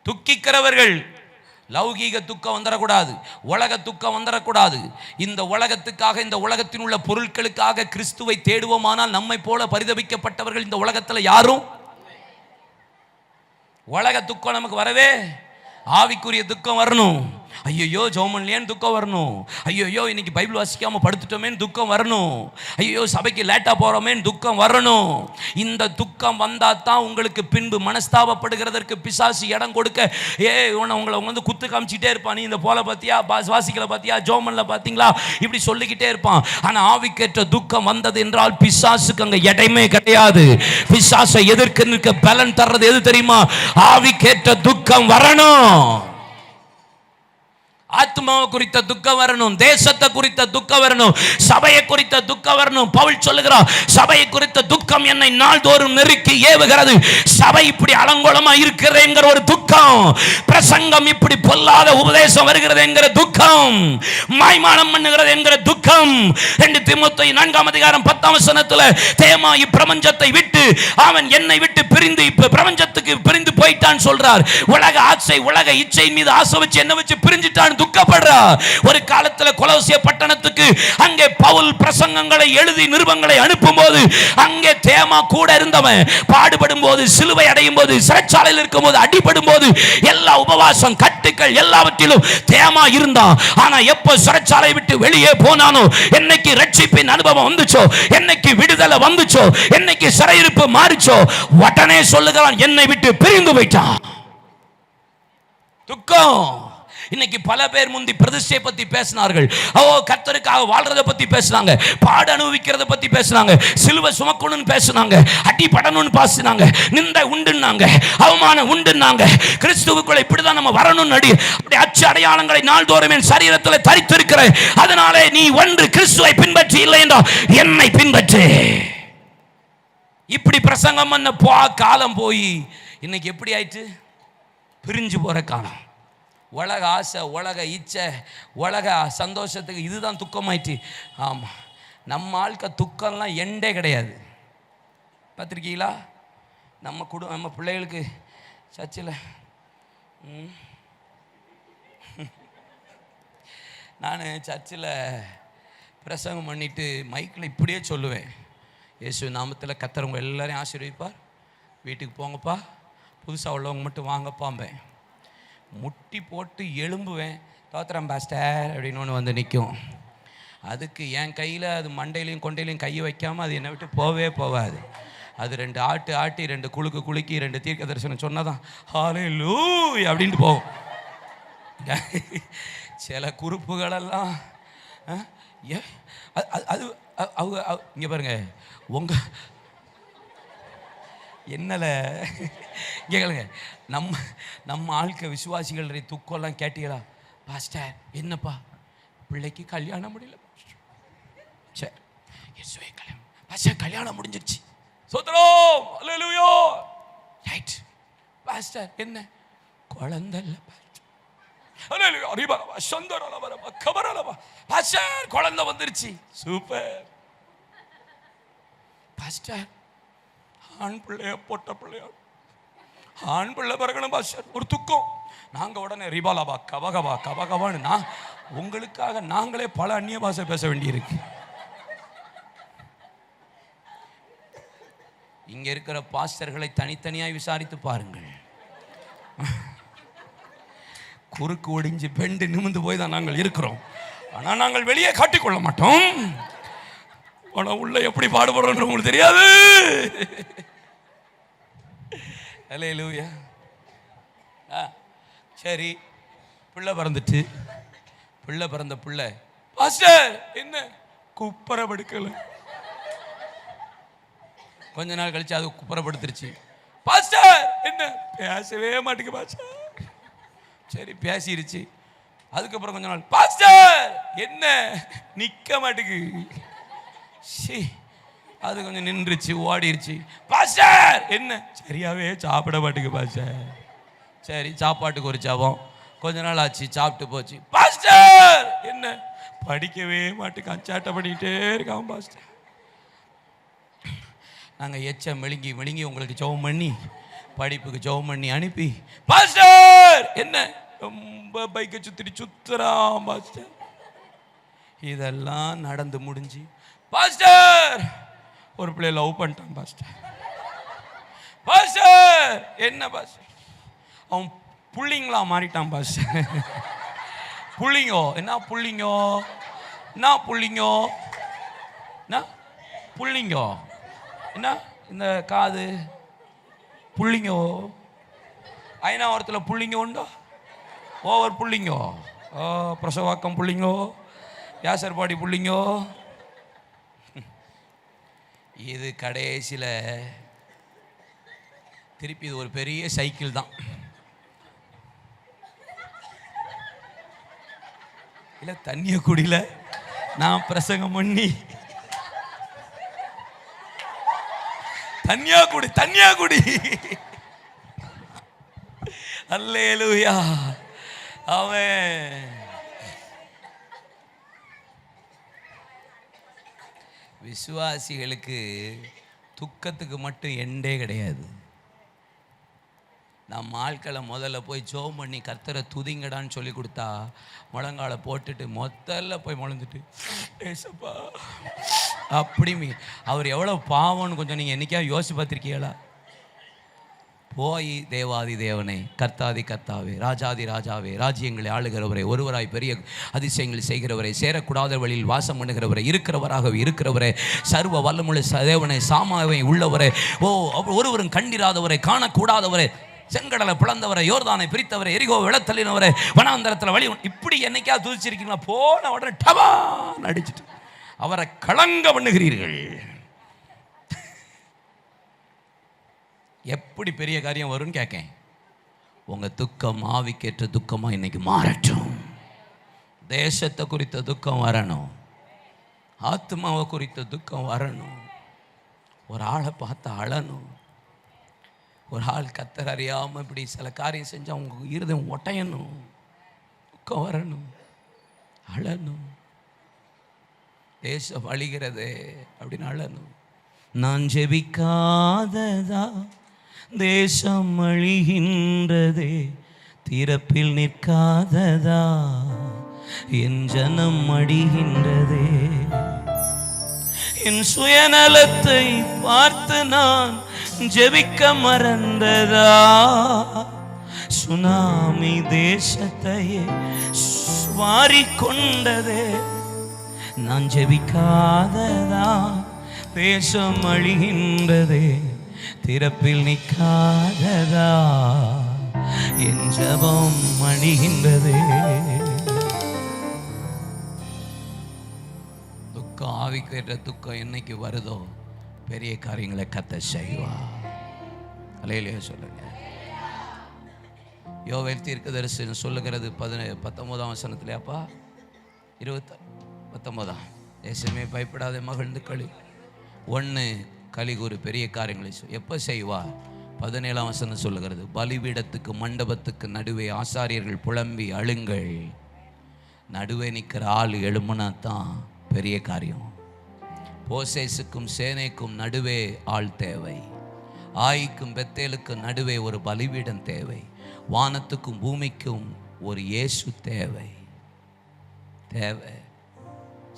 துக்கிக்கிறவர்கள் லௌகீக துக்கம் வந்துடக்கூடாது, உலக துக்கம் வந்துடக்கூடாது. இந்த உலகத்துக்காக, இந்த உலகத்தில் உள்ள பொருட்களுக்காக கிறிஸ்துவை தேடுவோமானால் நம்மை போல பரிதபிக்கப்பட்டவர்கள் இந்த உலகத்தில் யாரும். உலக துக்கம் நமக்கு வரவே, ஆவிக்குரிய துக்கம் வரணும். ஐயோ ஜோமன்லேன்னு துக்கம் வரணும். ஐயோ இன்னைக்கு பைபிள் வாசிக்காமல் படுத்துட்டோமேன்னு துக்கம் வரணும். ஐயோ சபைக்கு லேட்டாக போகிறோமேன்னு துக்கம் வரணும். இந்த துக்கம் வந்தால் தான் உங்களுக்கு பின்பு மனஸ்தாபப்படுகிறதற்கு பிசாசு இடம் கொடுக்க, உங்களை குத்து காமிச்சிட்டே இருப்பான். நீ இந்த போல பார்த்தியா, வாசிக்கல பார்த்தியா, ஜோமனில் பார்த்தீங்களா, இப்படி சொல்லிக்கிட்டே இருப்பான். ஆனால் ஆவிக்கேற்ற துக்கம் வந்தது என்றால் பிசாசுக்கு அங்கே இடமே கிடையாது. பிசாசை எதிர்க்க நிற்க பலன் தர்றது எது தெரியுமா? ஆவிக்கேற்ற துக்கம் வரணும். ஆத்மாவை குறித்த துக்கம் வரணும், தேசத்தை குறித்த துக்கம் வரணும், சபையை குறித்த துக்கம் வரணும். பவுல் சொல்லுகிறார், சபையை குறித்த துக்கம் என்னை நாள்தோறும் நெருக்கி ஏவுகிறது. சபை இப்படி அலங்கோலமா இருக்கிறதுங்கிற ஒரு துக்கம், பிரசங்கம் இப்படி பொல்லாத உபதேசம் வருகிறது என்கிற துக்கம், மாய்மானம் பண்ணுகிறது என்கிற துக்கம். 2 தீமோத்தேயு 4:10 தேமா இப்பிரபஞ்சத்தை விட்டு அவன் என்னை விட்டு பிரிந்து இப்ப பிரபஞ்சத்துக்கு பிரிந்து போயிட்டான் சொல்றார். உலக ஆசை உலக இச்சை மீது ஆசை வச்சு என்ன வச்சு பிரிஞ்சிட்டான் துக்கப்படுறா. ஒரு காலத்துல கொலோசிய பட்டணத்துக்கு அங்கே பவுல் பிரசங்கங்களை எழுதி நிருபங்களை அனுப்பும் போது அங்கே தேமா கூட இருந்தவன் பாடுபடும் போது, சிலுவை அடையும் போது, சிறைச்சாலையில் இருக்கும் போது, அடிபடும் போது, எல்லா உபவாசம் கட்டுக்கள் எல்லாவற்றிலும் தேமா இருந்தான். ஆனா எப்ப சிறைச்சாலை விட்டு வெளியே போனானோ, என்னைக்கு ரட்சிப்பின் அனுபவம் வந்துச்சோ, என்னைக்கு விடுதலை வந்துச்சோ, என்னைக்கு சிறையிருப்பு மாறிச்சோ, உடனே சொல்லுகிறான் என்னை விட்டு பிரிந்து போயிட்டான். துக்கம். இன்னைக்கு பல பேர் முந்தி பிரதிஷ்டை பத்தி பேசினார்கள், கர்த்தருக்காக வாழ்றதை பத்தி பேசினாங்க, பாடு அனுபவிக்கிறத பத்தி பேசினாங்க, சிலுவை சுமக்கணும்னு பேசினாங்க, அடி படணும்னு பேசினாங்க, நிந்தை உண்டுன்னாங்க, அவமானம் உண்டுன்னாங்க. கிறிஸ்துவுக்குள்ள இப்படிதான் நம்ம வரணும்னு அப்படி அச்சு அடையாளங்களை நாள்தோறும் என் சரீரத்தில் தரித்திருக்கிறேன். அதனாலே நீ ஒன்று கிறிஸ்துவை பின்பற்றி இல்லை என்றால் என்னை பின்பற்று. இப்படி பிரசங்கம் பண்ண காலம் போய் இன்னைக்கு எப்படி ஆயிட்டு? பிரிஞ்சு போற காலம். உலக ஆசை, உலக இச்சை, உலக சந்தோஷத்துக்கு இதுதான் துக்கமாயிட்டு. ஆமாம், நம்ம ஆளுக்க துக்கம்லாம் எண்டே கிடையாது. பார்த்துருக்கீங்களா? நம்ம பிள்ளைகளுக்கு சர்ச்சில் நான் சர்ச்சில் பிரசங்கம் பண்ணிவிட்டு மைக்கில் இப்படியே சொல்லுவேன், இயேசு நாமத்தில் கர்த்தர் எல்லாரையும் ஆசீர்வதிப்பார், வீட்டுக்கு போங்கப்பா, புதுசாக உள்ளவங்க மட்டும் வாங்கப்பாம்பேன். முட்டி போட்டு எழும்புவேன், தோத்திரம் பாஸ்டர் அப்படின்னு ஒன்று வந்து நிற்கும். அதுக்கு என் கையில் அது மண்டையிலையும் கொண்டையிலையும் கையை வைக்காமல் அது என்னை விட்டு போவே போகாது. அது 2 ஆட்டு ஆட்டி 2 குலுக்கி 2 தீர்க்க தரிசனம் சொன்னதான் ஹல்லேலூயா அப்படின்ட்டு போகும். சில குறுப்புகளெல்லாம் அது இங்கே பாருங்க, உங்கள் என்னல இங்கே கேளுங்க, நம்ம ஆட்க விசுவாசிகள் துக்கம்லாம் கேட்டீங்களா? பாஸ்டர் என்னப்பா பிள்ளைக்கு கல்யாணம் முடியல, சரி இயேசுவே கல்யாணம், பாஸ்டர் கல்யாணம் முடிஞ்சிருச்சு, சோத்ரம் அல்லேலூயா, ரைட் பாஸ்டர் என்ன குழந்தை இல்லை, அல்லேலூயா அரிபரவா சந்தரலவரவா கபரலவா, பாஸ்டர் குழந்தை வந்துருச்சு, சூப்பர் பாஸ்டர் ஆண் பிள்ளையா பொட்ட பிள்ளையா, ஆண் பிள்ளை பிறகணும் பாஸ்டர், ஒரு துக்கம். நாங்கள் உடனே ரிபாலாபா கபகபா கபகபான்னு உங்களுக்காக நாங்களே பல அந்நிய பாஷை பேச வேண்டியிருக்கு. இங்க இருக்கிற பாஸ்டர்களை தனித்தனியாய் விசாரித்து பாருங்கள். குறுக்கு ஒடிஞ்சு பெண்டு நிமிந்து போய் தான் நாங்கள் இருக்கிறோம். ஆனால் நாங்கள் வெளியே காட்டிக்கொள்ள மாட்டோம். ஆனால் உள்ள எப்படி பாடுபடுறோம் உங்களுக்கு தெரியாது. அல்லேலூயா. சரி, பிள்ளை பிறந்துட்டு, பிள்ளை பிறந்த பிள்ளை பாஸ்டர் என்ன குப்பரை படுக்கல, கொஞ்ச நாள் கழிச்சு அது குப்பரப்படுத்துருச்சு, பாஸ்டர் என்ன பேசவே மாட்டேங்க பாஸ்டர், சரி பேசிருச்சு. அதுக்கப்புறம் கொஞ்ச நாள் பாஸ்டர் என்ன நிக்க மாட்டேங்கு, அது கொஞ்சம் நின்றுச்சு ஓடிருச்சு. பாஸ்டர் என்ன சரியாவே சாப்பிட மாட்டேங்கு பாஸ்டர், சரி சாப்பாட்டுக்கு ஒரு ஜபம், கொஞ்ச நாள் ஆச்சு சாப்பிட்டு போச்சு. பாஸ்டர் என்ன படிக்கவே மாட்டேங்க, அச்சாட்டை பண்ணிக்கிட்டே இருக்கான் பாஸ்டர். நாங்கள் எச்ச மெழுங்கி உங்களுக்கு ஜெபம் பண்ணி படிப்புக்கு ஜெபம் பண்ணி அனுப்பி, பாஸ்டர் என்ன ரொம்ப பைக்கை சுத்துறான் பாஸ்டர். இதெல்லாம் நடந்து முடிஞ்சு பாஸ்டர் ஒரு பிள்ளைய லவ் பண்ணிட்டான் பாஸ்டர். பாஸ்டர் என்ன பாஸ்டர் அவன் புள்ளிங்களா மாறிட்டான் பாஸ்டர். புள்ளிங்கோ என்ன புள்ளிங்கோ என்ன புள்ளிங்கோ என்ன புள்ளிங்கோ என்ன இந்த காது புள்ளிங்கோ, ஐநாவரத்தில் புள்ளிங்க உண்டோ, ஓவர் புள்ளிங்கோ, பிரசவாக்கம் புள்ளிங்கோ, யாசர்பாடி புள்ளிங்கோ. இது கடைசியில் திருப்பி இது ஒரு பெரிய சைக்கிள் தான். இல்லை தண்ணியை குடியில நான் பிரசங்கம் பண்ணி தண்ணியா குடி. அல்லேலூயா. ஆமென். விசுவாசிகளுக்கு துக்கத்துக்கு மட்டும் எண்டே கிடையாது. நம்ம ஆட்களை முதல்ல போய் ஜெபம் பண்ணி கர்த்தரை துதிங்கடான்னு சொல்லி கொடுத்தா முழங்கால போட்டுட்டு முதல்ல போய் முழந்துட்டு ஏசப்பா அப்படி அவர் எவ்வளோ பாவம்னு கொஞ்சம் நீங்கள் என்றைக்கா யோசிச்சு பார்த்துருக்கீங்களா? போய் தேவாதி தேவனே, கர்த்தாதி கர்த்தாவே, ராஜாதி ராஜாவே, ராஜ்யங்களை ஆளுகிறவரே, ஒருவராய் பெரிய அதிசயங்களை செய்கிறவரே, சேரக்கூடாத வழியில் வாசம் பண்ணுகிறவரே, இருக்கிறவராகவே இருக்கிறவரே, சர்வ வல்லமுள்ள தேவனே, சாமாவை உள்ளவரே, ஒருவரும் கண்டிராதவரை, காணக்கூடாதவரே, செங்கடலை பிளந்தவரை, யோர்தானை பிரித்தவரை, எரிகோ விளத்தலினவரை, வனாந்தரத்தில் வழி. இப்படி என்னைக்கா துதிச்சிருக்கீங்களா? போன உடனே டபான் அடிச்சுட்டு அவரை கலங்க பண்ணுகிறீர்கள். எப்படி பெரிய காரியம் வரும்னு கேட்கேன். உங்கள் துக்கம் ஆவிக்கேற்ற துக்கமாக இன்னைக்கு மாறட்டும். தேசத்தை குறித்த துக்கம் வரணும், ஆத்மாவை குறித்த துக்கம் வரணும். ஒரு ஆளை பார்த்து அழணும். ஒரு ஆள் கத்தர் அறியாமல் இப்படி சில காரியம் செஞ்சால் அவங்க இருதயம் ஒட்டையணும், துக்கம் வரணும், அழணும். தேசம் அழிகிறதே அப்படின்னு அழணும். நான் ஜெபிக்காததா தேசம் அழிகின்றதே, திறப்பில் நிற்காததா என் ஜனம் அடிகின்றதே. என் சுயநலத்தை பார்த்து நான் ஜெபிக்க மறந்ததா, சுனாமி தேசத்தையே வாரிக்கொண்டதே. நான் ஜெபிக்காததா தேசம் அழிகின்றதே, திறப்பில் நிற்காததா என் ஜெபம் அழிகின்றதே. துக்கம் ஆவிக்கேற்ற துக்கம் என்னைக்கு வருதோ பெரிய காரியங்களை கர்த்தர் செய்வா. அல்லேலூயா சொல்லுங்க. யோவேல் தீர்க்கதரிசி சொல்லுகிறது 19ஆம் வசனத்திலே, அப்பா 19 தேசமே பயப்படாத மகிழ்ந்து களி. 1 கலிகூறு பெரிய காரியங்களை எப்போ செய்வா? 17ஆம் வசனம் சொல்லுகிறது, பலிபீடத்துக்கு மண்டபத்துக்கு நடுவே ஆசாரியர்கள் புலம்பி அழுங்கள். நடுவே நிற்கிற ஆள் எழும்புனா தான் பெரிய காரியம். போசேசுக்கும் சேனைக்கும் நடுவே ஆள் தேவை. ஆயிக்கும் பெத்தேலுக்கும் நடுவே ஒரு பலிபீடம் தேவை. வானத்துக்கும் பூமிக்கும் ஒரு இயேசு தேவை.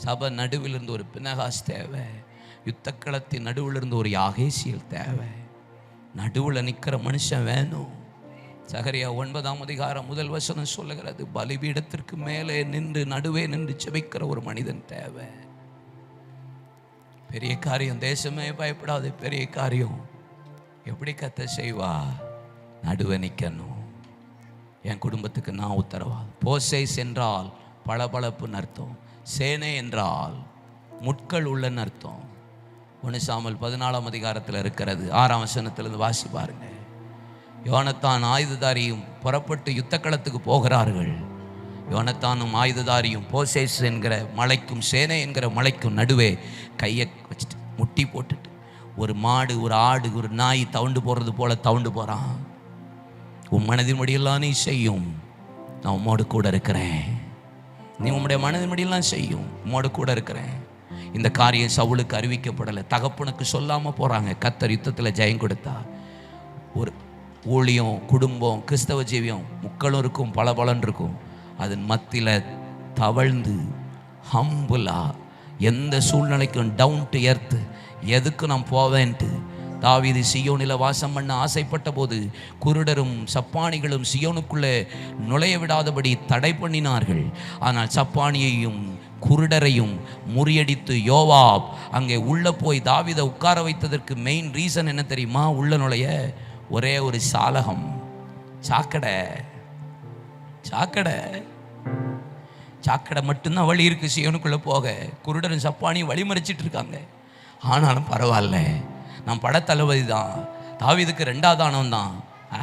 சபை நடுவிலிருந்து ஒரு பினகாஸ் தேவை. யுத்தக்களத்தின் நடுவிலிருந்து ஒரு யாகேசியல் தேவை. நடுவில் நிற்கிற மனுஷன் வேணும். சகரியா 9ஆம் அதிகாரம் 1 வசனம் சொல்லுகிறது, பலிபீடத்திற்கு மேலே நின்று நடுவே நின்று ஜெபிக்கிற ஒரு மனிதன் தேவை. பெரிய காரியம். தேசமே பயப்படாது, பெரிய காரியம். எப்படி கர்த்தர் செய்வா? நடுவே நிற்கணும். என் குடும்பத்துக்கு நான் உத்தரவாதம். போசேஸ் என்றால் பளபளப்புன்னு அர்த்தம். சேனை என்றால் முட்கள் உள்ளன்னு அர்த்தம். 1 சாமுவேல் 14ஆம் அதிகாரத்தில் இருக்கிறது. 6ஆம் வசனத்திலிருந்து வாசி பாருங்க. யோனத்தான் ஆயுததாரியும் புறப்பட்டு யுத்தக்களத்துக்கு போகிறார்கள். யோனத்தானும் ஆயுததாரியும் போசேஸ் என்கிற மலைக்கும் சேனை என்கிற மலைக்கும் நடுவே கையை வச்சுட்டு முட்டி போட்டுட்டு ஒரு மாடு, ஒரு ஆடு, ஒரு நாய் தவுண்டு போடுறது போல தவுண்டு போகிறான். உன் மனதின் முடியெல்லாம் நீ செய்யும், நான் உம்மோடு கூட இருக்கிறேன். நீ உம்முடைய மனதின் முடியெல்லாம் செய்யும், உம்மோடு கூட இருக்கிறேன். இந்த காரியம் சவுலுக்கு அறிவிக்கப்படலை. தகப்பனுக்கு சொல்லாமல் போகிறாங்க. கர்த்தர் யுத்தத்தில் ஜெயம் கொடுத்தா. ஒரு ஊழியம், குடும்பம், கிறிஸ்தவ ஜீவியம் முக்களும் இருக்கும், பலபலன் இருக்கும். அதன் மத்தியில் தவழ்ந்து ஹம்புலா எந்த சூழ்நிலைக்கும் டவுன் டு எர்த், எதுக்கு நான் போவேன்ட்டு தாவீது சியோனில் வாசம் பண்ண ஆசைப்பட்ட போது குருடரும் சப்பானிகளும் சியோனுக்குள்ளே நுழைய விடாதபடி தடை பண்ணினார்கள். ஆனால் சப்பானியையும் குருடரையும் முறியடித்து யோவாப் அங்கே உள்ளே போய் தாவீதை உட்கார வைத்ததற்கு மெயின் ரீசன் என்ன தெரியுமா? உள்ள நுழைய ஒரே ஒரு சாலகம், சாக்கடை. சாக்கடை சாக்கடை மட்டும்தான் வழி இருக்கு சியோனுக்குள்ளே போக. குருடரும் சப்பானியும் வழிமறிச்சிட்டு இருக்காங்க. ஆனாலும் பரவாயில்ல, நான் படத்தளபதி தான், தாவீதுக்கு 2ஆவது ஆணவம் தான்,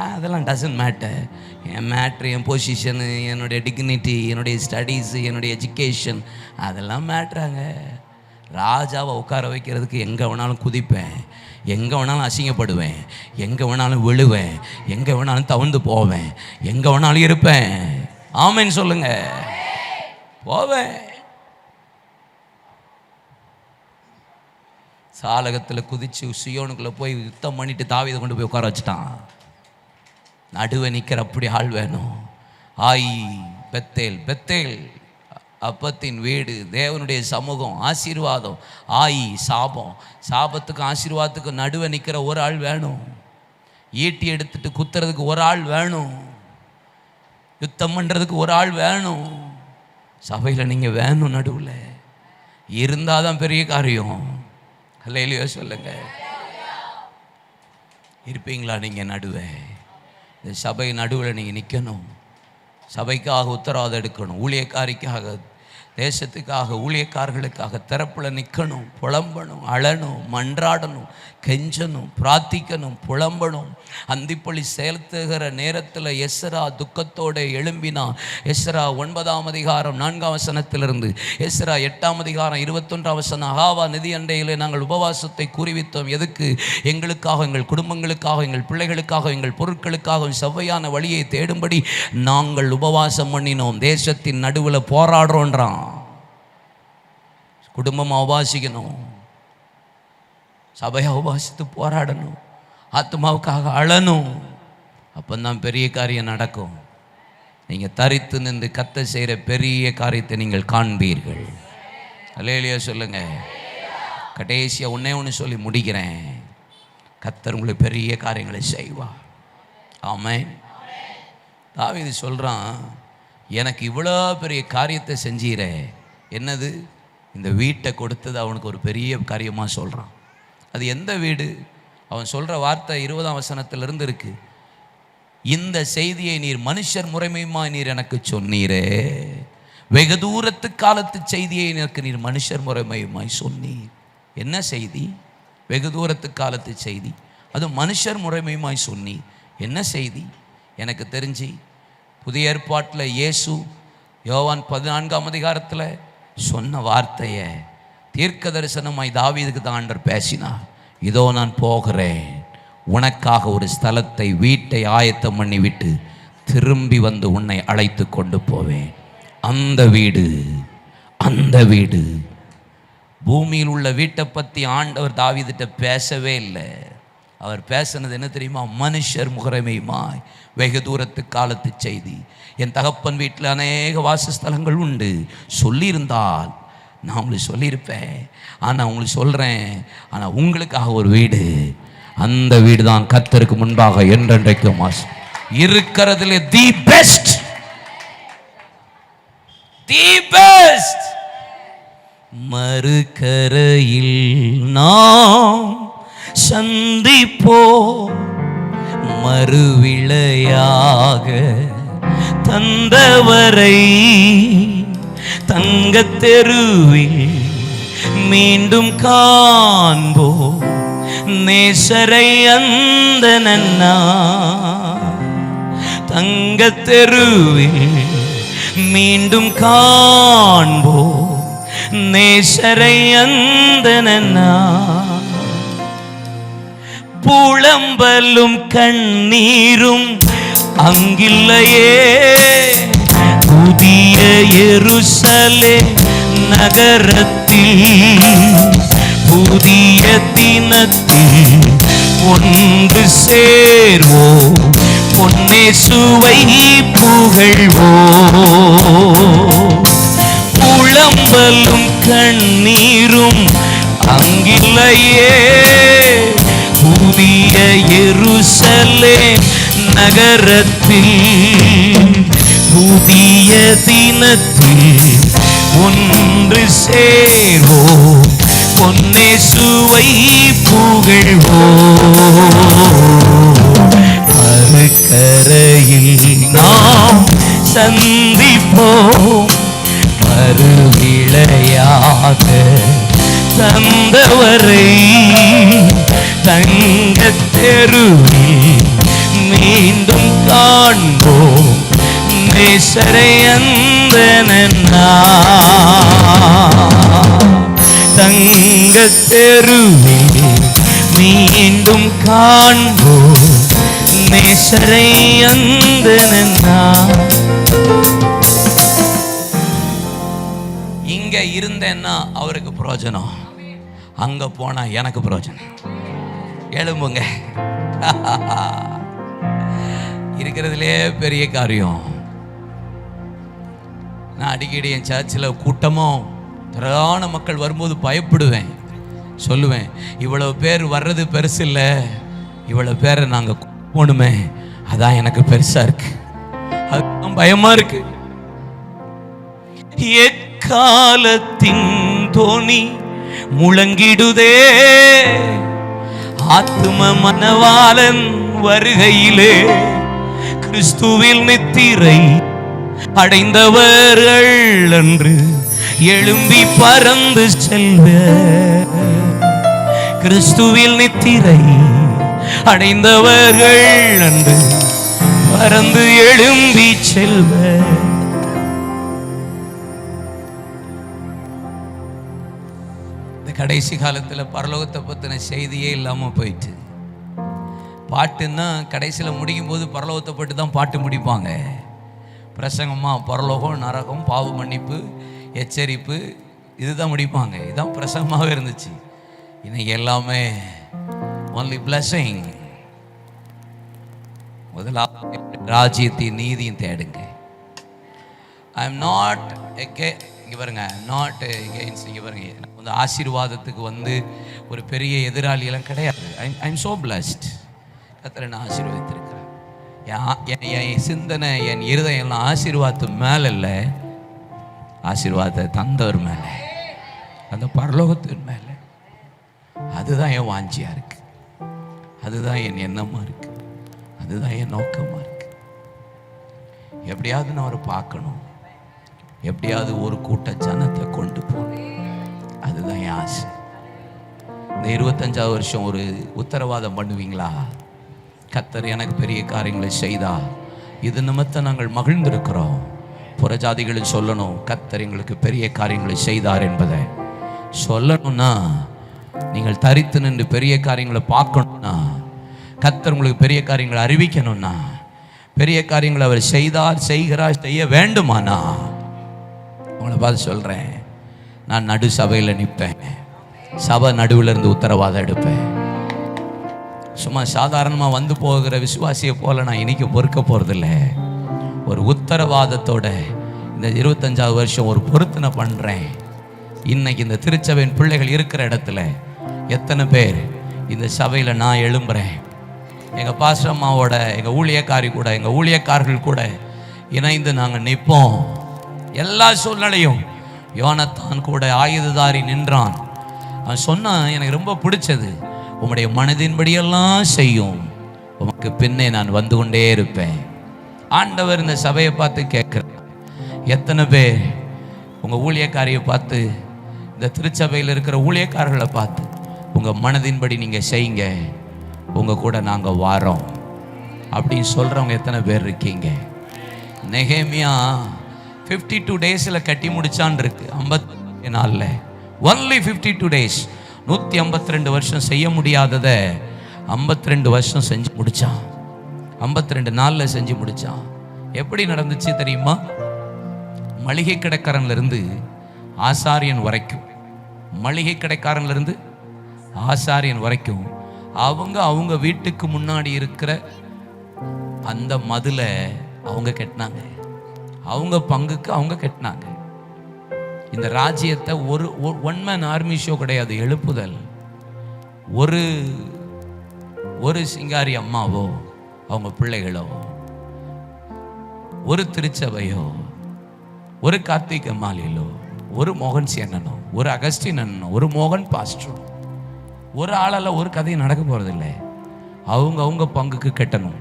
அதெல்லாம் doesn't matter. N matter, N position, என்னுடைய டிக்னிட்டி, என்னுடைய ஸ்டடீஸு, என்னுடைய எஜுகேஷன், அதெல்லாம் மேட்ராங்க. ராஜாவை உட்கார வைக்கிறதுக்கு எங்கே வேணாலும் குதிப்பேன், எங்கே வேணாலும் அசிங்கப்படுவேன், எங்கே வேணாலும் விழுவேன், எங்கே வேணாலும் தவழ்ந்து போவேன், எங்கே வேணாலும் இருப்பேன். ஆமேன்னு சொல்லுங்க. போவேன். சாலகத்தில் குதிச்சு சியோனுக்குள்ளே போய் யுத்தம் பண்ணிட்டு தாவீதை கொண்டு போய் உட்கார வச்சுட்டான். நடுவே நிற்கிற அப்படி ஆள் வேணும். ஆயி பெத்தேல், பெத்தேல் அப்பத்தின் வீடு, தேவனுடைய சமூகம், ஆசீர்வாதம். ஆயி சாபம், சாபத்துக்கும் ஆசீர்வாதத்துக்கும் நடுவே நிற்கிற ஒரு ஆள் வேணும். ஈட்டி எடுத்துட்டு குத்துறதுக்கு ஒரு ஆள் வேணும். யுத்தம் பண்ணுறதுக்கு ஒரு ஆள் வேணும். சபையில் நீங்கள் வேணும். நடுவில் இருந்தால் தான் பெரிய காரியம். அல்லேலூயா சொல்லுங்க. இருப்பீங்களா நீங்கள் நடுவே? இந்த சபை நடுவில் நீங்கள் நிற்கணும். சபைக்காக உத்தரவாதம் எடுக்கணும். ஊழியக்காரிக்காக, தேசத்துக்காக, ஊழியக்காரர்களுக்காக திறப்பில் நிற்கணும். புலம்பணும், அழணும், மன்றாடணும், கெஞ்சணும், பிரார்த்திக்கணும், புலம்பணும். அந்திப்பள்ளி செலுத்துகிற நேரத்தில் எஸ்ரா துக்கத்தோடு எழும்பினான். எஸ்ரா 9ஆம் அதிகாரம் 4ஆம் வசனத்திலிருந்து எஸ்ரா 8ஆம் அதிகாரம் 21ஆம் வசனம். ஆகாவா நிதி அண்டையில் நாங்கள் உபவாசத்தை கூறிவித்தோம். எதுக்கு? எங்களுக்காக, எங்கள் குடும்பங்களுக்காக, எங்கள் பிள்ளைகளுக்காக, எங்கள் பொருட்களுக்காக செவ்வையான வழியை தேடும்படி நாங்கள் உபவாசம் பண்ணினோம். தேசத்தின் நடுவில் போராடுறோன்றான். குடும்பமாக உபாசிக்கணும், சபையாக உபாசித்து போராடணும், ஆத்மாவுக்காக அழணும். அப்போதான் பெரிய காரியம் நடக்கும். நீங்கள் தரித்து நின்று கத்த செய்கிற பெரிய காரியத்தை நீங்கள் காண்பீர்கள். அல்லேலூயா சொல்லுங்க. கடைசியாக ஒன்று சொல்லி முடிக்கிறேன். கத்தர் உங்களுக்கு பெரிய காரியங்களை செய்வார். ஆமென். தாவீது சொல்கிறான், எனக்கு இவ்வளோ பெரிய காரியத்தை செஞ்சீரே. என்னது? இந்த வீட்டை கொடுத்தது அவனுக்கு ஒரு பெரிய காரியமாக சொல்கிறான். அது எந்த வீடு? அவன் சொல்கிற வார்த்தை 20ஆம் வசனத்திலிருந்து இருக்குது. இந்த செய்தியை நீர் மனுஷர் முறைமையுமாய் நீர் எனக்கு சொன்னீரே. வெகு தூரத்து காலத்து செய்தியை எனக்கு நீர் மனுஷர் முறைமையுமாய் சொன்னீர். என்ன செய்தி? வெகு தூரத்து காலத்து செய்தி. அது மனுஷர் முறைமையுமாய் சொன்னீர். என்ன செய்தி? எனக்கு தெரிஞ்சு புதிய ஏற்பாட்டில் இயேசு யோவான் 14ஆம் அதிகாரத்தில் சொன்ன வார்த்தையை தீர்க்க தரிசனமாய் தாவீதுக்கு தான் ஆண்டவர் பேசினார். இதோ நான் போகிறேன், உனக்காக ஒரு ஸ்தலத்தை, வீட்டை ஆயத்தம் பண்ணி விட்டு திரும்பி வந்து உன்னை அழைத்து கொண்டு போவேன். அந்த வீடு, அந்த வீடு. பூமியில் உள்ள வீட்டை பற்றி ஆண்டவர் தாவீதுகிட்ட பேசவே இல்லை. அவர் பேசினது என்ன தெரியுமா? மனுஷர் முகரமையுமாய் வெகு தூரத்து காலத்து செய்தி. என் தகப்பன் வீட்டில் அநேக வாசஸ்தலங்கள் உண்டு. சொல்லியிருந்தால் நான் உங்களுக்கு சொல்லியிருப்பேன். ஆனால் உங்களுக்கு சொல்கிறேன், ஆனால் உங்களுக்காக ஒரு வீடு. அந்த வீடு தான் கர்த்தருக்கு முன்பாக என்றென்றைக்கும் இருக்கிறதுல தி பெஸ்ட், தி பெஸ்ட். மறுகரையில் நாம் சந்திப்போ, மறுவிளையாக தந்தவரை தங்கத் தெருவில் மீண்டும் காண்போ. நேசரை அந்த நன்னா தங்கத் தெருவில் மீண்டும் காண்போ. நேசரை அந்த நன்னா புலம்பலும் கண்ணீரும் அங்கில்லையே. புதிய எருசலேம் நகரத்தில் புதிய தினத்தில் ஒன்று சேர்வோ. பொன்னேசுவை புகழ்வோ. புலம்பலும் கண்ணீரும் அங்கில்லையே. புதிய எருசலேம் நகரத்தில் புதிய தினத்தில் ஒன்று சேர்வோ. பொன்னேசுவை புகழ்வோ. மறுகரையில் நாம் சந்திப்போம். மறுவிளையாக தந்தவரை தங்கத் தெருவில் மீண்டும் காண்போம் நேசரை அந்த தங்க தெருவிலே மீண்டும் காண்போம் நேசரை அந்த இங்க இருந்தேன்னா அவருக்கு பிரயோஜனம், அங்க போனா எனக்கு பிரயோஜனம். எழும்புங்க. இருக்கிறதுலே பெரிய காரியம். நான் அடிக்கடி என் சர்ச்சில் கூட்டமும் திரளான மக்கள் வரும்போது பயப்படுவேன். சொல்லுவேன், இவ்வளவு பேர் வர்றது பெருசு இல்லை, இவ்வளவு பேரை நாங்கள் போகணுமே அதான் எனக்கு பெருசா இருக்கு, அதுதான் பயமா இருக்கு. எக்காலத்தின் தோனி முழங்கிடுதே, ஆத்தும மனவாளன் வருகையிலே கிறிஸ்துவில் நித்திரை அடைந்தவர்கள் என்று எழும்பி பறந்து செல்வ. கிறிஸ்துவில் நித்திரை அடைந்தவர்கள் என்று பறந்து எழும்பி செல்வ. இந்த கடைசி காலத்துல பரலோகத்தை பத்தின செய்தியே இல்லாம போயிட்டு, பாட்டுன்னா கடைசியில் முடியும் போது பரலோகத்தை பட்டு தான் பாட்டு முடிப்பாங்க. பிரசங்கமாக பரலோகம், நரகம், பாவ மன்னிப்பு, எச்சரிப்பு, இதுதான் முடிப்பாங்க. இதுதான் பிரசங்கமாகவே இருந்துச்சு. இன்னைக்கு எல்லாமே only blessing. முதலாவது ராஜ்யத்தையும் நீதியும் தேடுங்க. ஐ எம் நாட் இங்கே பாருங்க, நாட் எகெயின்ஸ்ட். இங்கே பாருங்க, எனக்கு வந்து ஆசீர்வாதத்துக்கு வந்து ஒரு பெரிய எதிராளியெல்லாம் கிடையாது. I am so blessed. கர்த்தர் என்னை ஆசீர்வதித்திருக்கிறார். என் சிந்தனை, என் இருதயம் எல்லாம் ஆசீர்வாதத்து மேலே இல்லை, ஆசீர்வாதத்தை தந்தவர் மேலே, அந்த பரலோகத்தின் மேலே. அதுதான் என் வாஞ்சியா இருக்கு, அதுதான் என் எண்ணமா இருக்கு, அதுதான் என் நோக்கமா இருக்கு. எப்படியாவது நான் அவரை பார்க்கணும், எப்படியாவது ஒரு கூட்ட ஜனத்தை கொண்டு போகணும், அதுதான் என் ஆசை. இந்த 25வது வருஷம் ஒரு உத்தரவாதம் பண்ணுவீங்களா? கர்த்தர் எனக்கு பெரிய காரியங்களை செய்தா, இது நிமித்தம் நாங்கள் மகிழ்ந்திருக்கிறோம். புறஜாதிகளும் சொல்லணும், கர்த்தர் எங்களுக்கு பெரிய காரியங்களை செய்தார் என்பதை சொல்லணும்னா, நீங்கள் தரித்து நின்று பெரிய காரியங்களை பார்க்கணும்னா, கர்த்தர் உங்களுக்கு பெரிய காரியங்களை அறிவிக்கணும்னா, பெரிய காரியங்களை அவர் செய்தார், செய்கிறார், செய்ய வேண்டுமானா, உங்களை பார்த்து சொல்கிறேன், நான் நடு சபையில் நிற்பேன். சபை நடுவில் இருந்து உத்தரவாதம் எடுப்பேன். சும்மா சாதாரணமாக வந்து போகிற விசுவாசியை போல நான் இன்னைக்கு பொறுக்க போகிறதில்ல. ஒரு உத்தரவாதத்தோட இந்த 25வது வருஷம் ஒரு பொருத்தனை பண்ணுறேன். இன்னைக்கு இந்த திருச்சபையின் பிள்ளைகள் இருக்கிற இடத்துல எத்தனை பேர் இந்த சபையில் நான் எழும்புறேன், எங்கள் பாஸ்டர் அம்மாவோட, எங்கள் ஊழியக்காரி கூட, எங்கள் ஊழியக்காரர்கள் கூட இணைந்து நாங்கள் நிற்போம். எல்லா சூழ்நிலையும் யோனத்தான் கூட ஆயுததாரி நின்றான். அவன் சொன்னான், எனக்கு ரொம்ப பிடிச்சது, உம்முடைய மனதின்படியெல்லாம் செய்யும், உமக்கு பின்னே நான் வந்து கொண்டே இருப்பேன். ஆண்டவர் இந்த சபையை பார்த்து கேட்குறேன், எத்தனை பேர் உங்கள் ஊழியக்காரியை பார்த்து, இந்த திருச்சபையில் இருக்கிற ஊழியக்காரர்களை பார்த்து, உங்கள் மனதின்படி நீங்கள் செய்யுங்க, உங்கள் கூட நாங்கள் வாரோம் அப்படின்னு சொல்கிறவங்க எத்தனை பேர் இருக்கீங்க? நெகேமியா 52 டேஸில் கட்டி முடிச்சான் இருக்கு. 50 நாளில் ஒன்லி 52 டேஸ், 152 வருஷம் செய்ய முடியாததை 52 வருஷம் செஞ்சு முடிச்சான். 52 நாளில் செஞ்சு முடிச்சான். எப்படி நடந்துச்சு தெரியுமா? மளிகை கடைக்காரன்லேருந்து ஆசாரியன் வரைக்கும், மளிகை கடைக்காரன்லேருந்து ஆசாரியன் வரைக்கும் அவங்க வீட்டுக்கு முன்னாடி இருக்கிற அந்த மதிலை அவங்க கட்டினாங்க. அவங்க பங்குக்கு அவங்க கட்டினாங்க. இந்த ராஜ்யத்தை ஒரு ஒன் மேன் ஆர்மி ஷோ கிடையாது. எழுப்புதல் ஒரு சிங்காரி அம்மாவோ, அவங்க பிள்ளைகளோ, ஒரு திருச்சபையோ, ஒரு கார்த்திகை மாலையிலோ, ஒரு மோகன் சேனனோ, ஒரு அகஸ்டின் அண்ணனோ, ஒரு மோகன் பாஸ்டரோ, ஒரு ஆளால் ஒரு கதையும் நடக்க போகிறதில்லை. அவங்க பங்குக்கு கட்டணும்.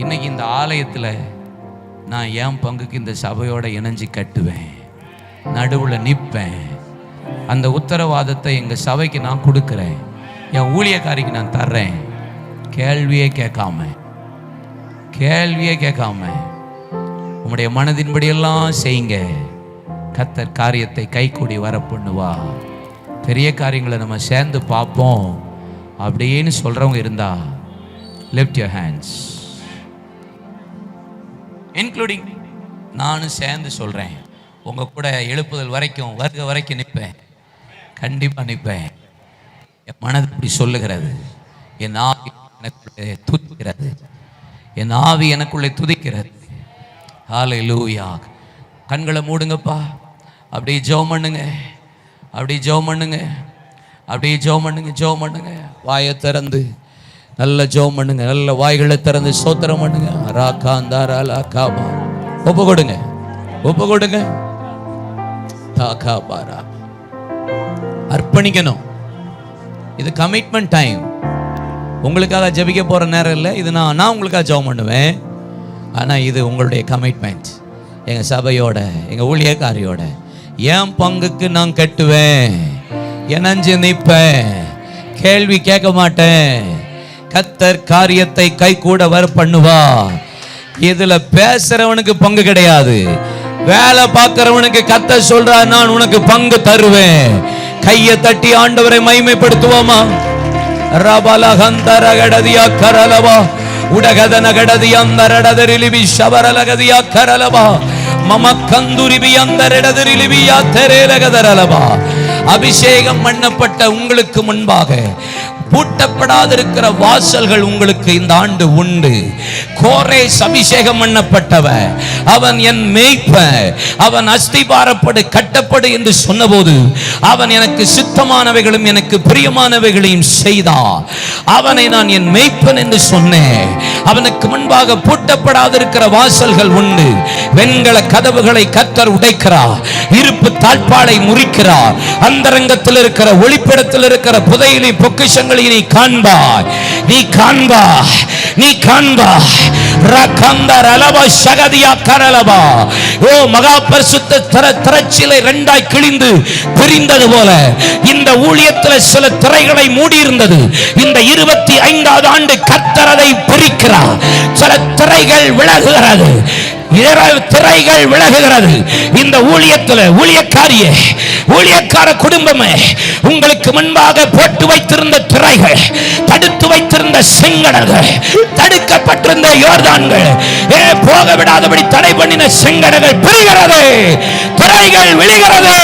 இன்னைக்கு இந்த ஆலயத்தில் நான் என் பங்குக்கு இந்த சபையோட இணைஞ்சு கட்டுவேன், நடுவில் நிற்பேன். அந்த உத்தரவாதத்தை எங்கள் சபைக்கு நான் கொடுக்குறேன், என் ஊழியக்காரிக்கு நான் தர்றேன். கேள்வியே கேட்காம கேள்வியே கேட்காம உம்முடைய மனதின்படியெல்லாம் செய்யுங்க. கர்த்தர் காரியத்தை கைகூடி வர பண்ணுவா. பெரிய காரியங்களை நம்ம சேர்ந்து பார்ப்போம் அப்படின்னு சொல்றவங்க இருந்தா லிஃப்ட் யுவர் ஹேண்ட்ஸ், இன்க்ளூடிங் நானும் சேர்ந்து சொல்றேன். உங்க கூட எழுப்புதல் வரைக்கும் வருக வரைக்கும் நிற்பேன், கண்டிப்பா நிற்பேன். என் மனது இப்படி சொல்லுகிறது, என் ஆவி எனக்குள்ளே துதிக்கிறது, என் ஆவி எனக்குள்ளே துதிக்கிறது. ஹல்லேலூயா. கண்களை மூடுங்கப்பா, அப்படியே ஜெபம் பண்ணுங்க, அப்படியே ஜெபம் பண்ணுங்க, அப்படியே ஜெபம் பண்ணுங்க, ஜெபம் பண்ணுங்க. வாயை திறந்து நல்ல ஜெபம் பண்ணுங்க, நல்ல வாய்களை திறந்து ஸ்தோத்திரம் பண்ணுங்க. ராகாந்தாரா காபா, ஒப்பு கொடுங்க, ஒப்பு கொடுங்க. தாகாபாரா, அர்ப்பணிக்கணும். இது கமிட்மெண்ட் டைம். உங்களுக்காக ஜெபிக்க போற நேரம் இல்லை. இது நான் உங்களுக்காக ஜெபம் பண்ணுவேன். ஆனால் இது உங்களுடைய கமிட்மெண்ட். எங்கள் சபையோட, எங்கள் ஊழியக்காரியோட என் பங்குக்கு நான் கட்டுவேன், இணைஞ்சு நிற்பேன், கேள்வி கேட்க மாட்டேன். கர்த்தர் காரியத்தை கை கூட வர பண்ணுவா. இதுல பேசுறவனுக்கு பங்கு கிடையாது. வேலை பார்க்கிறவனுக்கு கர்த்தர் சொல்றார், நான் உனக்கு பங்கு தருவேன். கையை தட்டி ஆண்டவரை மகிமைப்படுத்துவோமா? ரபலகந்தரகடதியா கரலவா உடகதனகடதி அந்தரடதரிலிபி ஷபரலகதியா கரலவா மமக்கந்துரிபி அந்தரடதரிலிபியா தெரேலகதரலவா. அபிஷேகம் பண்ணப்பட்ட உங்களுக்கு முன்பாக பூட்டப்படாதிருக்கிற வாசல்கள் உங்களுக்கு இந்த ஆண்டு உண்டு. கோரேஸ் அபிஷேகம் பண்ணப்பட்டவன், அவன் என் மேய்ப்பன், அவன் அஸ்திபாரப்படு கட்டப்படு என்று சொன்னபோது அவன் எனக்கு சித்தமானவைகளும் எனக்கு பிரியமானவைகளையும் செய்தான். அவனை நான் என் மேய்ப்பன் என்று சொன்னேன். அவனுக்கு முன்பாக பூட்டப்படாதிருக்கிற வாசல்கள் உண்டு. வெண்கல கதவுகளை கர்த்தர் உடைக்கிறார், இருப்பு தாழ்பாளை முறிக்கிறார். அந்தரங்கத்தில் இருக்கிற ஒளிப்பிடத்தில் இருக்கிற புதையிலை பொக்கிஷங்கள் நீ காண்பாய், நீ காண்பாய், நீ காண்பாய். ரகந்தரலபா ஷகதியா கரலபா. ஓ மகா பரிசுத்த திரைச்சீலை இரண்டாய் கிழிந்து பிரிந்தது போல இந்த ஊழியத்தில் சில திரைகளை மூடி இருந்தது. இந்த 25வது ஆண்டு கர்த்தர் அதை பிரிக்கிறார். சில திரைகள் விலகுகிறது, திரைகள் விலகுகிறது. இந்த ஊழியத்தில் ஊழியக்காரியே, ஊழியக்கார குடும்பமே, உங்களுக்கு முன்பாக போட்டு வைத்திருந்த திரைகள், தடுத்து வைத்திருந்த செங்கடல்கள், தடுக்கப்பட்டிருந்த யோர்தான்கள், போக விடாதபடி தடை பண்ணின செங்கடல்கள் பிரிகிறது, திரைகள் விழுகிறது.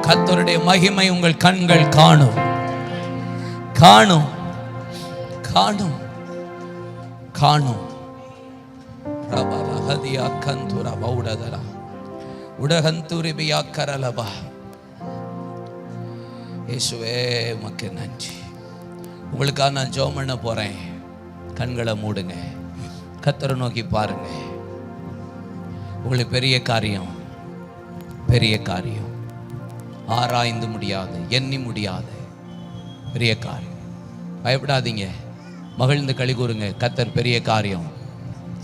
கர்த்தருடைய மகிமை உங்கள் கண்கள் காணும், காணும், காணும், காணும். ரபலஹதியா கந்துரா பௌடதரா உடகந்துரிபியா கரலபா. இயேசுவே உமக்கு நன்றி. உங்களுக்காக நான் ஜெபம் பண்ண போறேன். கண்களை மூடுங்க, கர்த்தரை நோக்கி பாருங்க. உங்களுக்கு பெரிய காரியம், பெரிய காரியம், ஆராய்ந்து முடியாது, எண்ணி முடியாது பெரிய காரியம். பயப்படாதீங்க, மகிழ்ந்து களி கூறுங்க. கர்த்தர் பெரிய காரியம்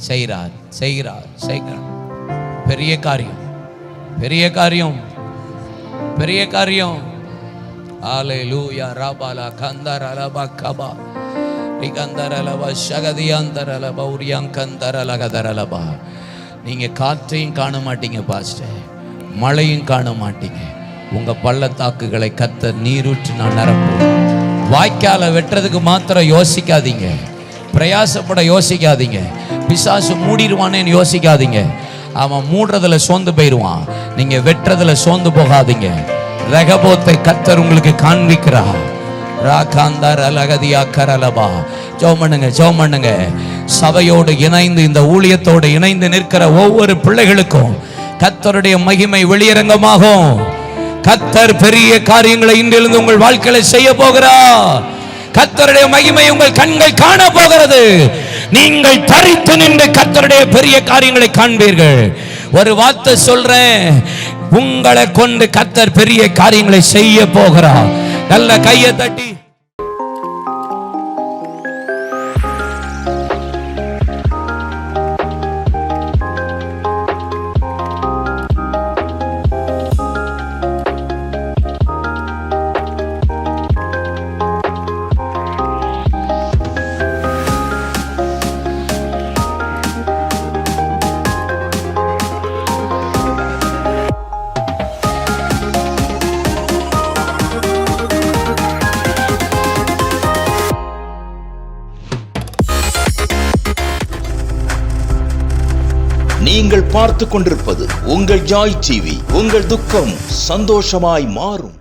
செய்கிறார், செய்கிறார், செய்கிறார். பெரிய காரியம், பெரிய காரியம், பெரிய காரியம். ஹல்லேலூயா. ரபாலா கந்தரலபா கபா ரிகந்தரலபா ஷகதியந்தரலபா உரியங்கந்தரலகதரலபா. நீங்க காற்றையும் காண மாட்டீங்க பாஸ்டர், மழையும் காண மாட்டீங்க. உங்க பள்ளத்தாக்குகளை கர்த்தர் நீரூற்றி நான் நிரப்புவேன். வாய்க்கால வெட்டுறதுக்கு மாத்திரம் யோசிக்காதீங்க, பிரயாசப்பட யோசிக்காதீங்க. பிசாசு மூடிடுவானேன்னு யோசிக்காதீங்க. அவன் மூடுறதுல சோர்ந்து போயிடுவான். நீங்க வெட்டுறதுல சோர்ந்து போகாதீங்க. ரகபோத்தை கர்த்தர் உங்களுக்கு காண்பிக்கிறார். ராகாந்தார் அலகதியா கரலபா. ஜெபம் பண்ணுங்க, ஜெபம் பண்ணுங்க. சபையோடு இணைந்து, இந்த ஊழியத்தோடு இணைந்து நிற்கிற ஒவ்வொரு பிள்ளைகளுக்கும் கர்த்தருடைய மகிமை வெளியரங்கமாகும். கர்த்தர் பெரிய காரியங்களை இன்றிலிருந்து உங்கள் வாழ்க்கையில செய்ய போகிறார். கர்த்தருடைய மகிமை உங்கள் கண்கள் காண போகிறது. நீங்கள் தரித்து நின்று கர்த்தருடைய பெரிய காரியங்களை காண்பீர்கள். ஒரு வார்த்தை சொல்றேன், உங்களை கொண்டு கர்த்தர் பெரிய காரியங்களை செய்ய போகிறார். நல்ல கையை தட்டி நீங்கள் பார்த்து கொண்டிருப்பது உங்கள் ஜாய் டிவி. உங்கள் துக்கம் சந்தோஷமாய் மாறும்.